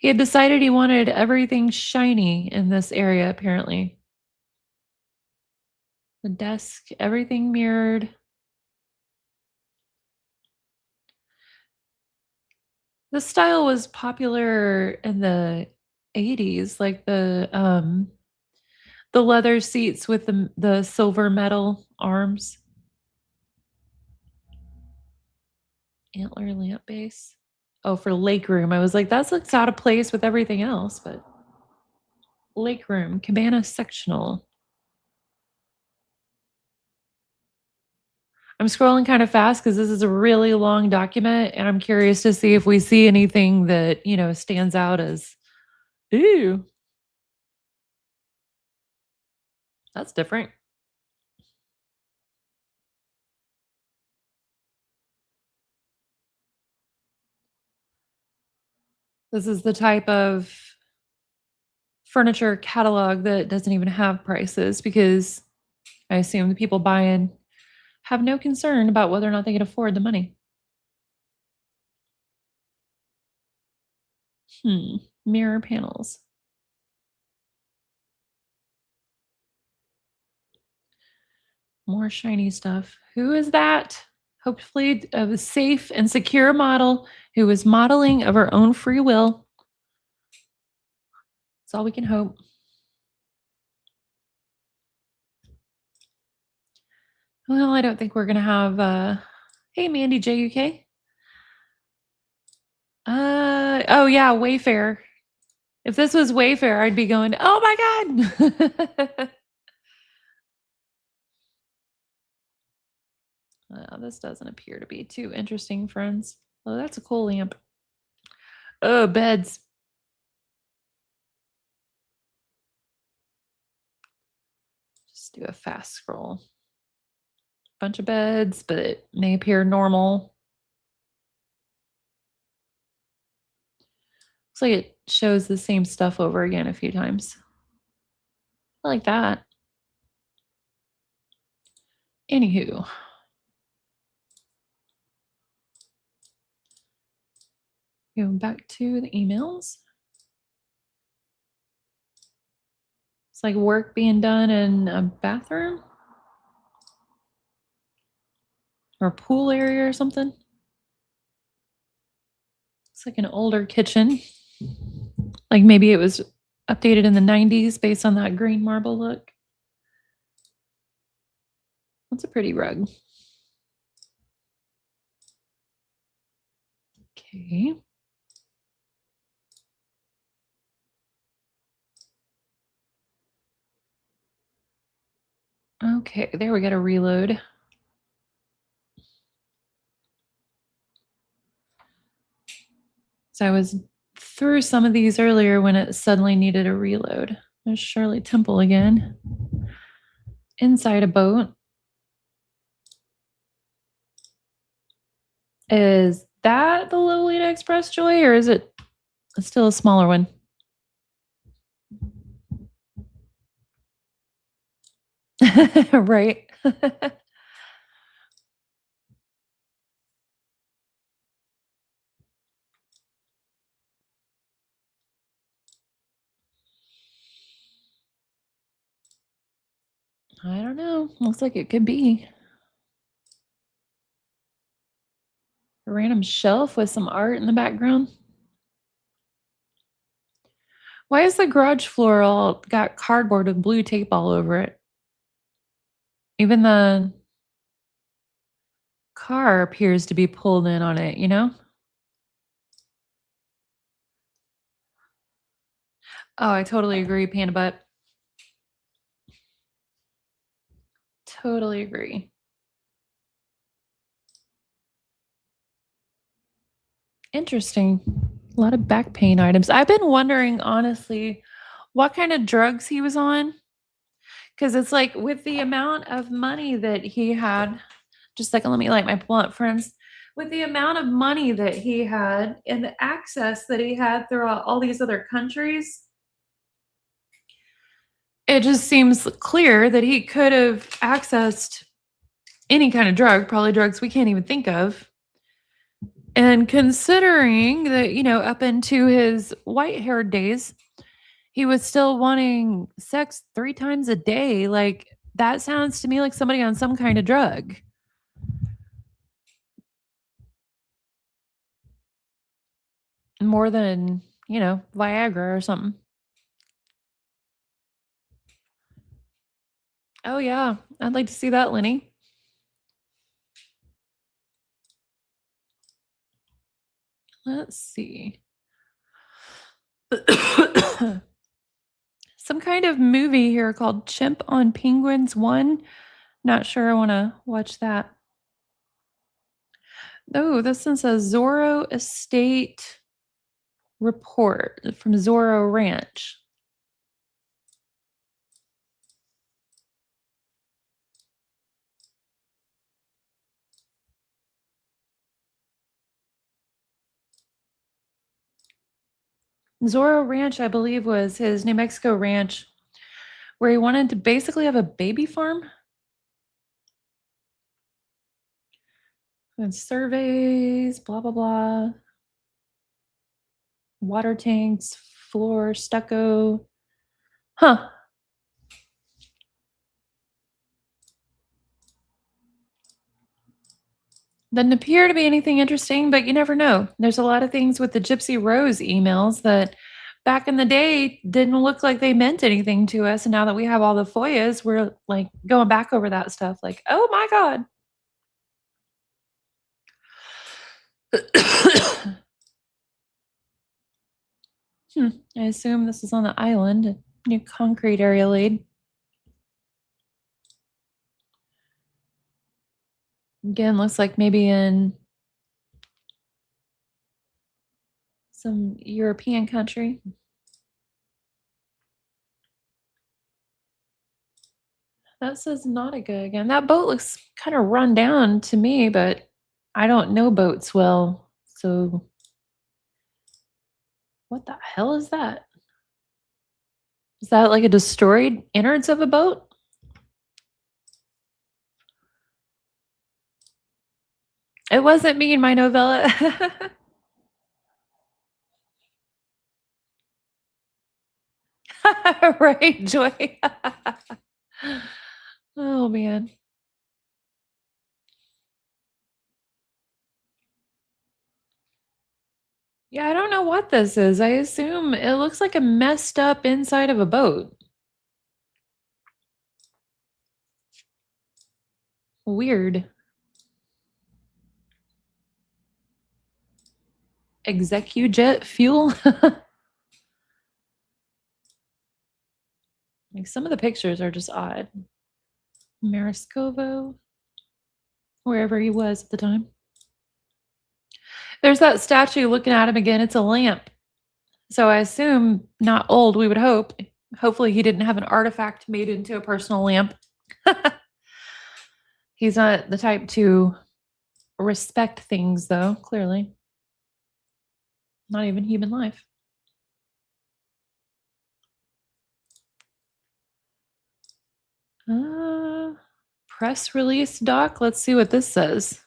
He had decided he wanted everything shiny in this area, apparently. The desk, everything mirrored. This style was popular in the 80s, like the leather seats with the silver metal arms. Antler lamp base. Oh, for lake room. I was like, that looks out of place with everything else, but lake room, cabana sectional. I'm scrolling kind of fast because this is a really long document, and I'm curious to see if we see anything that, stands out as, ooh, that's different. This is the type of furniture catalog that doesn't even have prices because I assume the people buying have no concern about whether or not they can afford the money. Mirror panels. More shiny stuff. Who is that? Hopefully, a safe and secure model who is modeling of her own free will. That's all we can hope. Well, I don't think we're gonna have. Hey, Mandy JUK. Oh yeah, Wayfair. If this was Wayfair, I'd be going, oh my god. This doesn't appear to be too interesting, friends. Oh, that's a cool lamp. Oh, beds. Just do a fast scroll. Bunch of beds, but it may appear normal. Looks like it shows the same stuff over again a few times. I like that. Anywho. Go back to the emails. It's like work being done in a bathroom or a pool area or something. It's like an older kitchen. Like maybe it was updated in the 90s based on that green marble look. That's a pretty rug. Okay. Okay, there we got a reload. So I was through some of these earlier when it suddenly needed a reload. There's Shirley Temple again. Inside a boat. Is that the Lolita Express, Joy, or is it still a smaller one? Right. I don't know. Looks like it could be a random shelf with some art in the background. Why is the garage floor all got cardboard with blue tape all over it? Even the car appears to be pulled in on it, you know? Oh, I totally agree, Panda Butt. Totally agree. Interesting. A lot of back pain items. I've been wondering, honestly, what kind of drugs he was on. Because it's like with the amount of money that he had, just a second, let me light my blunt, friends. With the amount of money that he had and the access that he had throughout all these other countries, it just seems clear that he could have accessed any kind of drug, probably drugs we can't even think of. And considering that, up into his white haired days, he was still wanting sex 3 times a day, like, that sounds to me like somebody on some kind of drug. More than, Viagra or something. Oh, yeah. I'd like to see that, Lenny. Let's see. Some kind of movie here called Chimp on Penguins 1. Not sure I wanna watch that. Oh, this one says Zorro Estate Report from Zorro Ranch. Zorro Ranch, I believe, was his New Mexico ranch where he wanted to basically have a baby farm. And surveys, blah, blah, blah. Water tanks, floor, stucco. Huh. Doesn't appear to be anything interesting, but you never know. There's a lot of things with the Gypsy Rose emails that back in the day didn't look like they meant anything to us. And now that we have all the FOIAs, we're like going back over that stuff, like, oh my God. I assume this is on the island, a new concrete area laid. Again, looks like maybe in some European country. That says Nautica again. That boat looks kind of run down to me, but I don't know boats well. So what the hell is that? Is that like a destroyed innards of a boat? It wasn't me in my novella. Right, Joy. Oh, man. Yeah, I don't know what this is. I assume it looks like a messed up inside of a boat. Weird. Execujet fuel? Like, some of the pictures are just odd. Mariscovo, wherever he was at the time. There's that statue looking at him again. It's a lamp. So I assume not old, we would hope. Hopefully, he didn't have an artifact made into a personal lamp. He's not the type to respect things, though, clearly. Not even human life. Uh, Press release doc. Let's see what this says.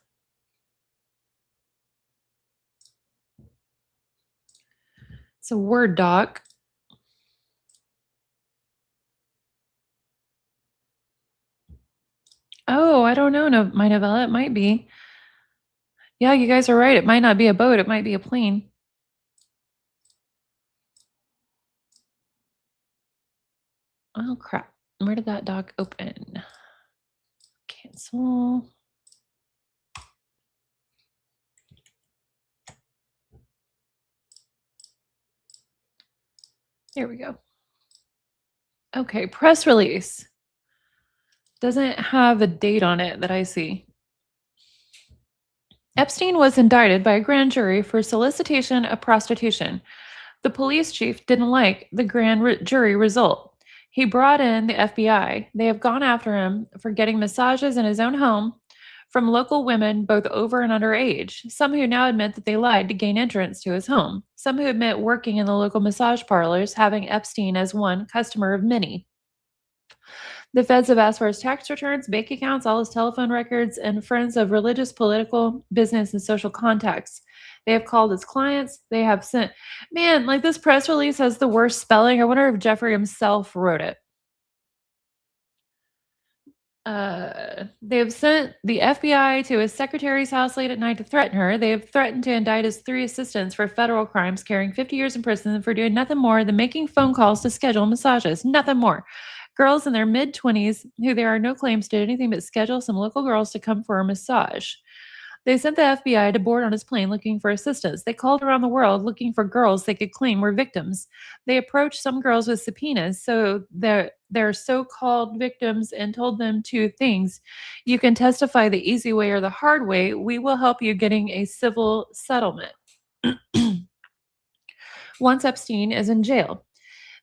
It's a Word doc. Oh, I don't know, my novella. It might be. Yeah, you guys are right. It might not be a boat. It might be a plane. Oh, crap. Where did that doc open? Cancel. There we go. Okay, press release. Doesn't have a date on it that I see. Epstein was indicted by a grand jury for solicitation of prostitution. The police chief didn't like the jury result. He brought in the FBI. They have gone after him for getting massages in his own home from local women, both over and underage. Some who now admit that they lied to gain entrance to his home. Some who admit working in the local massage parlors, having Epstein as one customer of many. The feds have asked for his tax returns, bank accounts, all his telephone records, and friends of religious, political, business, and social contacts. They have called his clients. They have sent, man, like this press release has the worst spelling. I wonder if Jeffrey himself wrote it. They have sent the FBI to his secretary's house late at night to threaten her. They have threatened to indict his 3 assistants for federal crimes, carrying 50 years in prison for doing nothing more than making phone calls to schedule massages. Nothing more. Girls in their mid-20s, who there are no claims did anything but schedule some local girls to come for a massage. They sent the FBI to board on his plane looking for assistance. They called around the world looking for girls they could claim were victims. They approached some girls with subpoenas, so they're so-called victims, and told them 2 things. You can testify the easy way or the hard way. We will help you getting a civil settlement. Once Epstein is in jail.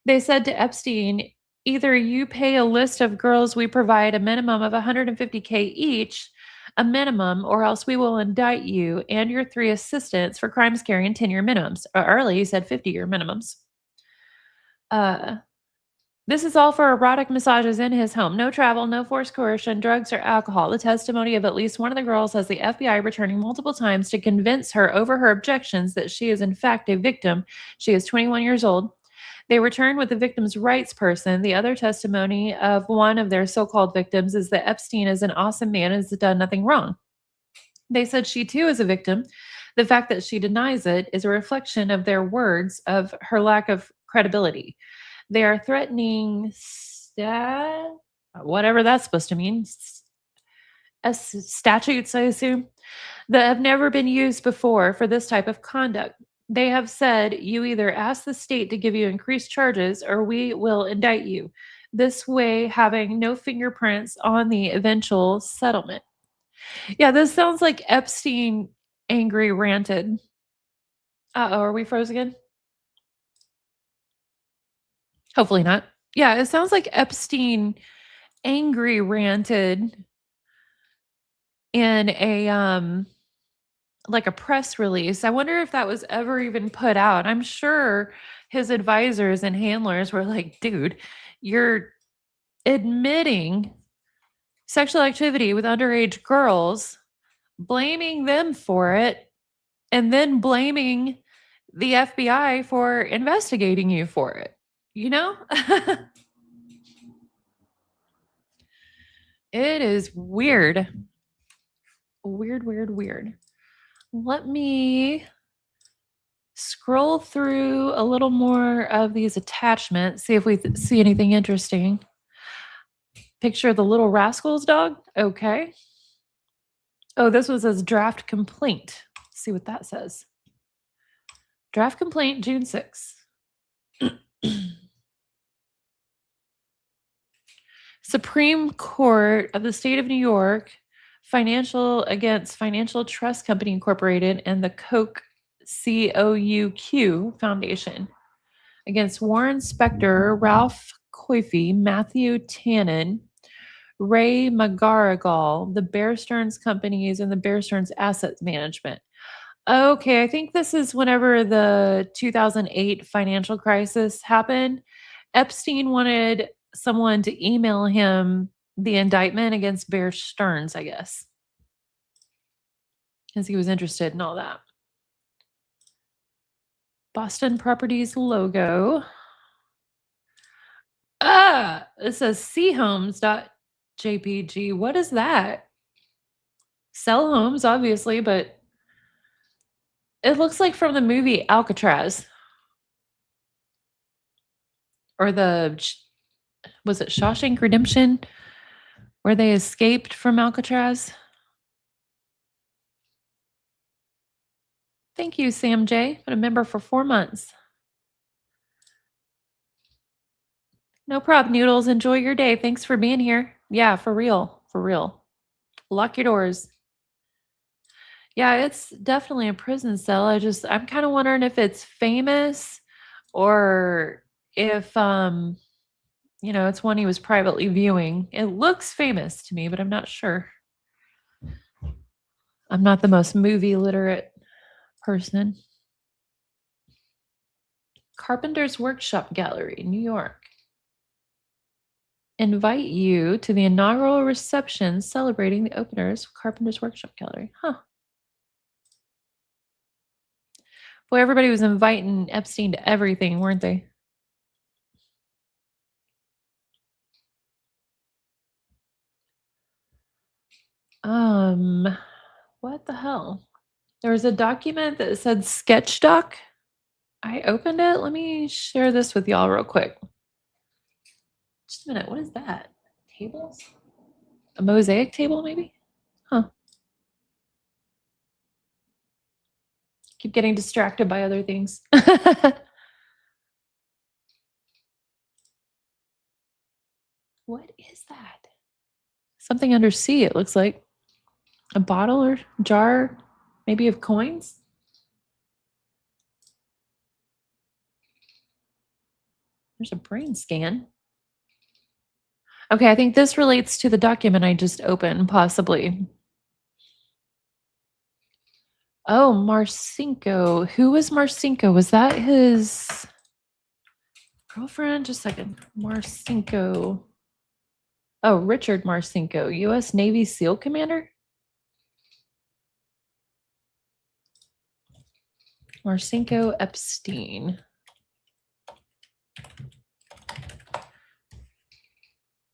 They said to Epstein, either you pay a list of girls we provide a minimum of 150K each, a minimum, or else we will indict you and your 3 assistants for crimes carrying 10-year minimums. Early, he said 50-year minimums. This is all for erotic massages in his home. No travel, no forced coercion, drugs, or alcohol. The testimony of at least one of the girls has the FBI returning multiple times to convince her over her objections that she is in fact a victim. She is 21 years old. They returned with the victim's rights person. The other testimony of one of their so-called victims is that Epstein is an awesome man and has done nothing wrong. They said she too is a victim. The fact that she denies it is a reflection of their words of her lack of credibility. They are threatening whatever that's supposed to mean. Statutes, I assume, that have never been used before for this type of conduct. They have said you either ask the state to give you increased charges or we will indict you. This way, having no fingerprints on the eventual settlement. Yeah, this sounds like Epstein angry ranted. Uh-oh, are we froze again? Hopefully not. Yeah, it sounds like Epstein angry ranted in a like a press release. I wonder if that was ever even put out. I'm sure his advisors and handlers were like, dude, you're admitting sexual activity with underage girls, blaming them for it, and then blaming the FBI for investigating you for it. You know? It is weird. Weird, weird, weird. Let me scroll through a little more of these attachments, see if we see anything interesting. Picture of the Little Rascals dog. Okay. Oh, this was as draft complaint. Let's see what that says. Draft complaint, June 6th. Supreme Court of the State of New York, financial against Financial Trust Company Incorporated and the COUQ Foundation against Warren Spector, Ralph Coify, Matthew Tannen, Ray McGarrigle, the Bear Stearns Companies, and the Bear Stearns Asset Management. Okay, I think this is whenever the 2008 financial crisis happened. Epstein wanted someone to email him the indictment against Bear Stearns, I guess, because he was interested in all that. Boston Properties logo. It says chomes.jpg. What is that? Sell homes, obviously, but it looks like from the movie Alcatraz. Or was it Shawshank Redemption? Where they escaped from Alcatraz? Thank you, Sam J. Been a member for 4 months. No problem, Noodles. Enjoy your day. Thanks for being here. Yeah, for real. For real. Lock your doors. Yeah, it's definitely a prison cell. I'm kind of wondering if it's famous or if it's one he was privately viewing. It looks famous to me, but I'm not sure. I'm not the most movie literate person. Carpenter's Workshop Gallery, New York. Invite you to the inaugural reception celebrating the openers of Carpenter's Workshop Gallery. Huh. Boy, everybody was inviting Epstein to everything, weren't they? What the hell? There was a document that said sketch doc. I opened it. Let me share this with y'all real quick. Just a minute. What is that? Tables? A mosaic table, maybe? Huh. Keep getting distracted by other things. What is that? Something under C, it looks like. A bottle or jar, maybe of coins? There's a brain scan. Okay, I think this relates to the document I just opened, possibly. Oh, Marcinko. Who was Marcinko? Was that his girlfriend? Just a second. Marcinko. Oh, Richard Marcinko, U.S. Navy SEAL commander? Marcinko Epstein.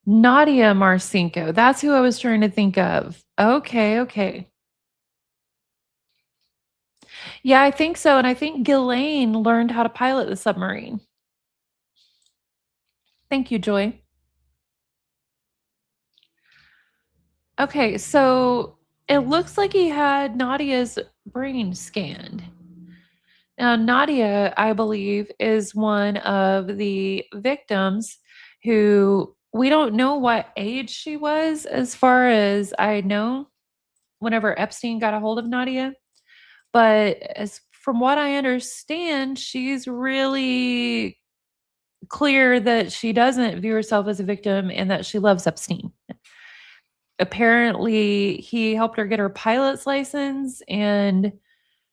Nadia Marcinko. That's who I was trying to think of. Okay. Yeah, I think so. And I think Ghislaine learned how to pilot the submarine. Thank you, Joy. Okay, so it looks like he had Nadia's brain scanned. Now, Nadia, I believe, is one of the victims who we don't know what age she was, as far as I know, whenever Epstein got a hold of Nadia. But as from what I understand, she's really clear that she doesn't view herself as a victim and that she loves Epstein. Apparently, he helped her get her pilot's license and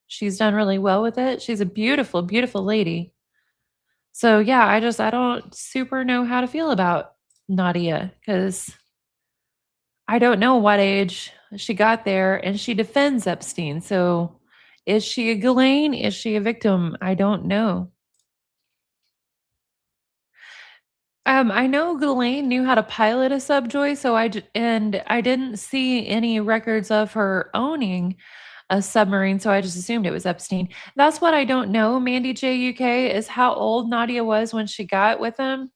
she's done really well with it. She's a beautiful, beautiful lady. So yeah, I don't super know how to feel about Nadia because I don't know what age she got there and she defends Epstein. So is she a Ghislaine? Is she a victim? I don't know. I know Ghislaine knew how to pilot a Subjoy, so and I didn't see any records of her owning a submarine, so I just assumed it was Epstein. That's what I don't know, Mandy J. UK, is how old Nadia was when she got with him.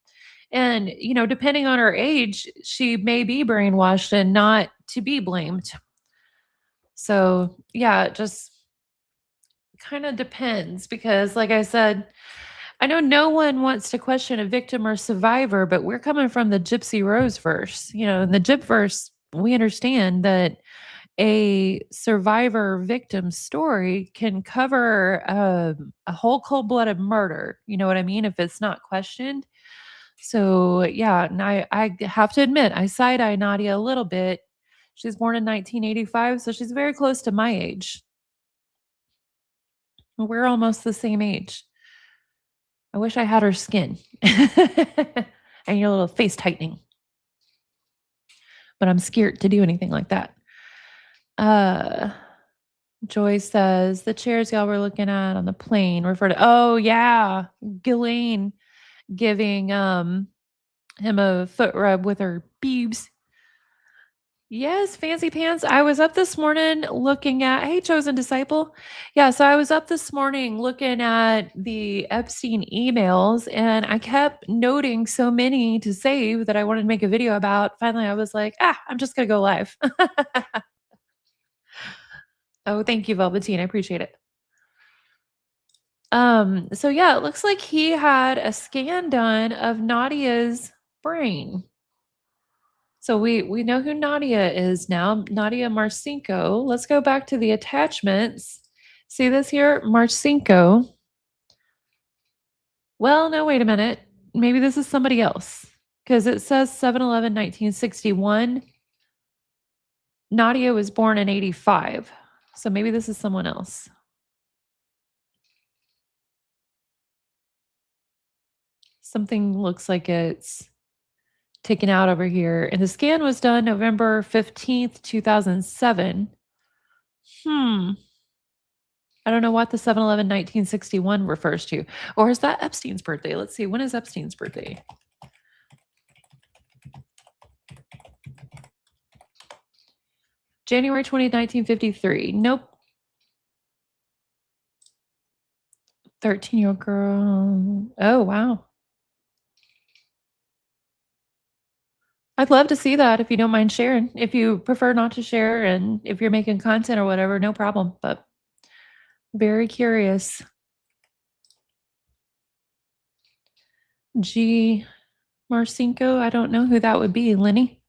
And, depending on her age, she may be brainwashed and not to be blamed. So, yeah, it just kind of depends because, like I said, I know no one wants to question a victim or survivor, but we're coming from the Gypsy Rose verse. In the Gyp verse, we understand that a survivor victim story can cover a whole cold blooded murder. You know what I mean? If it's not questioned. So, yeah, and I have to admit, I side eye Nadia a little bit. She's born in 1985, so she's very close to my age. We're almost the same age. I wish I had her skin and your little face tightening, but I'm scared to do anything like that. Uh, Joy says the chairs y'all were looking at on the plane refer to, oh, yeah, Ghislaine giving him a foot rub with her boobs. Yes, fancy pants. I was up this morning looking at, hey, chosen disciple. Yeah, so I was up this morning looking at the Epstein emails and I kept noting so many to save that I wanted to make a video about. Finally, I was like, I'm just going to go live. Oh, thank you, Velveteen. I appreciate it. So yeah, it looks like he had a scan done of Nadia's brain. So we know who Nadia is now, Nadia Marcinko. Let's go back to the attachments. See this here, Marcinko. Well, no, wait a minute. Maybe this is somebody else because it says 7/11, 1961. Nadia was born in 85. So maybe this is someone else. Something looks like it's taken out over here. And the scan was done November 15th, 2007. I don't know what the 7/11, 1961 refers to. Or is that Epstein's birthday? Let's see. When is Epstein's birthday? January 20th, 1953. Nope. 13-year-old girl. Oh, wow. I'd love to see that if you don't mind sharing. If you prefer not to share and if you're making content or whatever, no problem. But very curious. G. Marcinko. I don't know who that would be. Lenny?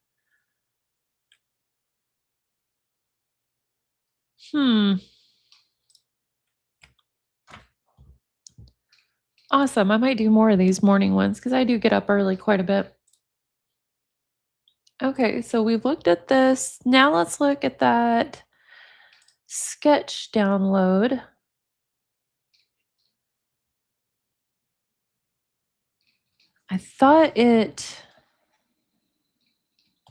Awesome. I might do more of these morning ones because I do get up early quite a bit. Okay, so we've looked at this. Now let's look at that sketch download. I thought it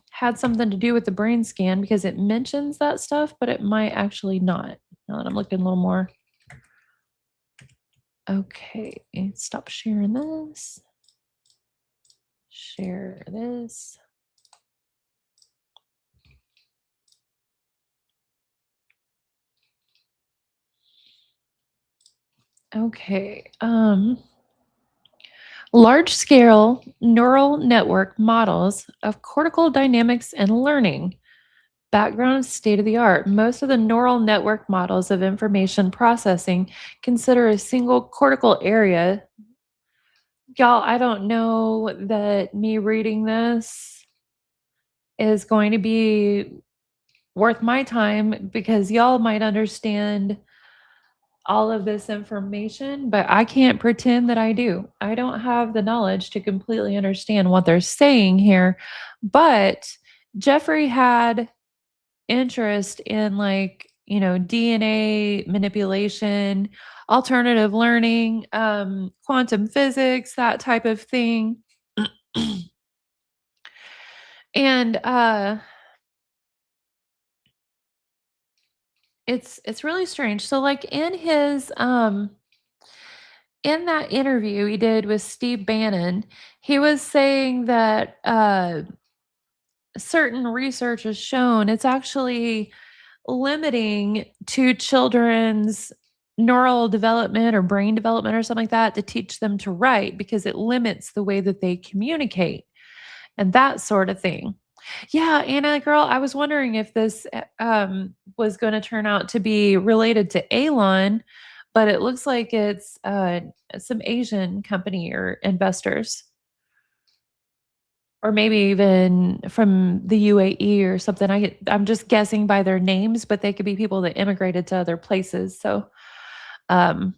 had something to do with the brain scan because it mentions that stuff, but it might actually not. Now that I'm looking a little more. Okay, stop sharing this. Share this. Okay. Large-scale neural network models of cortical dynamics and learning. Background state of the art. Most of the neural network models of information processing consider a single cortical area. Y'all, I don't know that me reading this is going to be worth my time because y'all might understand all of this information, but I can't pretend that I do. I don't have the knowledge to completely understand what they're saying here. But Jeffrey had interest in DNA manipulation, alternative learning, quantum physics, that type of thing. And it's really strange. So like in his In that interview he did with Steve Bannon, he was saying that certain research has shown it's actually limiting to children's neural development or brain development or something like that to teach them to write because it limits the way that they communicate and that sort of thing. Yeah, Anna girl, I was wondering if this was going to turn out to be related to Elon, but it looks like it's some Asian company or investors, or maybe even from the UAE or something. I'm just guessing by their names, but they could be people that immigrated to other places. So, um,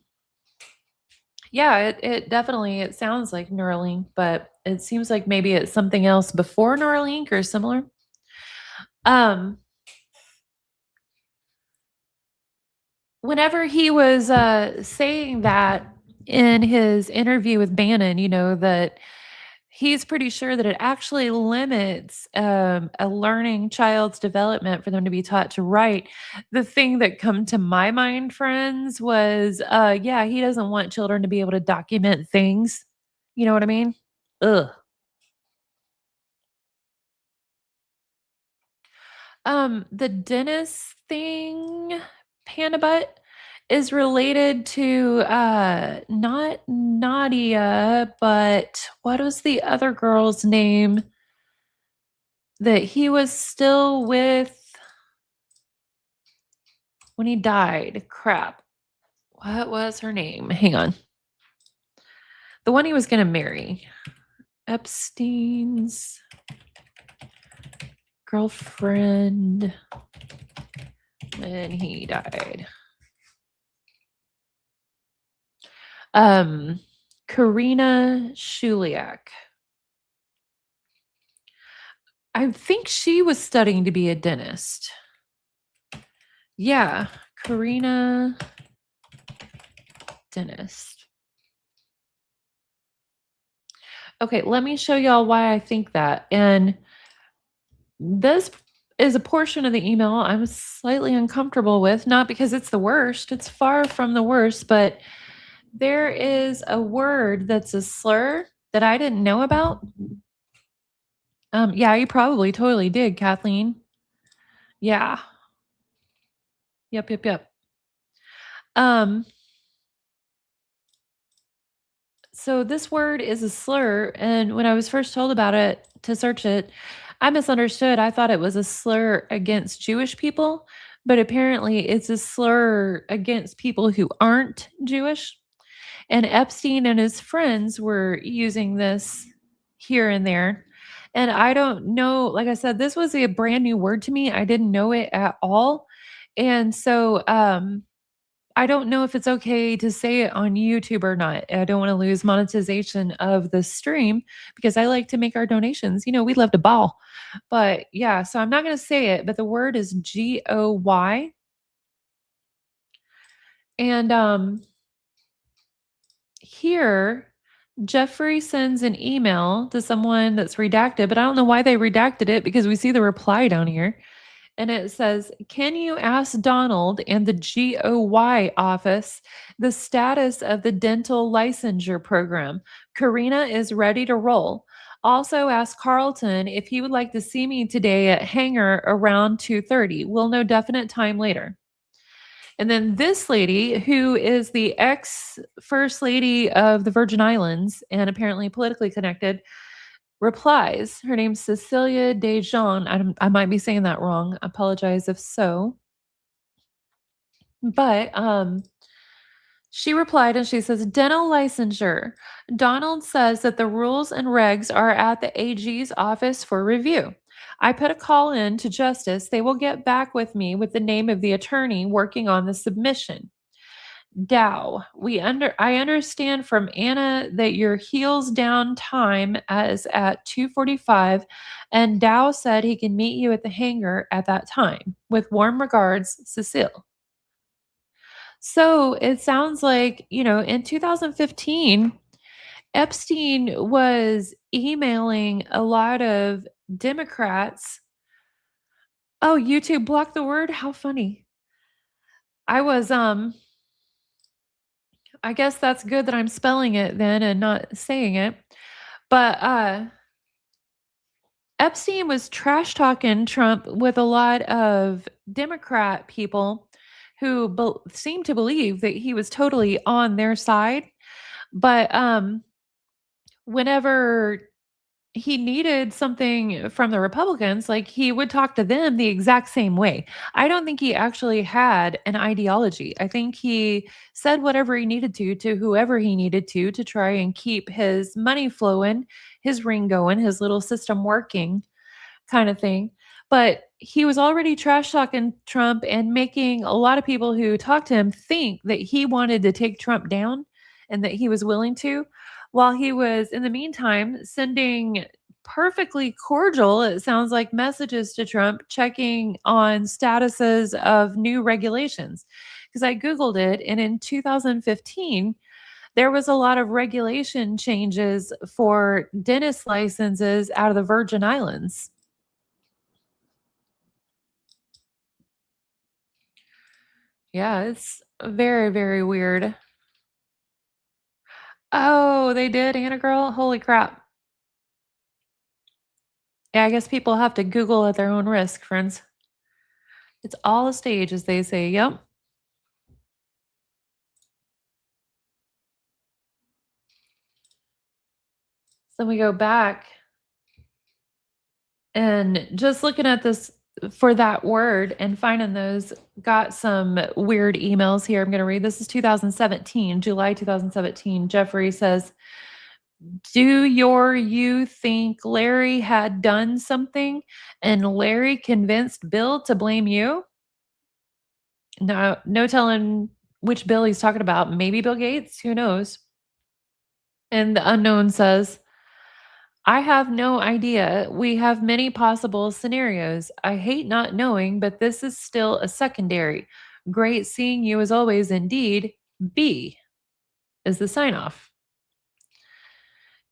yeah, it definitely it sounds like Neuralink, but it seems like maybe it's something else before Neuralink or similar. Um, Whenever he was saying that in his interview with Bannon, that he's pretty sure that it actually limits a learning child's development for them to be taught to write. The thing that come to my mind, friends, was yeah, he doesn't want children to be able to document things. You know what I mean? Ugh. The dentist thing, Panda Butt, is related to, not Nadia, but what was the other girl's name that he was still with when he died? Crap. What was her name? Hang on. The one he was gonna marry. Epstein's girlfriend when he died. Um, Karina Shuliak. I think she was studying to be a dentist. Yeah, Karina dentist. Okay, let me show y'all why I think that. And this is a portion of the email I'm slightly uncomfortable with, not because it's the worst, it's far from the worst, but there is a word that's a slur that I didn't know about. Yeah, you probably totally did, Kathleen. Yeah. Yep, yep, yep. Um, So this word is a slur, and when I was first told about it to search it, I misunderstood. I thought it was a slur against Jewish people, but apparently it's a slur against people who aren't Jewish. And Epstein and his friends were using this here and there. And I don't know, like I said, this was a brand new word to me. I didn't know it at all. And so I don't know if it's okay to say it on YouTube or not. I don't wanna lose monetization of the stream because I like to make our donations. We love to ball. But, yeah, so I'm not gonna say it, but the word is GOY. And, here, Jeffrey sends an email to someone that's redacted, but I don't know why they redacted it because we see the reply down here. And it says, "Can you ask Donald and the GOY office the status of the dental licensure program? Karina is ready to roll. Also ask Carlton if he would like to see me today at Hangar around 2:30. We'll know definite time later." And then this lady, who is the ex first lady of the Virgin Islands and apparently politically connected, replies. Her name's Cecilia Dejean. I might be saying that wrong. I apologize if so. But she replied and she says, "Dental licensure. Donald says that the rules and regs are at the AG's office for review. I put a call in to Justice. They will get back with me with the name of the attorney working on the submission. Dow, I understand from Anna that your heels down time is at 2:45, and Dow said he can meet you at the hangar at that time. With warm regards, Cecile." So it sounds like, in 2015, Epstein was emailing a lot of Democrats. Oh, YouTube blocked the word? How funny. I was I guess that's good that I'm spelling it then and not saying it. But Epstein was trash talking Trump with a lot of Democrat people who seemed to believe that he was totally on their side. But whenever he needed something from the Republicans, like, he would talk to them the exact same way. I don't think he actually had an ideology. I think he said whatever he needed to whoever he needed to try and keep his money flowing, his ring going, his little system working kind of thing. But he was already trash talking Trump and making a lot of people who talked to him think that he wanted to take Trump down and that he was willing to, while he was, in the meantime, sending perfectly cordial, it sounds like, messages to Trump, checking on statuses of new regulations. Because I Googled it, and in 2015, there was a lot of regulation changes for dentist licenses out of the Virgin Islands. Yeah, it's very, very weird. Oh, they did, Anna Girl? Holy crap. Yeah, I guess people have to Google at their own risk, friends. It's all a stage, as they say. Yep. So we go back and just looking at this for that word and finding those, got some weird emails here. I'm going to read. This is 2017, July 2017. Jeffrey says, you think Larry had done something and Larry convinced Bill to blame you? No, no telling which Bill he's talking about. Maybe Bill Gates, who knows? And the unknown says, I have no idea. We have many possible scenarios. I hate not knowing, but this is still a secondary. Great seeing you as always, indeed. B is the sign off.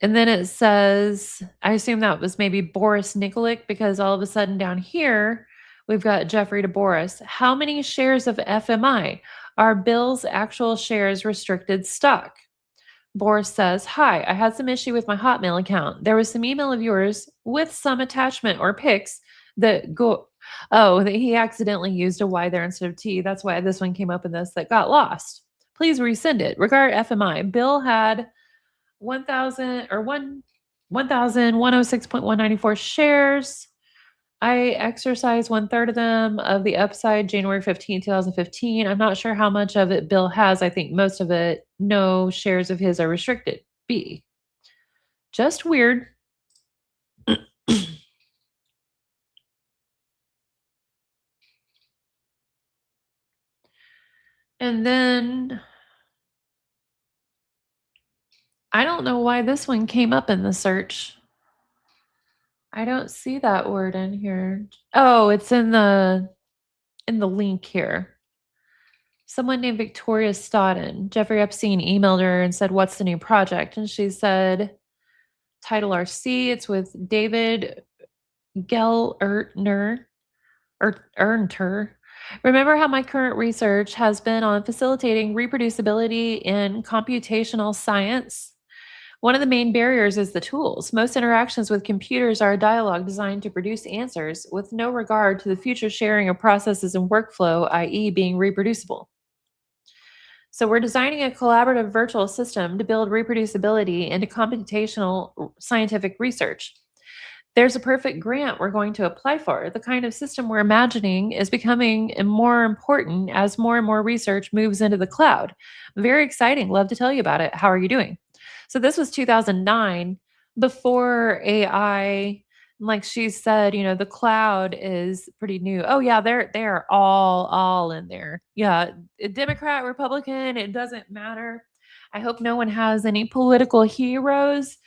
And then it says, I assume that was maybe Boris Nikolic, because all of a sudden down here, we've got Jeffrey to Boris. How many shares of FMI are Bill's actual shares restricted stock? Boris says, Hi, I had some issue with my Hotmail account. There was some email of yours with some attachment or pics that go. Oh, that he accidentally used a Y there instead of T. That's why this one came up in this that got lost. Please resend it. Regard FMI. Bill had 1,000 or 1,106.194 shares. I exercised one third of them of the upside January 15, 2015. I'm not sure how much of it Bill has. I think most of it, no shares of his are restricted. B. Just weird. And then I don't know why this one came up in the search. I don't see that word in here. Oh, it's in the link here. Someone named Victoria Stodden. Jeffrey Epstein emailed her and said, What's the new project? And she said, Title RC. It's with David Gellertner. Ernter. Remember how my current research has been on facilitating reproducibility in computational science? One of the main barriers is the tools. Most interactions with computers are a dialogue designed to produce answers with no regard to the future sharing of processes and workflow, i.e., being reproducible. So, we're designing a collaborative virtual system to build reproducibility into computational scientific research. There's a perfect grant we're going to apply for. The kind of system we're imagining is becoming more important as more and more research moves into the cloud. Very exciting. Love to tell you about it. How are you doing? So this was 2009, before AI. Like she said, the cloud is pretty new. Oh yeah, they're all in there. Yeah, Democrat, Republican, it doesn't matter. I hope no one has any political heroes,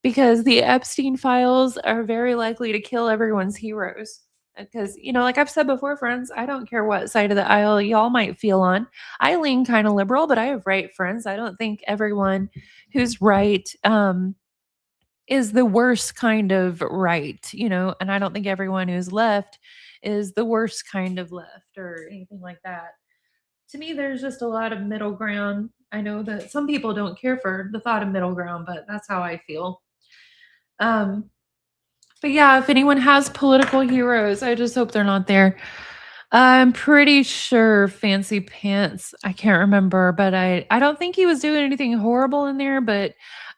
because the Epstein files are very likely to kill everyone's heroes. Because, like I've said before, friends, I don't care what side of the aisle y'all might feel on. I lean kind of liberal, but I have right friends. I don't think everyone who's right is the worst kind of right, and I don't think everyone who's left is the worst kind of left or anything like that. To me, there's just a lot of middle ground. I know that some people don't care for the thought of middle ground, but that's how I feel. Um, but yeah, if anyone has political heroes, I just hope they're not there. I'm pretty sure Fancy Pants, I can't remember, but I don't think he was doing anything horrible in there, but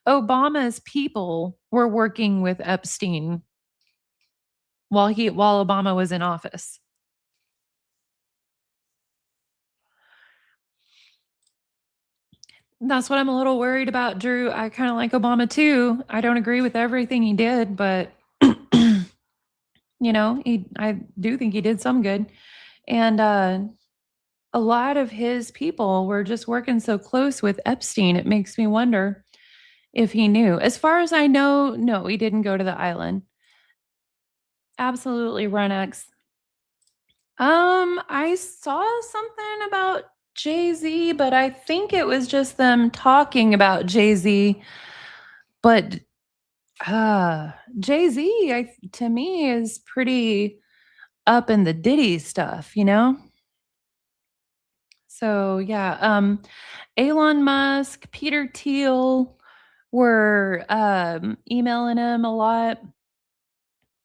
Obama's people were working with Epstein while Obama was in office. That's what I'm a little worried about, Drew. I kinda like Obama too. I don't agree with everything he did, but, I do think he did some good. And, a lot of his people were just working so close with Epstein, it makes me wonder if he knew. As far as I know, no, he didn't go to the island. Absolutely, Run X. I saw something about Jay-Z, but I think it was just them talking about Jay-Z, but Jay-Z, to me is pretty up in the Diddy stuff, you know? So, yeah, Elon Musk, Peter Thiel were, emailing him a lot,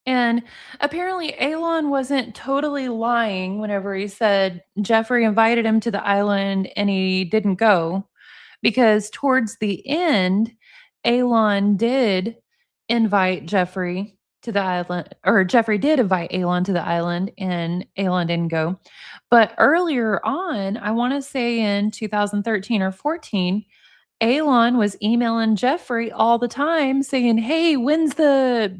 and apparently Elon wasn't totally lying whenever he said Jeffrey invited him to the island and he didn't go. Because towards the end, Elon did invite Jeffrey to the island, or Jeffrey did invite Elon to the island, and Elon didn't go. But earlier on, I want to say in 2013 or 14, Elon was emailing Jeffrey all the time saying, "Hey, when's the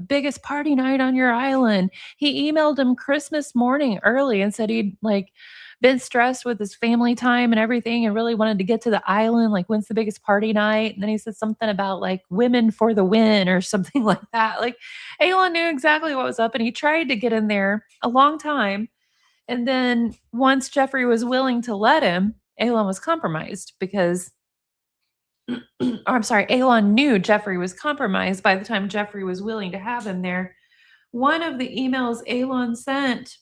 biggest party night on your island?" He emailed him Christmas morning early and said he'd like been stressed with his family time and everything and really wanted to get to the island. Like, when's the biggest party night? And then he said something about like women for the win or something like that. Like, Elon knew exactly what was up and he tried to get in there a long time. And then once Jeffrey was willing to let him, Elon was compromised because or I'm sorry, Elon knew Jeffrey was compromised by the time Jeffrey was willing to have him there. One of the emails Elon sent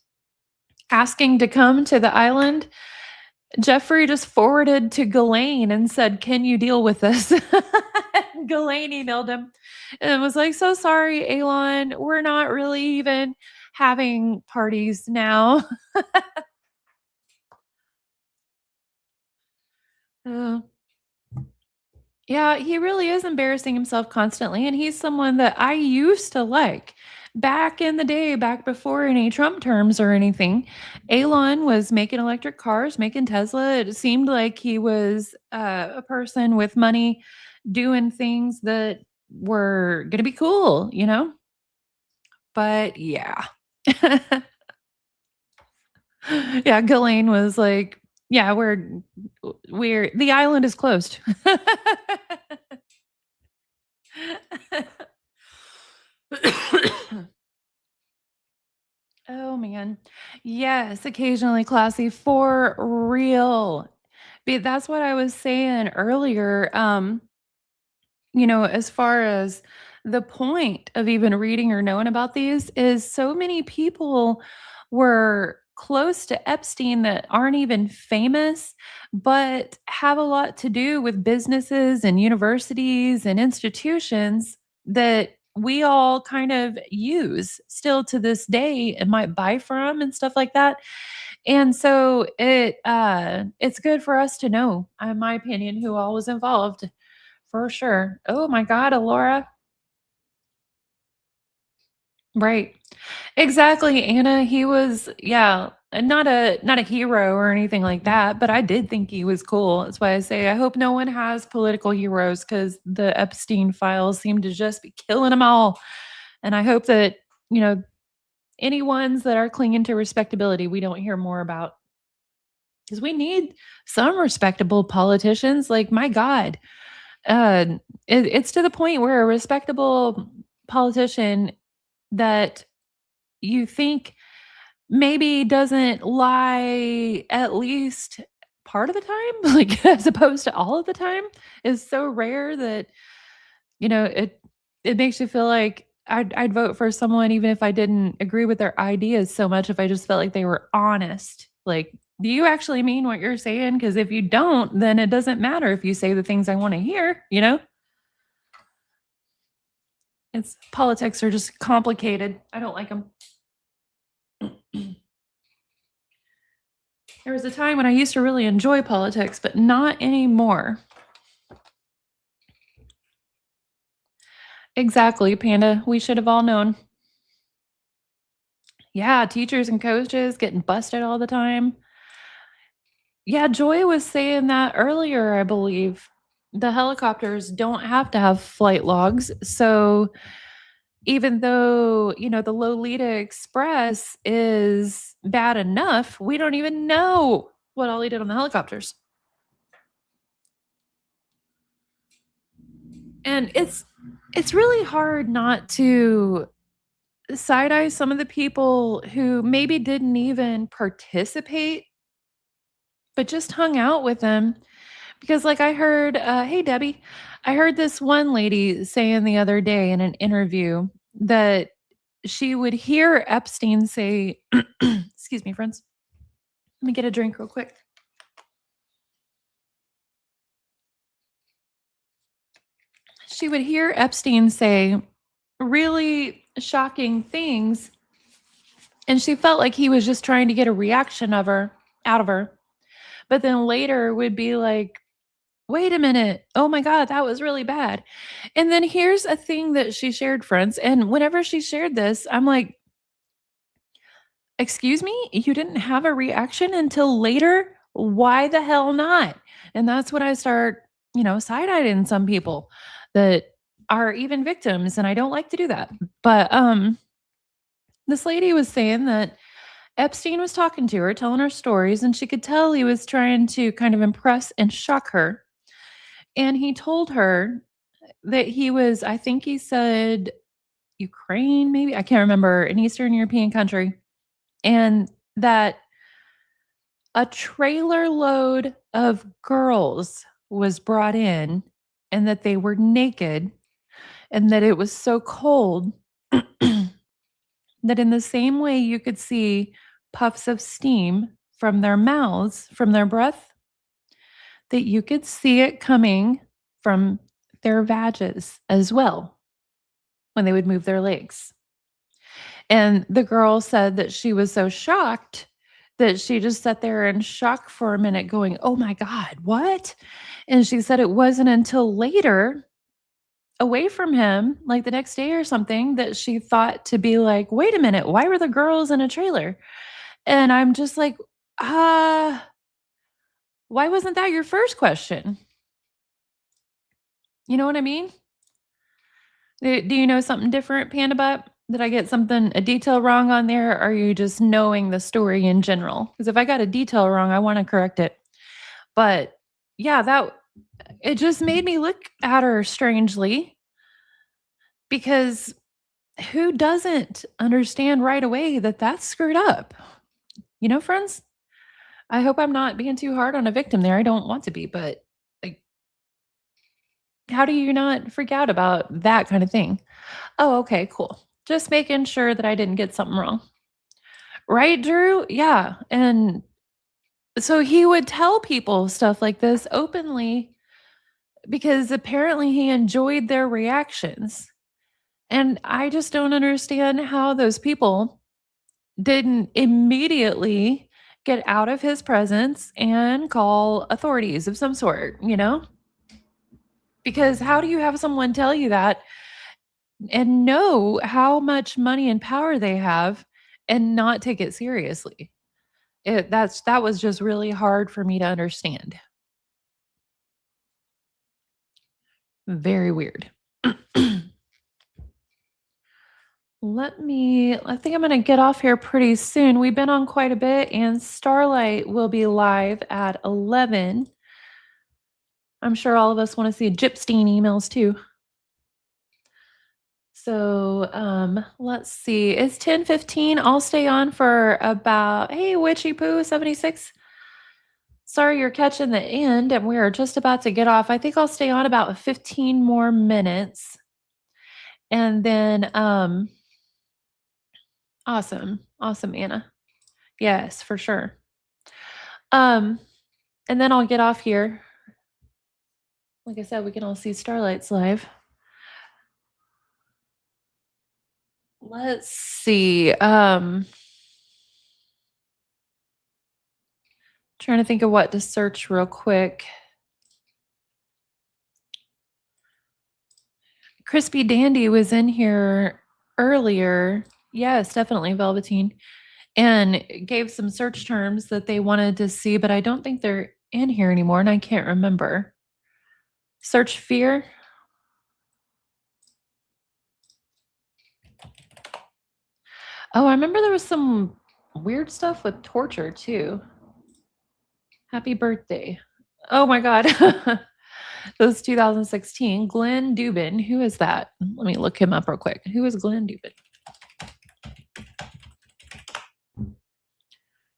asking to come to the island, Jeffrey just forwarded to Ghislaine and said, "Can you deal with this?" Ghislaine emailed him and was like, "So sorry, Elon. We're not really even having parties now." Uh, Yeah, he really is embarrassing himself constantly, and he's someone that I used to like. Back in the day, back before any Trump terms or anything, Elon was making electric cars, making Tesla. It seemed like he was a person with money doing things that were going to be cool, you know? But yeah. Yeah, Ghislaine was like, "Yeah, we're the island is closed." Oh, man. Yes, occasionally classy for real. That's what I was saying earlier. As far as the point of even reading or knowing about these is so many people were close to Epstein that aren't even famous, but have a lot to do with businesses and universities and institutions that we all kind of use still to this day and might buy from and stuff like that. And so it's good for us to know, in my opinion, who all was involved. For sure. Oh my god, Alora. Right. Exactly, Anna, he was yeah, not a hero or anything like that, but I did think he was cool. That's why I say I hope no one has political heroes because the Epstein files seem to just be killing them all. And I hope that, you know, any ones that are clinging to respectability, we don't hear more about because we need some respectable politicians. Like, my God, uh, it's to the point where a respectable politician that you think maybe doesn't lie at least part of the time, like, as opposed to all of the time, is so rare that, it makes you feel like I'd vote for someone even if I didn't agree with their ideas so much if I just felt like they were honest, like Do you actually mean what you're saying? Because if you don't, then it doesn't matter if you say the things I want to hear, you know? It's politics are just complicated. I don't like them. There was a time when I used to really enjoy politics, but not anymore. Exactly, Panda. We should have all known. Yeah, teachers and coaches getting busted all the time. Yeah, Joy was saying that earlier, I believe. The helicopters don't have to have flight logs. So even though, the Lolita Express is bad enough, we don't even know what all he did on the helicopters. And it's really hard not to side eye some of the people who maybe didn't even participate, but just hung out with them. Because, like, I heard, hey, Debbie, I heard this one lady saying the other day in an interview that she would hear Epstein say, excuse me, friends, let me get a drink real quick. She would hear Epstein say really shocking things, and she felt like he was just trying to get a reaction of her out of her. But then later would be like, wait a minute. Oh my God, that was really bad. And then here's a thing that she shared, friends. And whenever she shared this, I'm like, excuse me, you didn't have a reaction until later? Why the hell not? And that's when I start, side eyeing some people that are even victims. And I don't like to do that. But this lady was saying that Epstein was talking to her, telling her stories, and she could tell he was trying to kind of impress and shock her. And he told her that he was, I think he said Ukraine, maybe, I can't remember, an Eastern European country, and that a trailer load of girls was brought in and that they were naked and that it was so cold that in the same way you could see puffs of steam from their mouths, from their breath, that you could see it coming from their vages as well when they would move their legs. And the girl said that she was so shocked that she just sat there in shock for a minute, going, "Oh my God, what?" And she said it wasn't until later, away from him, like the next day or something, that she thought to be like, "Wait a minute, why were the girls in a trailer?" And I'm just like, uh, why wasn't that your first question? You know what I mean? Do you know something different, Panda Butt? Did I get a detail wrong on there? Or are you just knowing the story in general? Because if I got a detail wrong, I want to correct it. But yeah, that it just made me look at her strangely because who doesn't understand right away that that's screwed up? Friends? I hope I'm not being too hard on a victim there. I don't want to be, but like, how do you not freak out about that kind of thing? Oh, okay, cool. Just making sure that I didn't get something wrong. Right, Drew? Yeah. And so he would tell people stuff like this openly because apparently he enjoyed their reactions. And I just don't understand how those people didn't immediately get out of his presence and call authorities of some sort, you know? Because how do you have someone tell you that and know how much money and power they have and not take it seriously? That was just really hard for me to understand. Very weird. I think I'm gonna get off here pretty soon. We've been on quite a bit, and Starlight will be live at 11. I'm sure all of us want to see Gypstein emails too. So let's see. It's 10:15. I'll stay on for about, hey, Witchy Poo 76. Sorry you're catching the end, and we are just about to get off. I think I'll stay on about 15 more minutes. And then awesome. Awesome, Anna. Yes, for sure. Um, and then I'll get off here. Like I said, we can all see Starlights live. Let's see. Trying to think of what to search real quick. Crispy Dandy was in here earlier. Yes, definitely Velveteen. And gave some search terms that they wanted to see, but I don't think they're in here anymore, and I can't remember. Search fear. Oh, I remember there was some weird stuff with torture too. Happy birthday. Oh my God. It was 2016. Glenn Dubin. Who is that? Let me look him up real quick. Who is Glenn Dubin?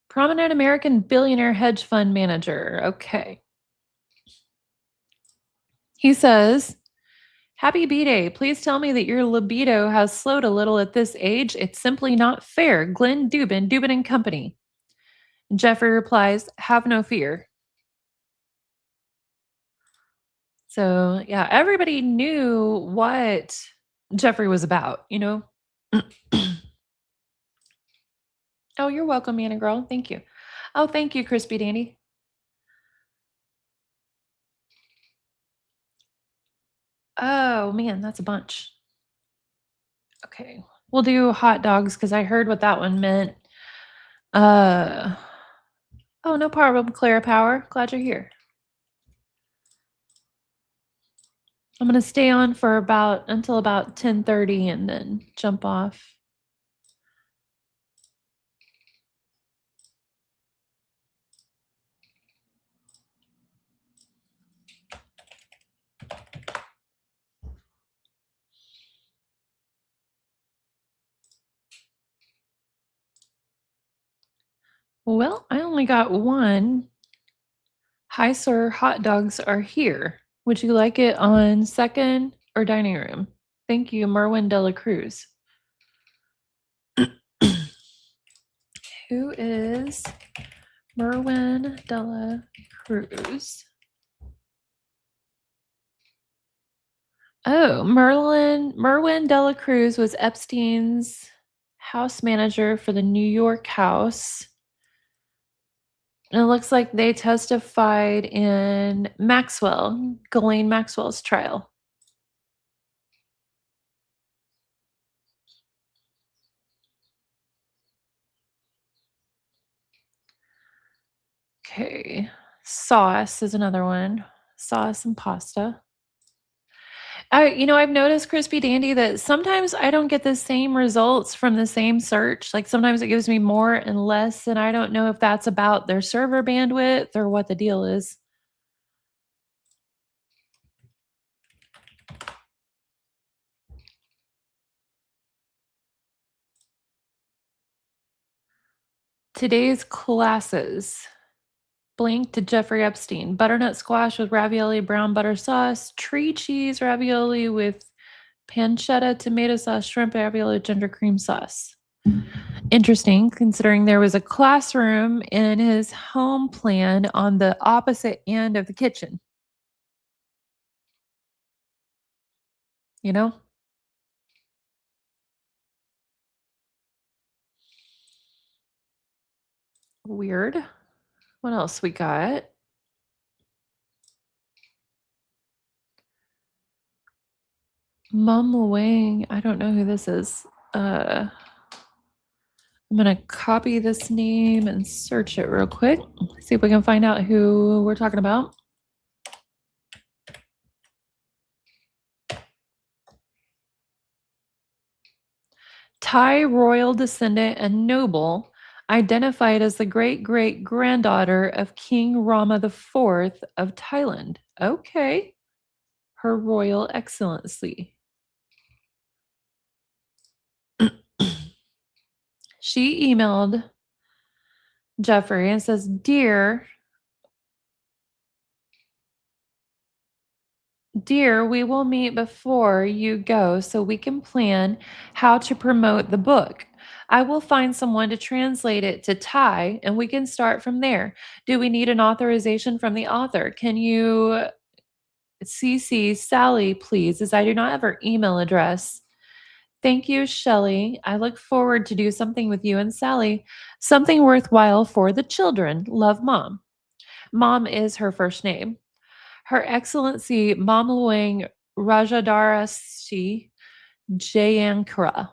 Prominent American billionaire hedge fund manager. Okay. He says, Happy B-Day. Please tell me that your libido has slowed a little at this age. It's simply not fair. Glenn Dubin, Dubin and Company. Jeffrey replies, Have no fear. So, yeah, everybody knew what Jeffrey was about, you know? Oh, you're welcome, Anna girl. Thank you. Oh, thank you, Crispy Dandy. Oh, man, that's a bunch. Okay. We'll do hot dogs because I heard what that one meant. Uh oh, no problem, Clara Power. Glad you're here. I'm gonna stay on for about until about 10:30 and then jump off. Well, I only got one. Hi, sir. Hot dogs are here. Would you like it on second or dining room? Thank you, Merwin Dela Cruz. Who is Merwin Dela Cruz? Oh, Merwin Dela Cruz was Epstein's house manager for the New York house. And it looks like they testified in Ghislaine Maxwell's trial. Okay. Sauce is another one. Sauce and pasta. I've noticed, Crispy Dandy, that sometimes I don't get the same results from the same search. Like sometimes it gives me more and less, and I don't know if that's about their server bandwidth or what the deal is. Today's classes. Blank to Jeffrey Epstein. Butternut squash with ravioli, brown butter sauce, tree cheese ravioli with pancetta, tomato sauce, shrimp ravioli, ginger cream sauce. Interesting, considering there was a classroom in his home plan on the opposite end of the kitchen. You know? Weird. What else we got? Mum Wang. I don't know who this is. I'm gonna copy this name and search it real quick. See if we can find out who we're talking about. Thai royal descendant and noble, identified as the great great granddaughter of King Rama IV of Thailand. Okay. Her Royal Excellency. She emailed Jeffrey and says, Dear, we will meet before you go so we can plan how to promote the book. I will find someone to translate it to Thai and we can start from there. Do we need an authorization from the author? Can you CC Sally, please, as I do not have her email address. Thank you, Shelley. I look forward to do something with you and Sally. Something worthwhile for the children. Love, Mom. Mom is her first name. Her Excellency Mamluang Rajadarasi Jayankara,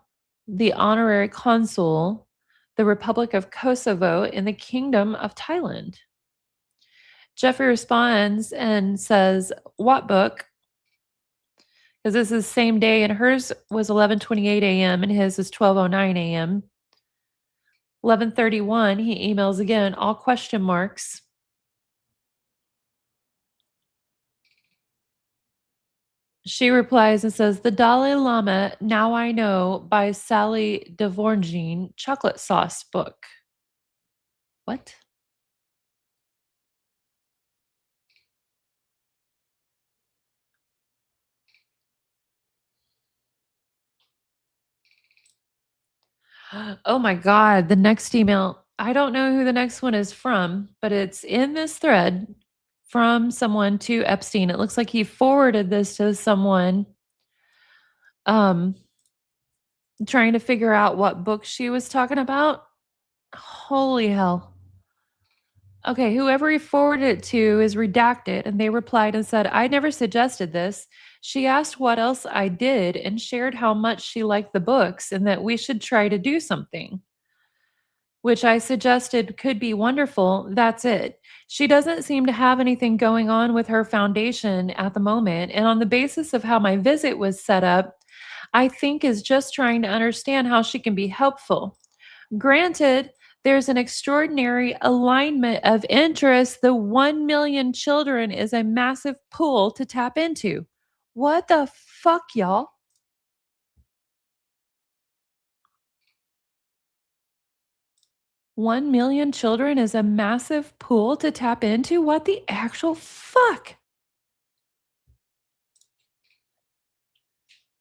the Honorary Consul, the Republic of Kosovo in the Kingdom of Thailand. Jeffrey responds and says, "What book?" Because this is the same day, and hers was 11:28 a.m. and his is 12:09 a.m. 11:31, he emails again, all question marks. She replies and says, "The Dalai Lama, Now I Know by Sally Dvorgin, chocolate sauce book." What? Oh my God. The next email, I don't know who the next one is from, but it's in this thread from someone to Epstein. It looks like he forwarded this to someone um, trying to figure out what book she was talking about. Holy hell. Okay, whoever he forwarded it to is redacted, and they replied and said, "I never suggested this. She asked what else I did and shared how much she liked the books and that we should try to do something, which I suggested could be wonderful. That's it. She doesn't seem to have anything going on with her foundation at the moment, and on the basis of how my visit was set up, I think is just trying to understand how she can be helpful. Granted, there's an extraordinary alignment of interest. The 1 million children is a massive pool to tap into." What the fuck, y'all? 1 million children is a massive pool to tap into? What the actual fuck?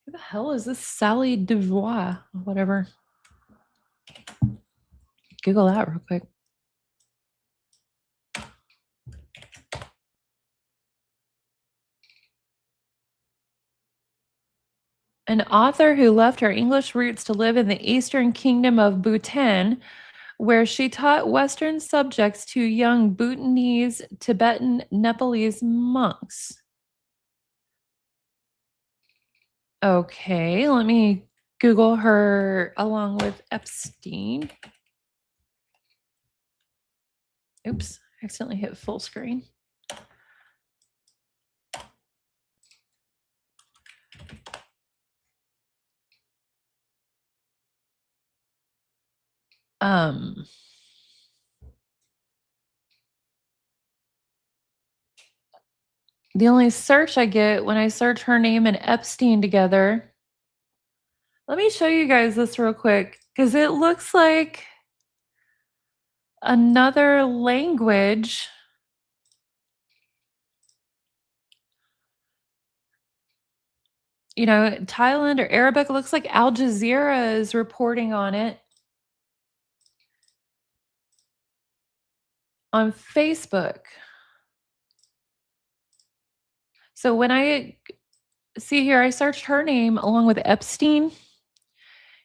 Who the hell is this Sally Devois? Whatever. Google that real quick. An author who left her English roots to live in the Eastern Kingdom of Bhutan, where she taught Western subjects to young Bhutanese, Tibetan, Nepalese monks. Okay, let me Google her along with Epstein. Oops, accidentally hit full screen. The only search I get when I search her name and Epstein together. Let me show you guys this real quick because it looks like another language. You know, Thailand or Arabic. It looks like Al Jazeera is reporting on it on Facebook. So when I see here, I searched her name along with Epstein,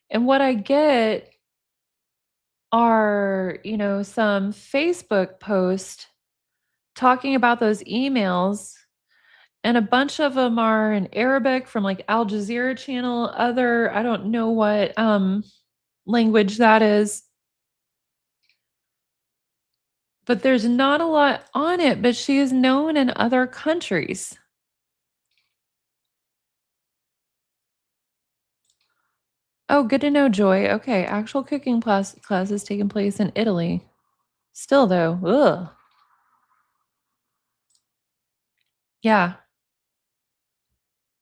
and what I get are, some Facebook posts talking about those emails, and a bunch of them are in Arabic from like Al Jazeera channel, other, I don't know what language that is. But there's not a lot on it, but she is known in other countries. Oh, good to know, Joy. Okay, actual cooking classes taking place in Italy. Still though, ugh. Yeah,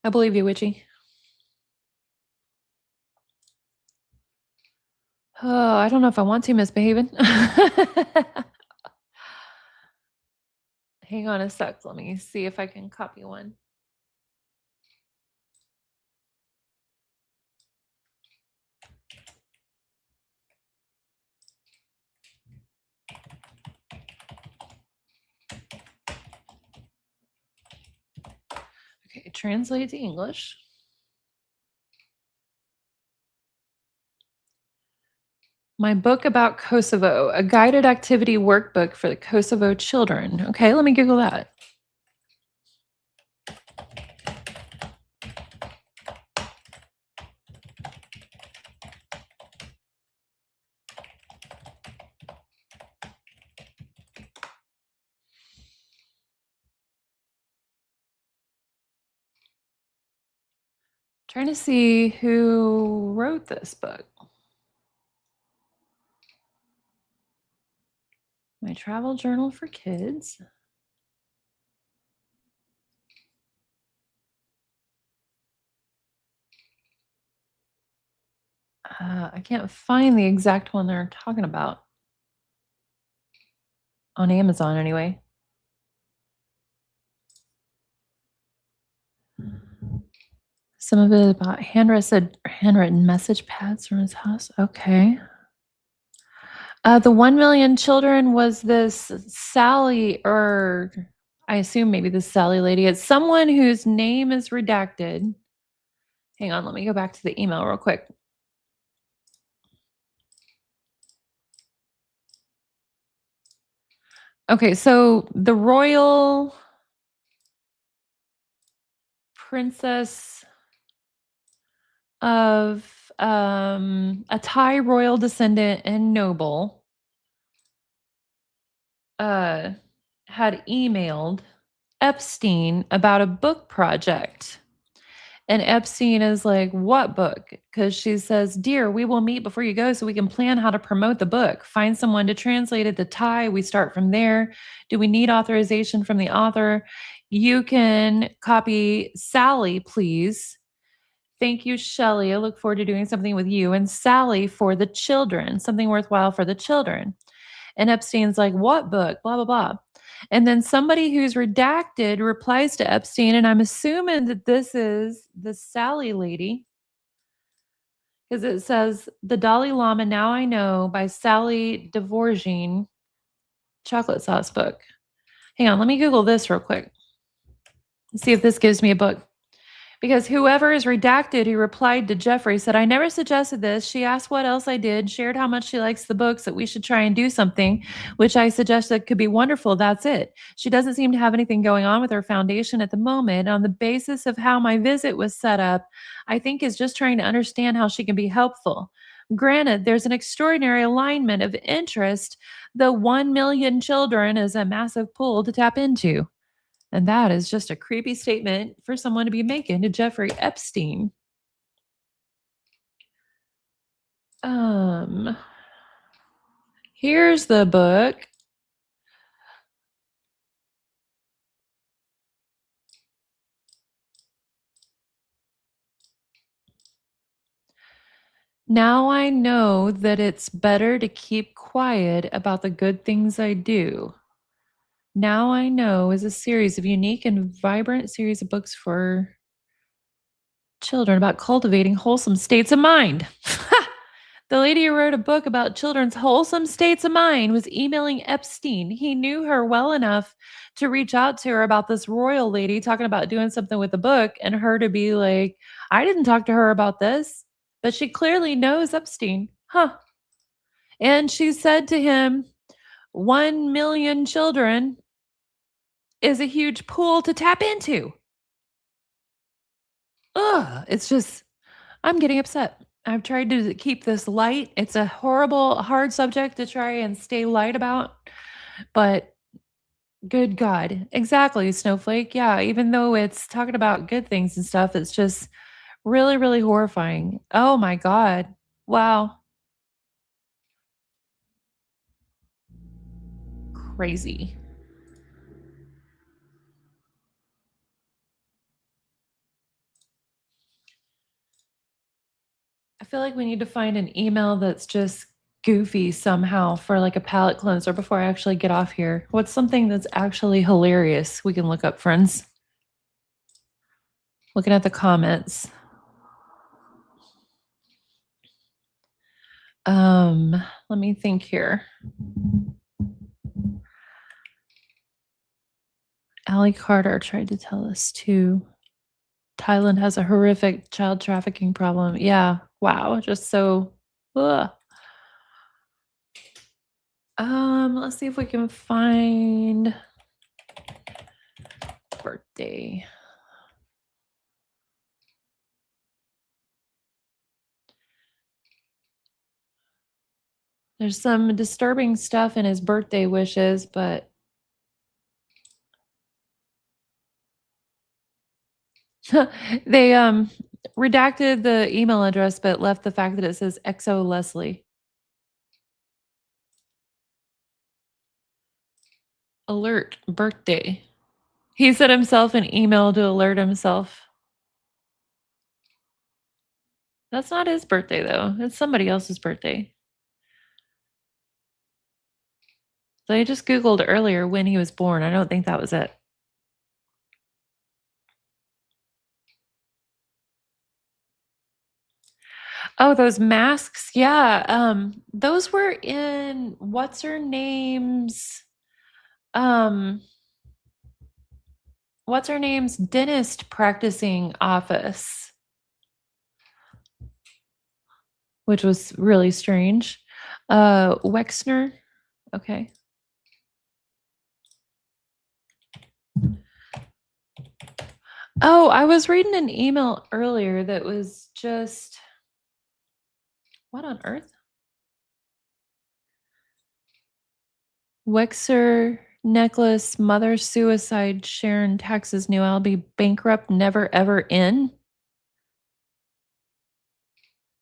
I believe you, Witchy. Oh, I don't know if I want to misbehaving. Hang on a sec. Let me see if I can copy one. translate to English. My book about Kosovo, a guided activity workbook for the Kosovo children. Okay, let me Google that. Trying to see who wrote this book. My travel journal for kids. I can't find the exact one they're talking about on Amazon anyway. Some of it about handwritten message pads from his house. Okay. The 1 million children was this Sally, or I assume maybe this Sally lady. It's someone whose name is redacted. Hang on, let me go back to the email real quick. Okay, so the royal princess of a Thai royal descendant and noble had emailed Epstein about a book project. And Epstein is like, "What book?" Because she says, "Dear, we will meet before you go so we can plan how to promote the book. Find someone to translate it to Thai. We start from there. Do we need authorization from the author? You can copy Sally, please. Thank you, Shelley. I look forward to doing something with you and Sally for the children, something worthwhile for the children." And Epstein's like, "What book? Blah, blah, blah." And then somebody who's redacted replies to Epstein, and I'm assuming that this is the Sally lady, because it says, "The Dalai Lama Now I Know" by Sally Dvorak, chocolate sauce book. Hang on, let me Google this real quick. Let's see if this gives me a book. Because whoever is redacted who replied to Jeffrey said, "I never suggested this. She asked what else I did, shared how much she likes the books, that we should try and do something, which I suggested could be wonderful. That's it. She doesn't seem to have anything going on with her foundation at the moment. On the basis of how my visit was set up, I think is just trying to understand how she can be helpful. Granted, there's an extraordinary alignment of interest. The 1 million children is a massive pool to tap into." And that is just a creepy statement for someone to be making to Jeffrey Epstein. Um, Here's the book. Now I know that it's better to keep quiet about the good things I do. Now I Know is a series of unique and vibrant series of books for children about cultivating wholesome states of mind. The lady who wrote a book about children's wholesome states of mind was emailing Epstein. He knew her well enough to reach out to her about this royal lady talking about doing something with the book, and her to be like, "I didn't talk to her about this." But she clearly knows Epstein. Huh. And she said to him, 1 million children is a huge pool to tap into. Ugh, it's just, I'm getting upset. I've tried to keep this light. It's a horrible, hard subject to try and stay light about, but good God. Exactly, Snowflake. Yeah, even though it's talking about good things and stuff, it's just really, really horrifying. Oh my God. Wow. Crazy. I feel like we need to find an email that's just goofy somehow for like a palate cleanser before I actually get off here. What's something that's actually hilarious we can look up, friends? Looking at the comments. Let me think here. Allie Carter tried to tell us too. Thailand has a horrific child trafficking problem. Yeah. Wow. Just so. Ugh. Let's see if we can find birthday. There's some disturbing stuff in his birthday wishes, but they redacted the email address but left the fact that it says XO Leslie. Alert birthday. He sent himself an email to alert himself. That's not his birthday though. It's somebody else's birthday. So I just Googled earlier when he was born. I don't think that was it. Oh, those masks. Yeah. Those were in what's her name's um what's her name's dentist practicing office, which was really strange. Wexner. Okay. Oh, I was reading an email earlier that was just what on earth? Wexer necklace, mother suicide, Sharon taxes new I'll be bankrupt, never ever in.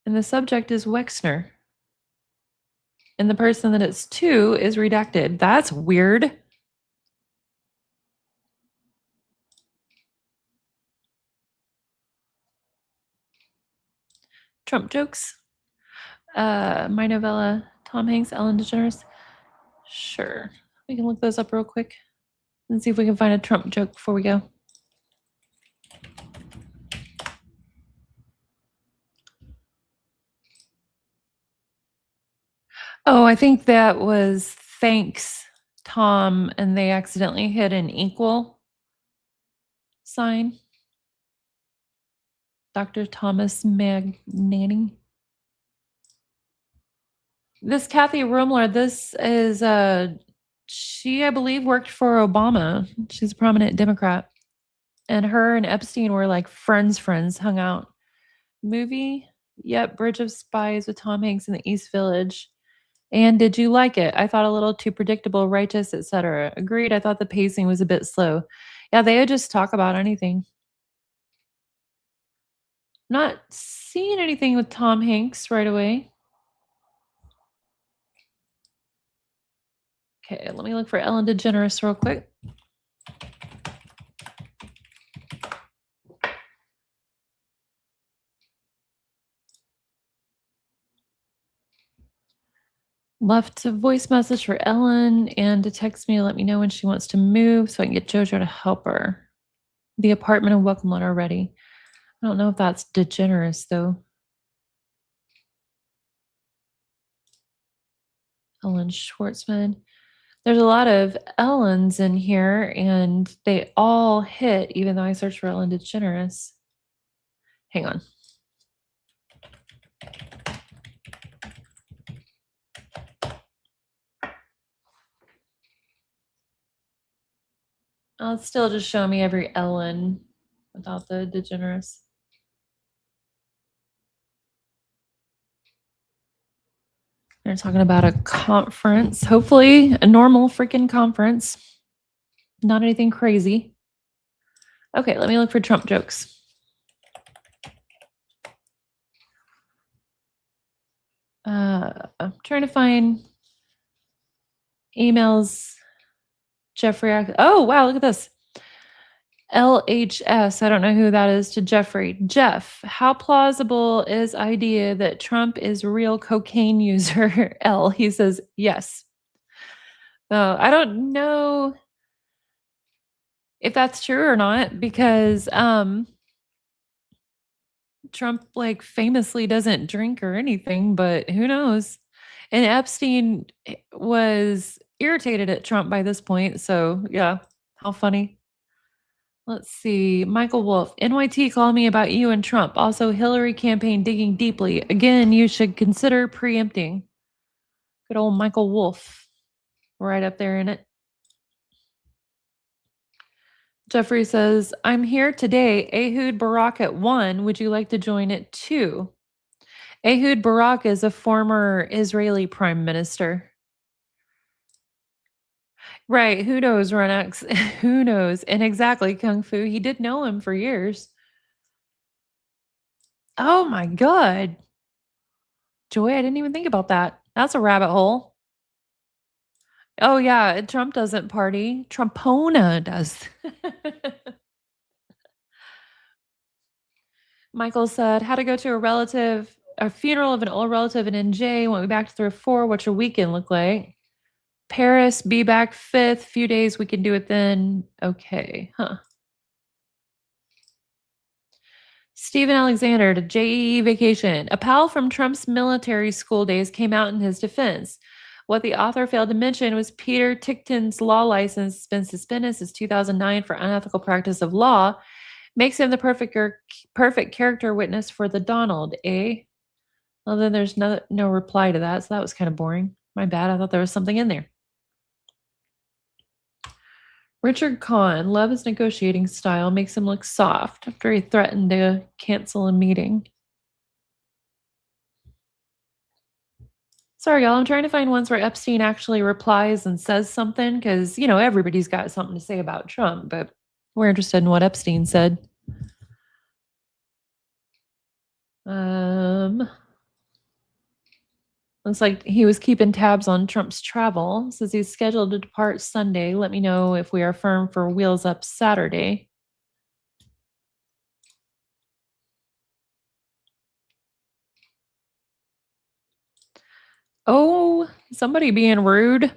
And the subject is Wexner. And the person that it's to is redacted. That's weird. Trump jokes. My novella, Tom Hanks, Ellen DeGeneres. Sure. We can look those up real quick and see if we can find a Trump joke before we go. Oh, I think that was thanks, Tom, and they accidentally hit an equal sign. Dr. Thomas Magnani. This Kathy Rumler, this is she, I believe, worked for Obama. She's a prominent Democrat. And her and Epstein were like friends, hung out. Movie, yep, Bridge of Spies with Tom Hanks in the East Village. And did you like it? I thought a little too predictable, righteous, etc. Agreed. I thought the pacing was a bit slow. Yeah, they would just talk about anything. Not seeing anything with Tom Hanks right away. Okay, let me look for Ellen DeGeneres real quick. Left a voice message for Ellen and to text me to let me know when she wants to move so I can get JoJo to help her. The apartment and welcome letter ready. I don't know if that's DeGeneres though. Ellen Schwartzman. There's a lot of Ellens in here and they all hit even though I searched for Ellen DeGeneres. Hang on. Oh, it's still just showing me every Ellen without the DeGeneres. They're talking about a conference, hopefully a normal freaking conference, not anything crazy. Okay, let me look for Trump jokes. I'm trying to find emails. Jeffrey. Oh, wow, look at this. LHS. I don't know who that is to Jeffrey. Jeff, how plausible is idea that Trump is real cocaine user? L. He says yes. I don't know if that's true or not because Trump like famously doesn't drink or anything, but who knows? And Epstein was irritated at Trump by this point. So yeah, how funny. Let's see. Michael Wolf, NYT called me about you and Trump. Also, Hillary campaign digging deeply. Again, you should consider preempting. Good old Michael Wolf, right up there in it. Jeffrey says, I'm here today. Ehud Barak at 1. Would you like to join at 2? Ehud Barak is a former Israeli prime minister. Right. Who knows, Renex? Who knows? And exactly, Kung Fu. He did know him for years. Oh my God. Joy, I didn't even think about that. That's a rabbit hole. Oh, yeah. Trump doesn't party. Trumpona does. Michael said, had to go to a funeral of an old relative in NJ. Went back to thrift 4. What's your weekend look like? Paris, be back 5th. Few days we can do it then. Okay. Huh. Stephen Alexander to JEE vacation. A pal from Trump's military school days came out in his defense. What the author failed to mention was Peter Tickton's law license has been suspended since 2009 for unethical practice of law. Makes him the perfect character witness for the Donald, eh? Well, then there's no reply to that, so that was kind of boring. My bad. I thought there was something in there. Richard Kahn, love his negotiating style, makes him look soft after he threatened to cancel a meeting. Sorry, y'all. I'm trying to find ones where Epstein actually replies and says something because, everybody's got something to say about Trump, but we're interested in what Epstein said. Looks like he was keeping tabs on Trump's travel. Says he's scheduled to depart Sunday. Let me know if we are firm for Wheels Up Saturday. Oh, somebody being rude.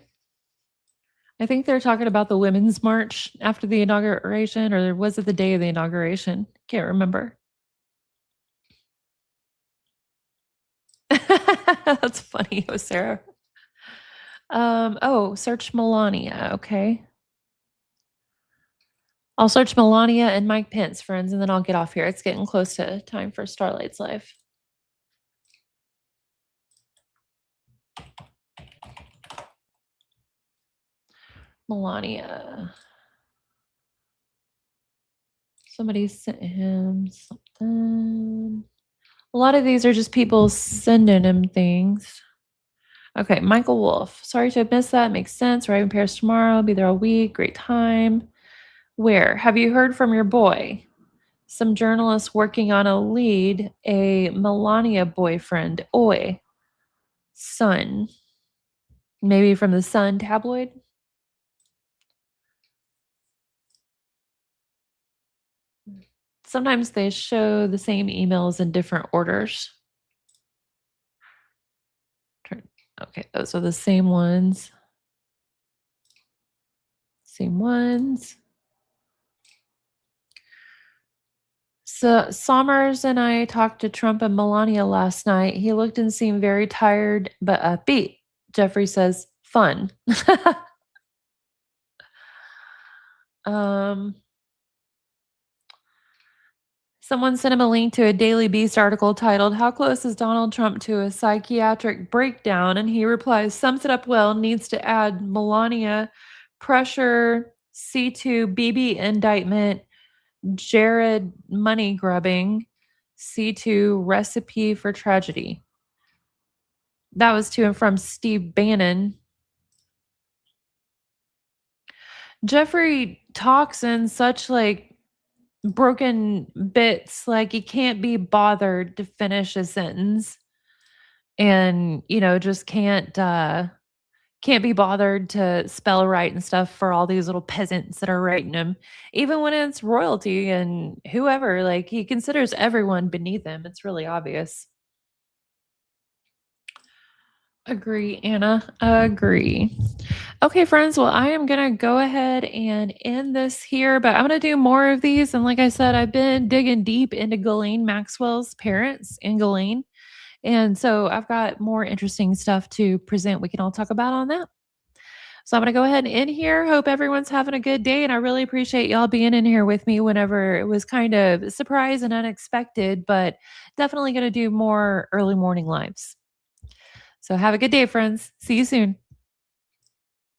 I think they're talking about the Women's March after the inauguration, or was it the day of the inauguration? Can't remember. That's funny, Sarah. Search Melania. Okay. I'll search Melania and Mike Pence, friends, and then I'll get off here. It's getting close to time for Starlight's Live. Melania. Somebody sent him something. A lot of these are just people sending him things. Okay, Michael Wolf. Sorry to have missed that. Makes sense. Arrive in Paris tomorrow. I'll be there all week. Great time. Where? Have you heard from your boy? Some journalists working on a lead, a Melania boyfriend. Oi. Sun. Maybe from the Sun tabloid? Sometimes they show the same emails in different orders. Okay, those are the same ones. Same ones. So Sommers and I talked to Trump and Melania last night. He looked and seemed very tired but upbeat. Jeffrey says, fun. Someone sent him a link to a Daily Beast article titled, How Close is Donald Trump to a Psychiatric Breakdown? And he replies, sums it up well, needs to add Melania, pressure, C2, BB indictment, Jared money grubbing, C2 recipe for tragedy. That was to and from Steve Bannon. Jeffrey talks in such broken bits, like he can't be bothered to finish a sentence and, just can't be bothered to spell right and stuff for all these little peasants that are writing him, even when it's royalty and whoever, he considers everyone beneath him. It's really obvious. Agree, Anna. Agree. Okay, friends. Well, I am going to go ahead and end this here, but I'm going to do more of these. And like I said, I've been digging deep into Ghislaine Maxwell's parents and Ghislaine. And so I've got more interesting stuff to present. We can all talk about on that. So I'm gonna go ahead and end here. Hope everyone's having a good day, and I really appreciate y'all being in here with me whenever it was kind of a surprise and unexpected, but definitely gonna do more early morning lives. So have a good day, friends. See you soon.